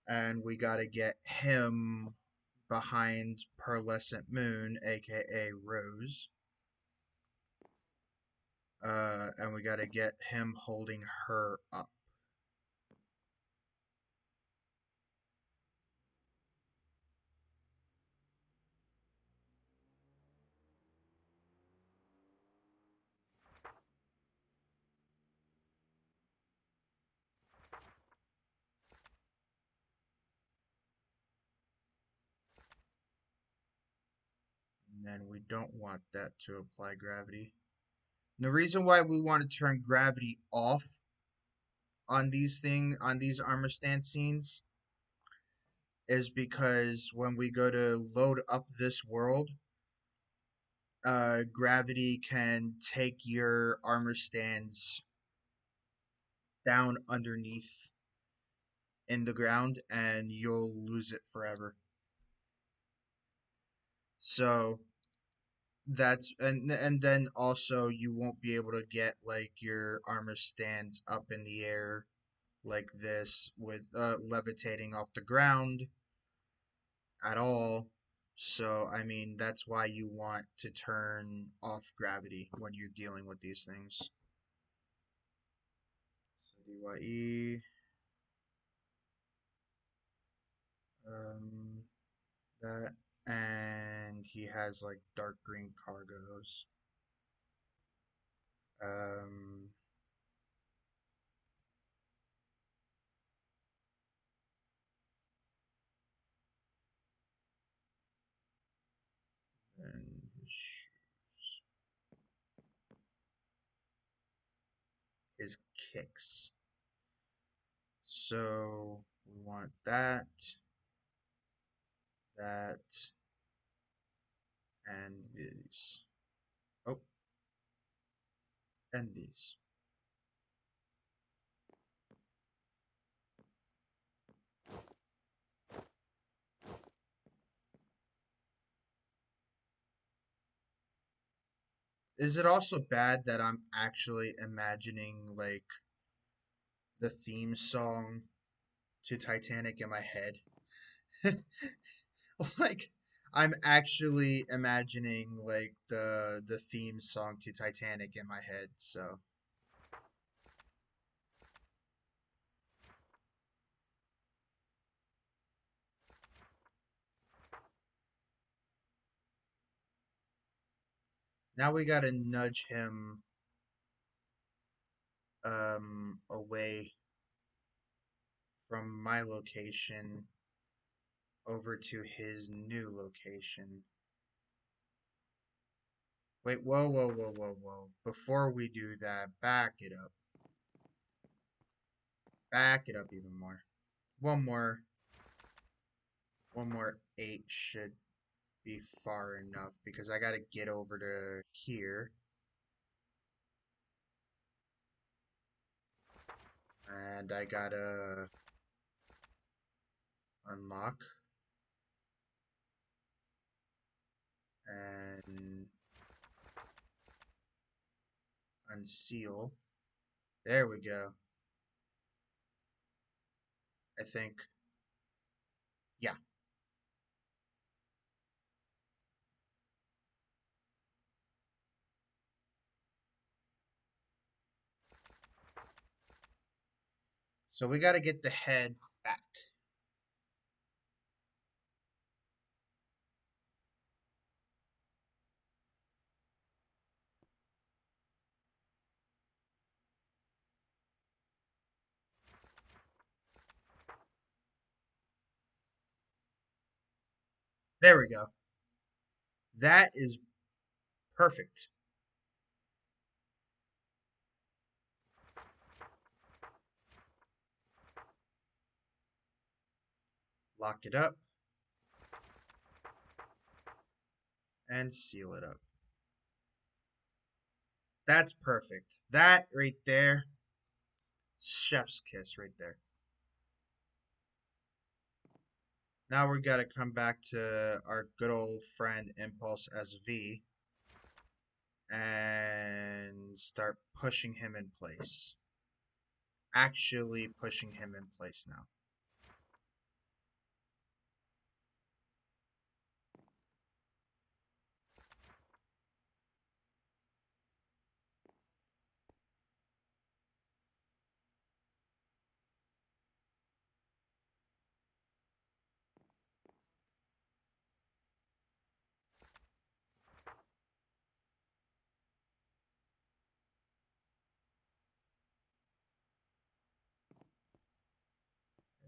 and we gotta get him behind Pearlescent Moon, aka Rose. And we gotta get him holding her up. And then we don't want that to apply gravity. And the reason why we want to turn gravity off on these armor stand scenes is because when we go to load up this world, gravity can take your armor stands down underneath in the ground and you'll lose it forever. So and then also you won't be able to get like your armor stands up in the air like this with levitating off the ground at all. So, I mean, that's why you want to turn off gravity when you're dealing with these things. So DYE, um, that, and he has like dark green cargos. Um, and his kicks. So we want that, that, and these. Oh, and these. Is it also bad that I'm actually imagining like the theme song to Titanic in my head? Like I'm actually imagining like the theme song to Titanic in my head. So now we gotta nudge him away from my location over to his new location. Wait, whoa, whoa, whoa, whoa, whoa. Before we do that, back it up. Back it up even more. One more, one more eight should be far enough because I gotta get over to here. And I gotta unlock and unseal. There we go. I think, yeah. So we gotta get the head back. There we go. That is perfect. Lock it up and seal it up. That's perfect. That right there, chef's kiss right there. Now we gotta come back to our good old friend Impulse SV and start pushing him in place. Actually pushing him in place now.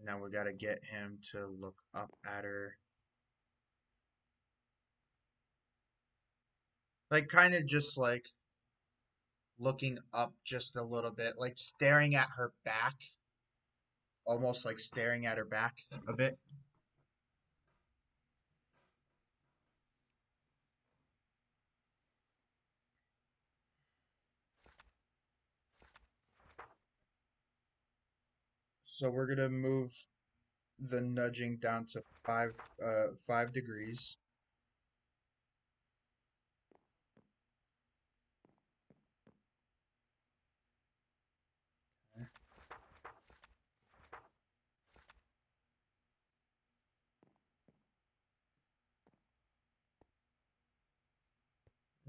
Now we gotta get him to look up at her. Like, kind of just like looking up just a little bit, like staring at her back. Almost like staring at her back a bit. So we're gonna move the nudging down to 5 degrees.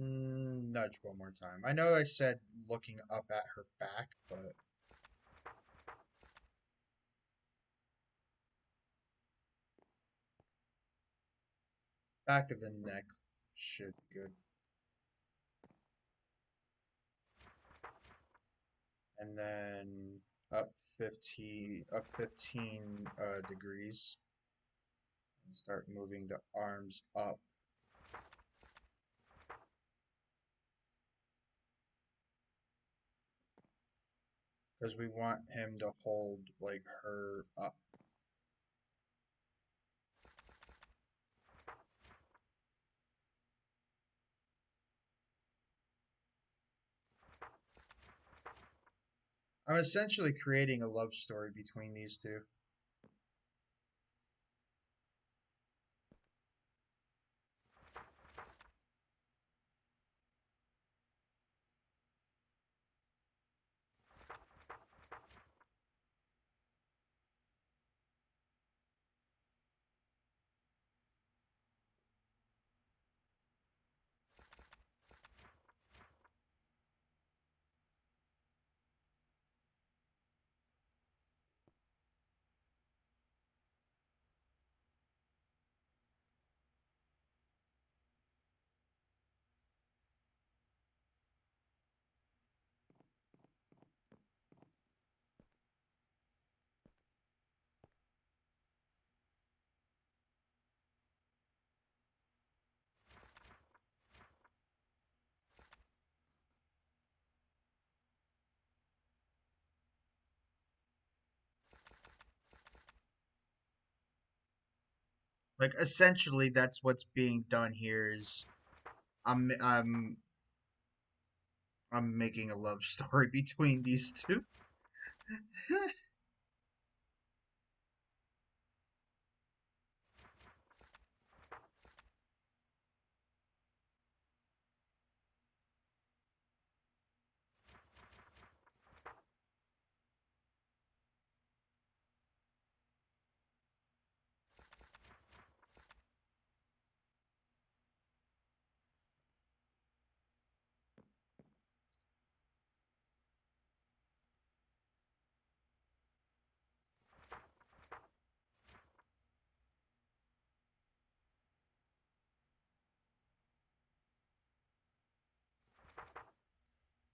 Nudge one more time. I know I said looking up at her back, but back of the neck should be good. And then up 15 degrees, and start moving the arms up. Because we want him to hold like her up. I'm essentially creating a love story between these two. Like essentially that's what's being done here is I'm I'm I'm making a love story between these two.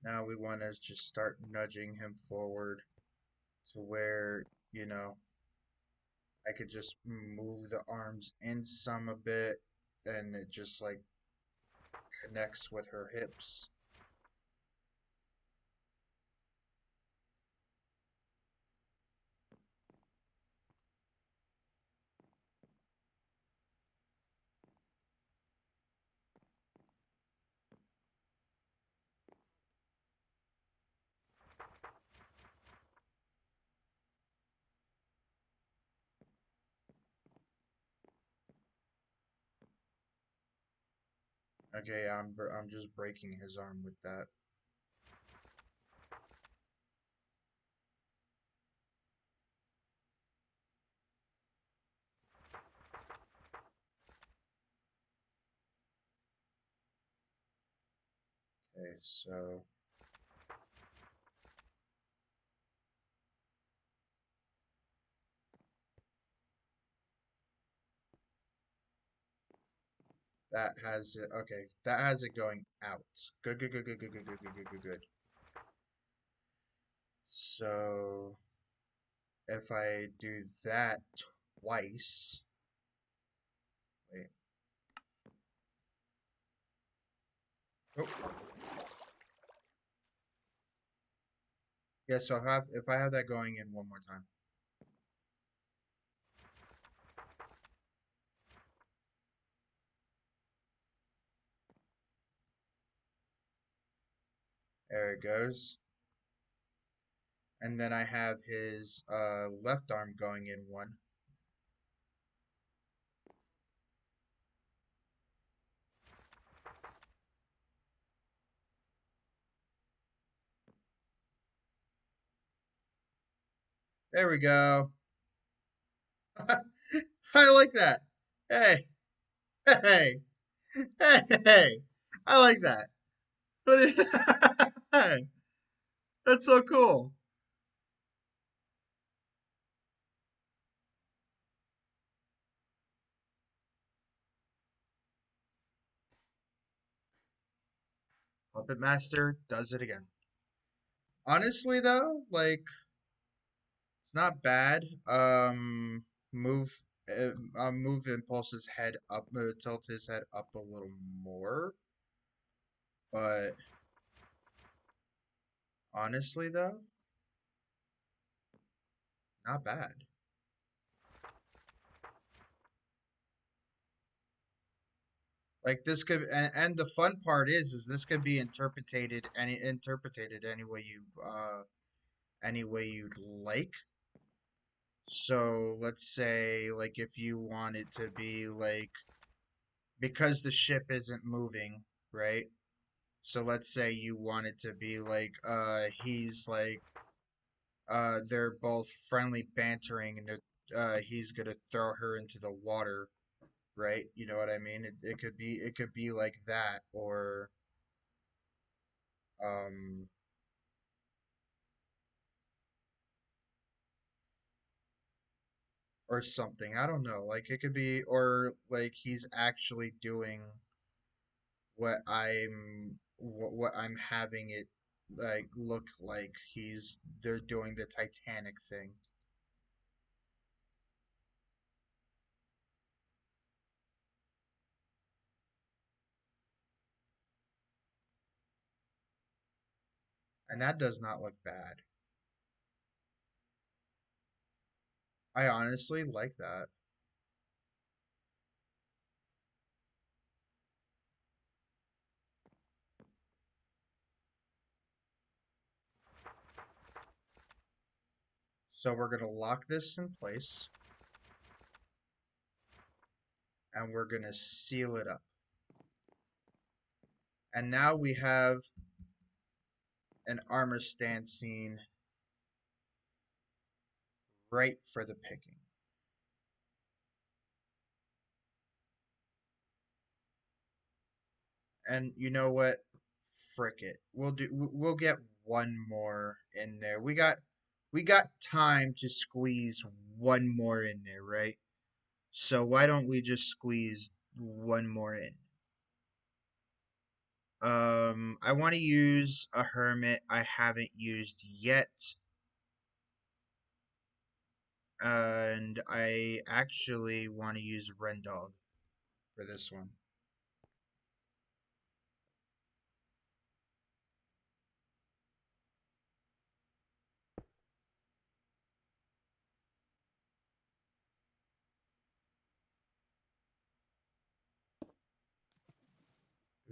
Now we want to just start nudging him forward to where, you know, I could just move the arms in some a bit and it just like connects with her hips. Okay, I'm just breaking his arm with that. Okay, so that has it. Okay, that has it going out. Good, good, good, good, good, good, good, good, good, good, good. So if I do that twice, wait. Oh, yeah. So if I have that going in one more time. There it goes. And then I have his left arm going in one. There we go. I like that. Hey, hey, hey, hey. I like that. That's so cool. Puppet Master does it again. Honestly, though, like it's not bad. Move, move Impulse's head up, tilt his head up a little more. But honestly, though, not bad. Like this could, and the fun part is this could be interpreted any way you'd like. So let's say like if you want it to be like because the ship isn't moving, right? So let's say you want it to be like he's like they're both friendly bantering and he's gonna throw her into the water, right? You know what I mean? It could be like that um or something. I don't know. Like it could be or like he's actually doing what I'm having it like look like they're doing the Titanic thing. And that does not look bad. I honestly like that. So we're gonna lock this in place and we're gonna seal it up. And now we have an armor stand scene right for the picking. And you know what? Frick it. We'll get one more in there. We got time to squeeze one more in there, right? So why don't we just squeeze one more in? I want to use a hermit I haven't used yet. And I actually want to use Rendog for this one.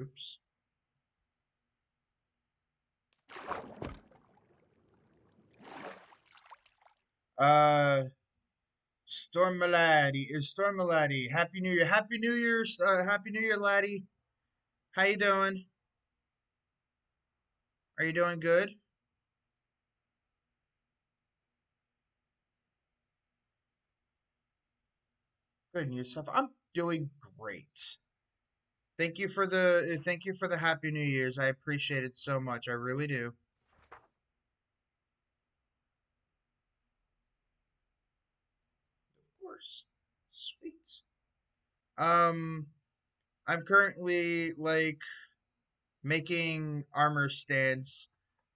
Oops. Uh, Storm Laddie. Happy New Year. Happy New Year. Happy New Year, Laddie. How you doing? Are you doing good? Good. And yourself? I'm doing great. Thank you for the Happy New Year's. I appreciate it so much. I really do. Of course. Sweet. Um, I'm currently like making armor stands.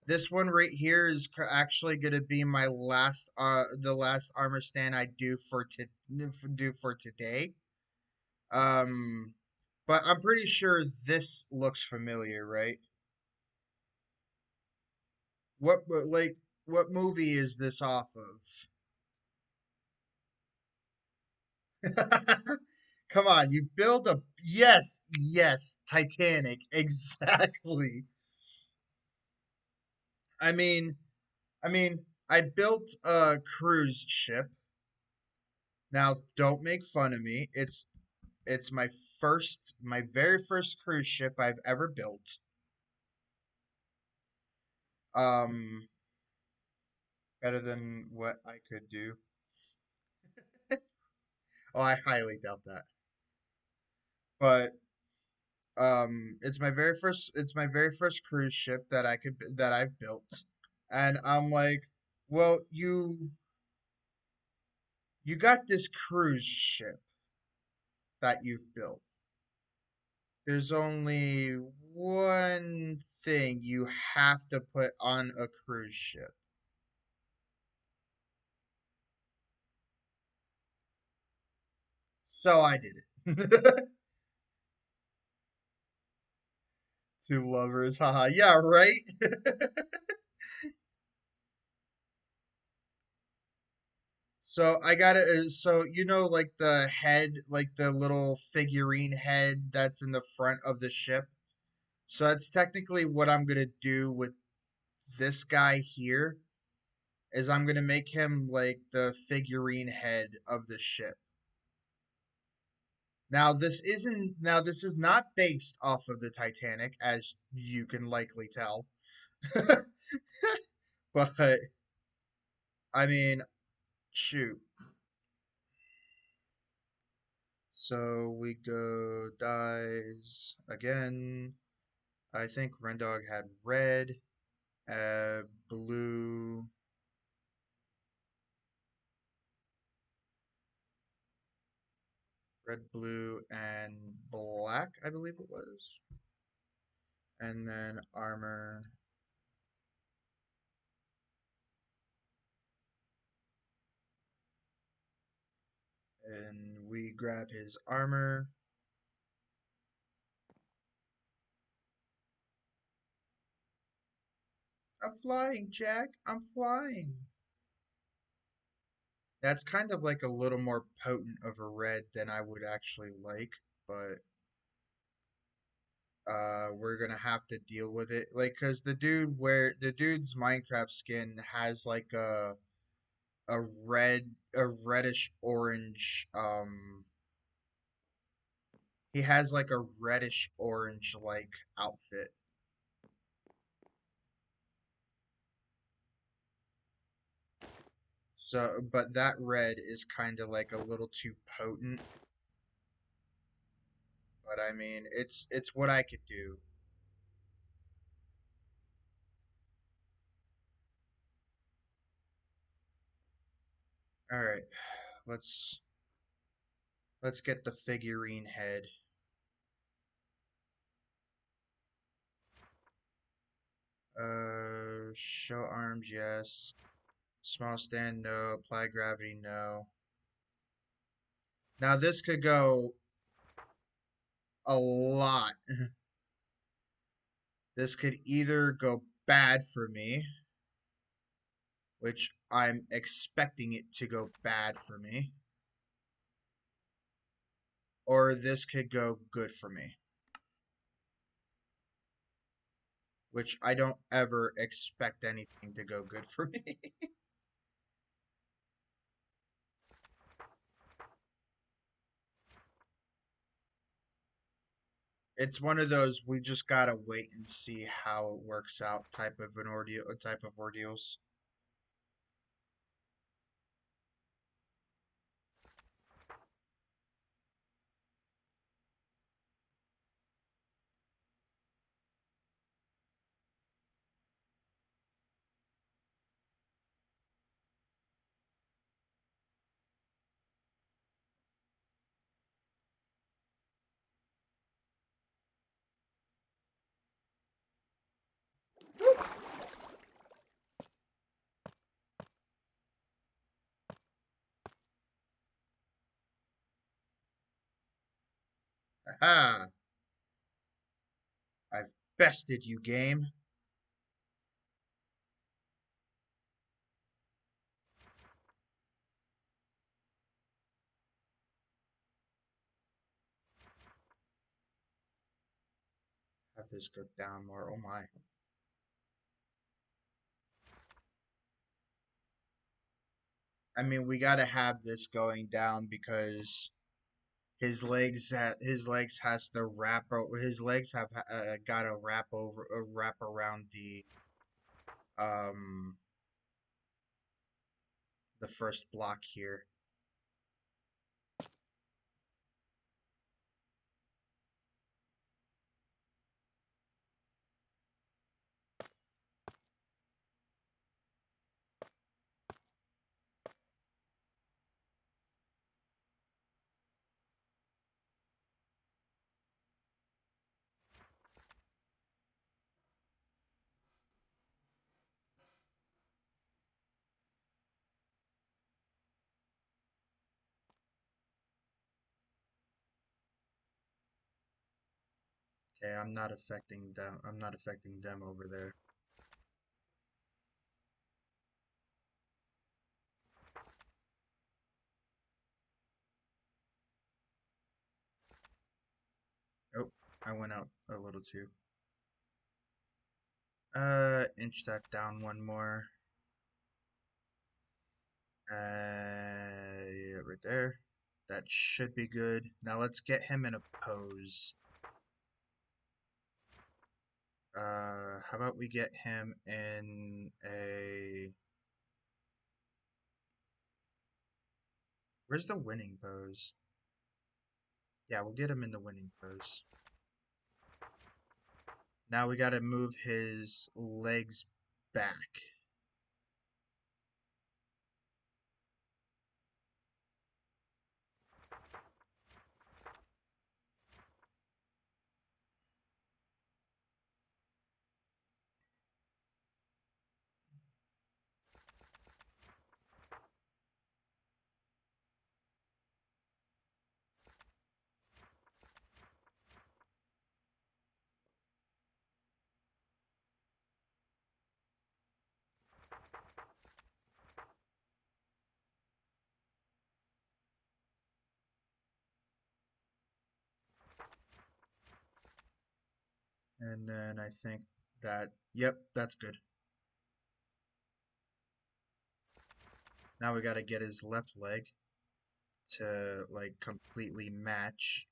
This one right here is actually going to be my last the last armor stand I do for today. Um but I'm pretty sure this looks familiar, right? Like what movie is this off of? Come on, you build a yes, yes, Titanic, exactly. I mean, I built a cruise ship. Now, don't make fun of me. It's my very first cruise ship I've ever built. Um, better than what I could do. Oh, I highly doubt that. But it's my very first cruise ship that I've built. And I'm like, well, you got this cruise ship that you've built. There's only one thing you have to put on a cruise ship. So I did it. Two lovers, haha. Yeah, right? So I gotta, so you know, like the head, like the little figurine head that's in the front of the ship. So that's technically what I'm gonna do with this guy here, is I'm gonna make him like the figurine head of the ship. Now this is not based off of the Titanic, as you can likely tell. But I mean, shoot. So we go dies again. I think Rendog had red, blue, red, blue, and black, I believe it was. And then armor. And we grab his armor. I'm flying, Jack. I'm flying. That's kind of like a little more potent of a red than I would actually like, but we're gonna have to deal with it. Like, cause the dude's Minecraft skin has like a a reddish orange, he has like a reddish orange like outfit. So, but that red is kind of like a little too potent. But I mean, it's what I could do. All right, let's let's get the figurine head. Show arms, yes. Small stand, no. Apply gravity, no. Now this could go a lot. This could either go bad for me, which I'm expecting it to go bad for me, or this could go good for me, which I don't ever expect anything to go good for me. It's one of those we just gotta wait and see how it works out type of ordeals. Aha! I've bested you, game. Have this go down more. Oh my. I mean, we gotta have this going down because his legs has to his legs have gotta wrap around um the first block here. Okay, I'm not affecting them. I'm not affecting them over there. Oh, I went out a little too. Inch that down one more. Yeah, right there. That should be good. Now let's get him in a pose. How about we get him in a... Where's the winning pose? Yeah, we'll get him in the winning pose. Now we gotta move his legs back. And then I think that, yep, that's good. Now we gotta get his left leg to like completely match.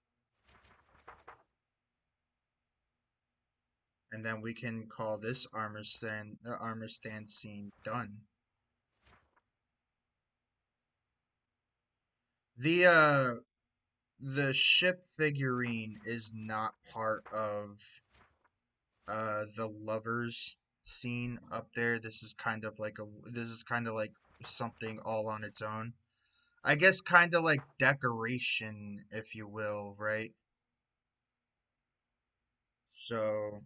And then we can call this armor stand scene done. The ship figurine is not part of the lovers scene up there. This is kind of like something all on its own. I guess kind of like decoration, if you will, right? So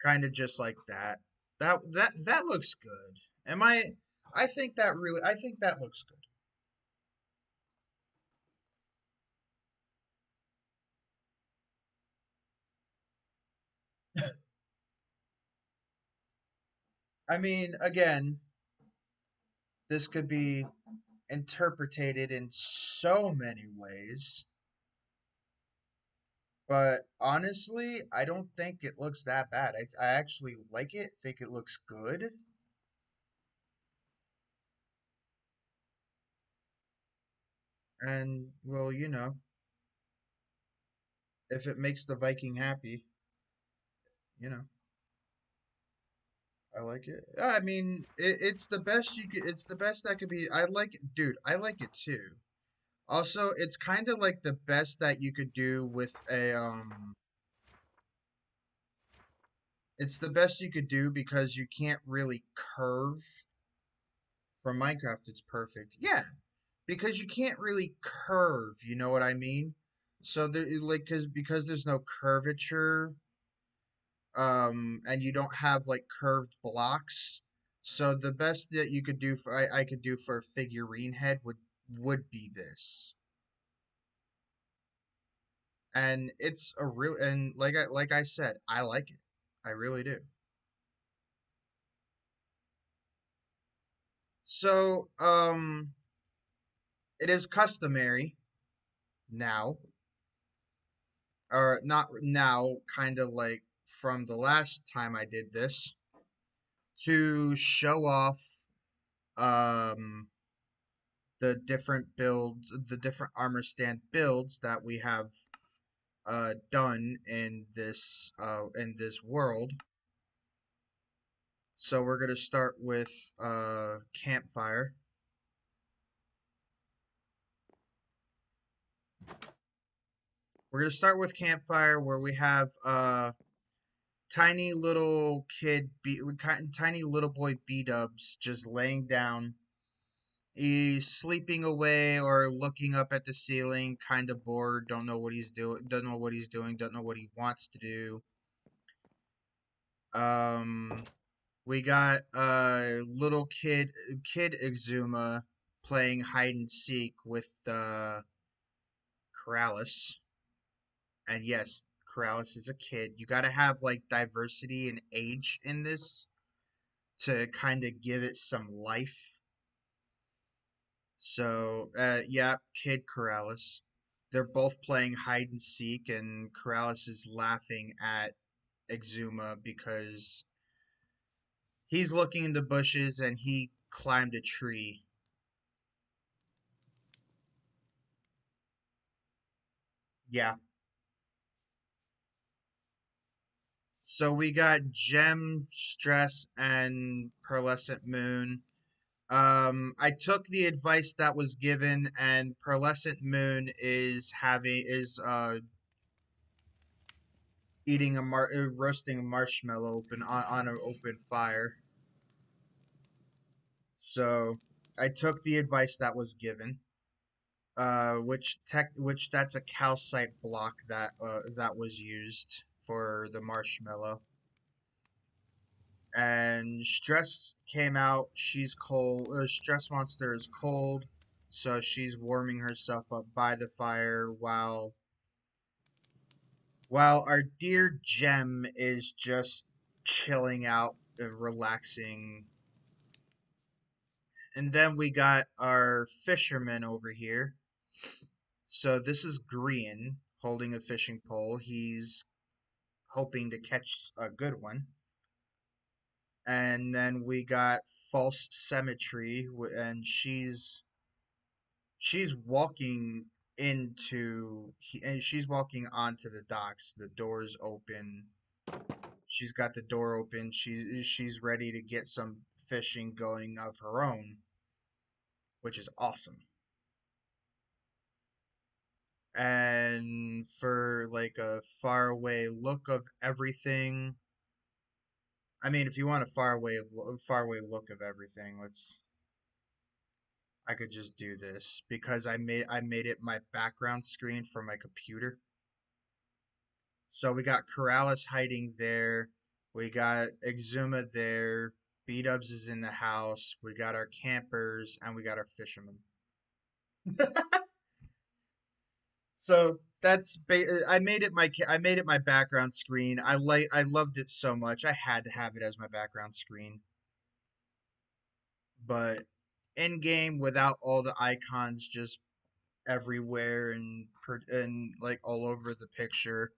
kind of just like that. That looks good. Am I think that really I think that looks good. I mean, again, this could be interpreted in so many ways, but honestly, I don't think it looks that bad. I actually like it, think it looks good. And, well, if it makes the Viking happy, you know, I like it. I mean, it's the best it's the best that could be. I like it, dude, I like it too. Also, it's kind of like the best that you could do with it's the best you could do because you can't really curve. For Minecraft, it's perfect. Yeah, because you can't really curve, you know what I mean? So like because there's no curvature, and you don't have like curved blocks. So the best that you could do I could do for a figurine head would be this. And it's a real and like I said, I like it. I really do. So, it is customary now, or not now, kind of like from the last time I did this, to show off um the different armor stand builds that we have done in this world. So we're gonna start with campfire. We're gonna start with campfire where we have tiny little tiny little boy B Dubs just laying down. He's sleeping away or looking up at the ceiling, kind of bored, don't know what he's doing, don't know what he's doing, don't know what he wants to do. Um, we got little kid Exuma playing hide and seek with Corrales. And yes, Corrales is a kid. You got to have like diversity and age in this to kind of give it some life. So, yeah, Kid Corrales. They're both playing hide and seek, and Corrales is laughing at Exuma because he's looking in the bushes and he climbed a tree. Yeah. So we got Gem, Stress, and Pearlescent Moon. I took the advice that was given, and Pearlescent Moon is eating roasting a marshmallow on an open fire. So I took the advice that was given. Which that's a calcite block that was used for the marshmallow. And Stress came out. She's cold. Stress Monster is cold, so she's warming herself up by the fire while our dear Gem is just chilling out and relaxing. And then we got our fisherman over here. So this is Grian holding a fishing pole. He's hoping to catch a good one. And then we got False Symmetry, and she's walking and she's walking onto the docks. The door's open. She's got the door open. She's ready to get some fishing going of her own, which is awesome. And for like a faraway look of everything, I mean, if you want a faraway look of everything, let's. I could just do this because I made it my background screen for my computer. So we got Corrales hiding there. We got Exuma there. B-Dubs is in the house. We got our campers and we got our fishermen. So I made it my background screen. I loved it so much. I had to have it as my background screen. But in game without all the icons just everywhere and like all over the picture.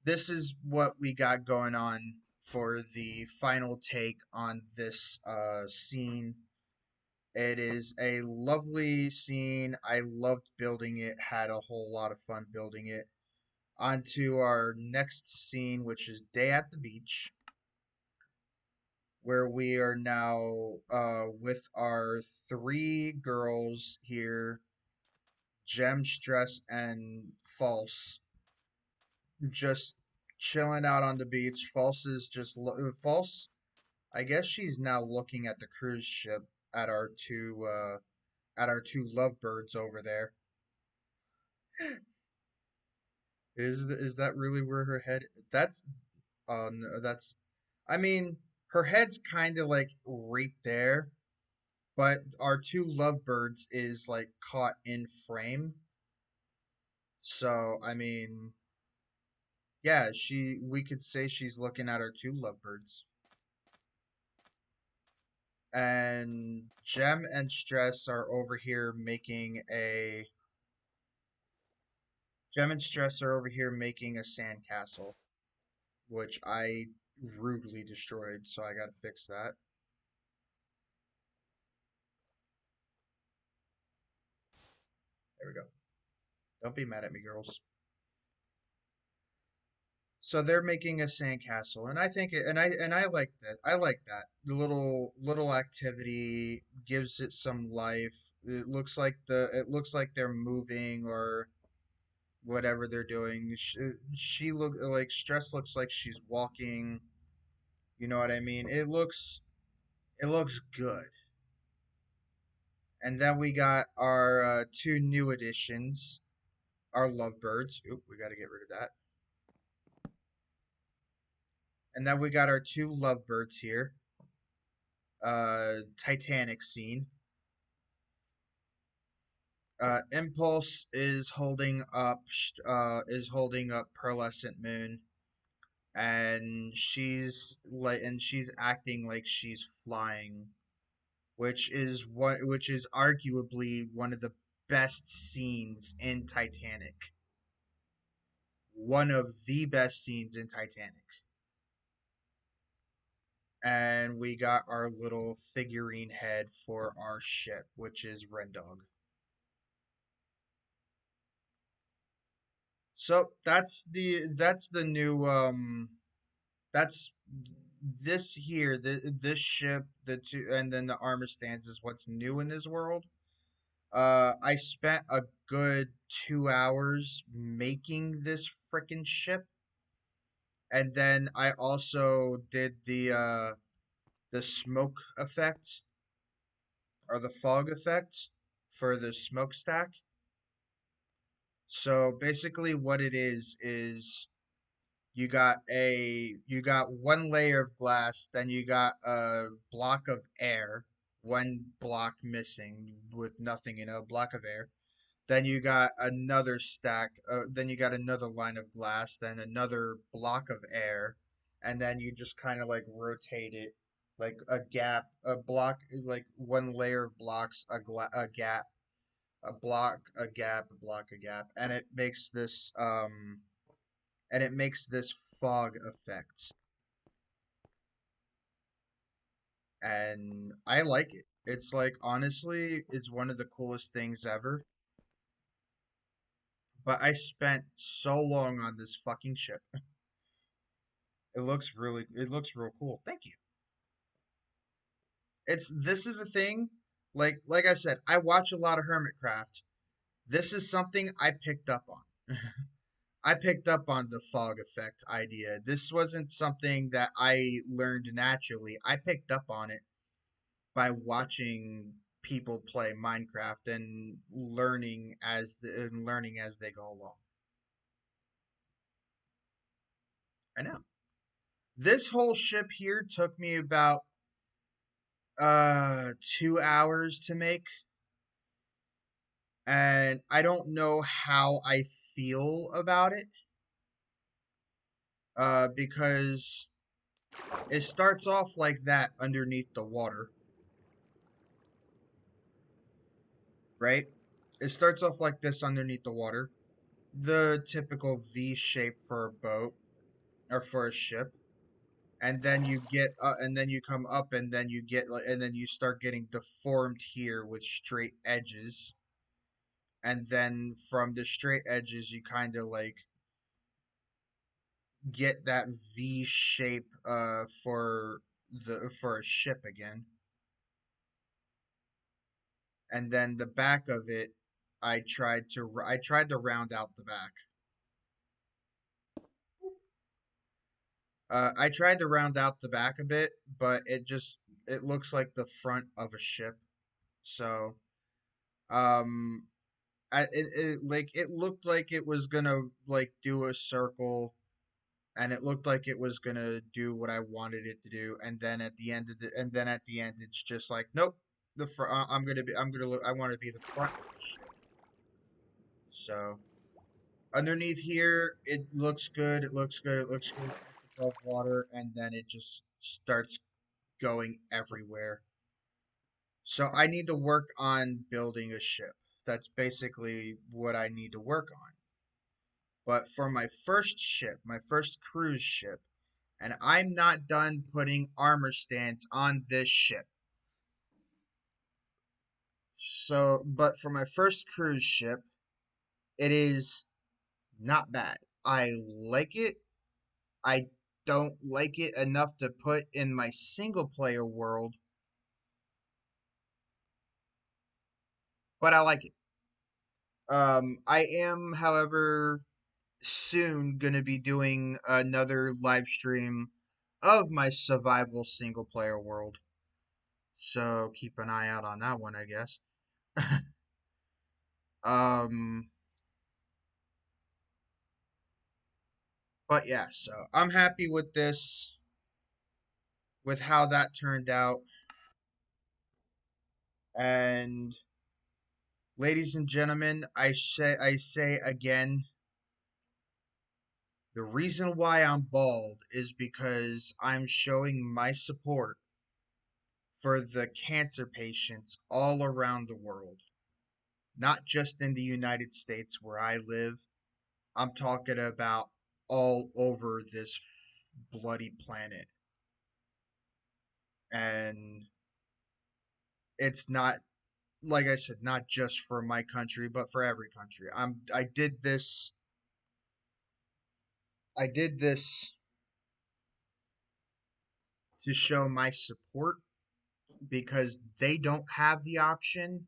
This is what we got going on for the final take on this scene. It is a lovely scene. I loved building it, had a whole lot of fun building it. On to our next scene, which is Day at the Beach, where we are now with our three girls here, Gem, Stress, and False, just chilling out on the beach. False is False. I guess she's now looking at the cruise ship at our two lovebirds over there. Is that really where her head? That's no, that's. I mean, her head's kind of like right there, but our two lovebirds is like caught in frame. So I mean, yeah, we could say she's looking at our two lovebirds. And Gem and Stress are over here making a Gem and Stress are over here making a sandcastle, which I rudely destroyed, so I gotta fix that. There we go. Don't be mad at me, girls. So they're making a sandcastle, and I think it, and I like that. I like that. The little activity gives it some life. It looks like they're moving or whatever they're doing. She look like Stress looks like she's walking. You know what I mean? It looks good. And then we got our two new additions, our lovebirds. Oop, we got to get rid of that. And then we got our two lovebirds here. Titanic scene. Impulse is holding up Pearlescent Moon, and she's acting like she's flying, which is arguably one of the best scenes in Titanic. One of the best scenes in Titanic. And we got our little figurine head for our ship, which is Rendog. So that's the new that's this here this ship the two and then the armor stance is what's new in this world. I spent a good 2 hours making this frickin' ship, and then I also did the smoke effect or the fog effect for the smokestack. So basically, what it is you got one layer of glass, then you got a block of air, one block missing with nothing in a block of air. Then you got another stack, then you got another line of glass, then another block of air, and then you just kind of like rotate it like a gap, a block, like one layer of blocks, a gap, a block, a gap, a block, a gap, and it makes this fog effect. And I like it. It's like honestly, it's one of the coolest things ever. But I spent so long on this fucking ship. It looks real cool. Thank you. This is a thing. Like I said, I watch a lot of Hermitcraft. This is something I picked up on. I picked up on the fog effect idea. This wasn't something that I learned naturally. I picked up on it by watching people play Minecraft and learning as they go along. I know. This whole ship here took me about 2 hours to make, and I don't know how I feel about it. Because it starts off like that underneath the water, right? It starts off like this underneath the water, the typical V shape for a boat or for a ship. And then and then you come up, and then and then you start getting deformed here with straight edges, and then from the straight edges you kind of like get that V shape for a ship again. And then the back of it, I tried to round out the back. I tried to round out the back a bit, but it looks like the front of a ship. So um it looked like it was gonna like do a circle, and it looked like it was gonna do what I wanted it to do, and then at the end it's just like nope, I want to be the front of the ship. So underneath here it looks good, it looks good, it looks good. It's above water, and then it just starts going everywhere. So I need to work on building a ship. That's basically what I need to work on. But for my first ship, my first cruise ship, and I'm not done putting armor stance on this ship. So, but for my first cruise ship, it is not bad. I like it. I don't like it enough to put in my single player world, but I like it. I am, however, soon going to be doing another live stream of my survival single player world. So keep an eye out on that one, I guess. um, but yeah, so I'm happy with this. with how that turned out. And ladies and gentlemen, I say again, the reason why I'm bald is because I'm showing my support for the cancer patients all around the world, not just in the United States where I live. I'm talking about all over this bloody planet. And it's not, like I said, not just for my country, but for every country. I did this to show my support because they don't have the option.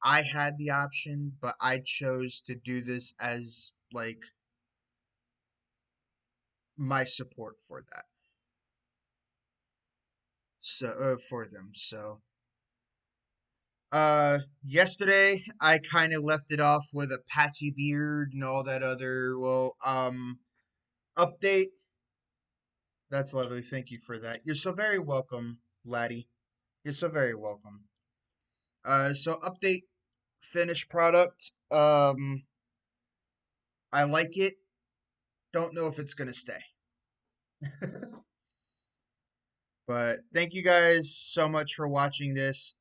I had the option, but I chose to do this as like my support for that. So for them. So yesterday I kind of left it off with a patchy beard and all that other update. That's lovely. Thank you for that. You're so very welcome, laddie. You're so very welcome. So update finished product. I like it. Don't know if it's gonna stay. But thank you guys so much for watching this.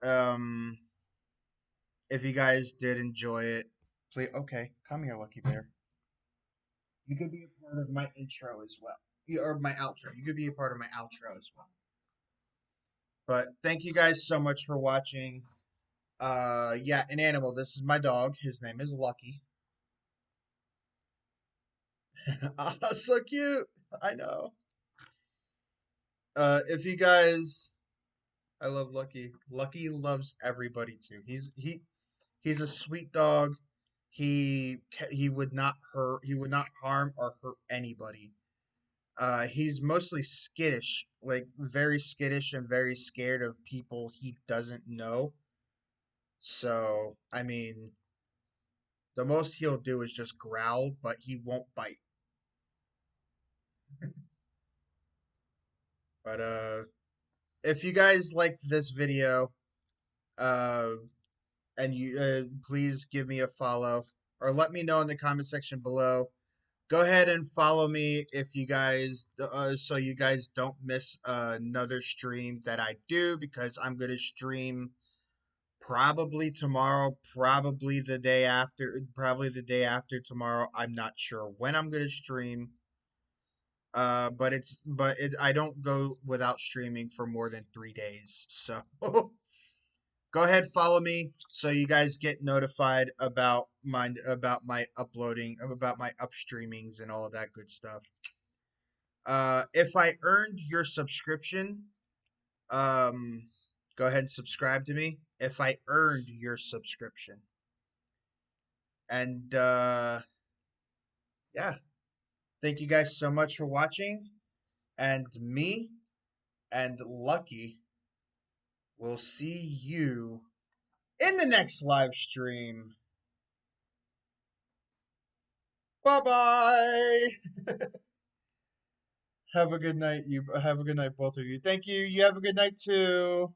If you guys did enjoy it, please okay, come here, Lucky Bear. You could be a part of my intro as well. Or my outro. You could be a part of my outro as well. But thank you guys so much for watching. Yeah, an animal. This is my dog. His name is Lucky. Ah, so cute. I know. If you guys I love Lucky. Lucky loves everybody too. He's a sweet dog. He would not hurt. He would not harm or hurt anybody. He's mostly skittish, like very skittish and very scared of people he doesn't know. So, I mean, the most he'll do is just growl, but he won't bite. But if you guys liked this video, uh, and you please give me a follow or let me know in the comment section below. Go ahead and follow me if you guys so you guys don't miss another stream that I do, because I'm going to stream probably tomorrow, probably the day after tomorrow. I'm not sure when I'm going to stream. I don't go without streaming for more than 3 days. So go ahead, follow me so you guys get notified about my uploading, about my upstreamings and all of that good stuff. If I earned your subscription, um, go ahead and subscribe to me. If I earned your subscription, and yeah, thank you guys so much for watching, and me and Lucky will see you in the next live stream. Bye bye. Have a good night. You have a good night, both of you. Thank you. You have a good night too.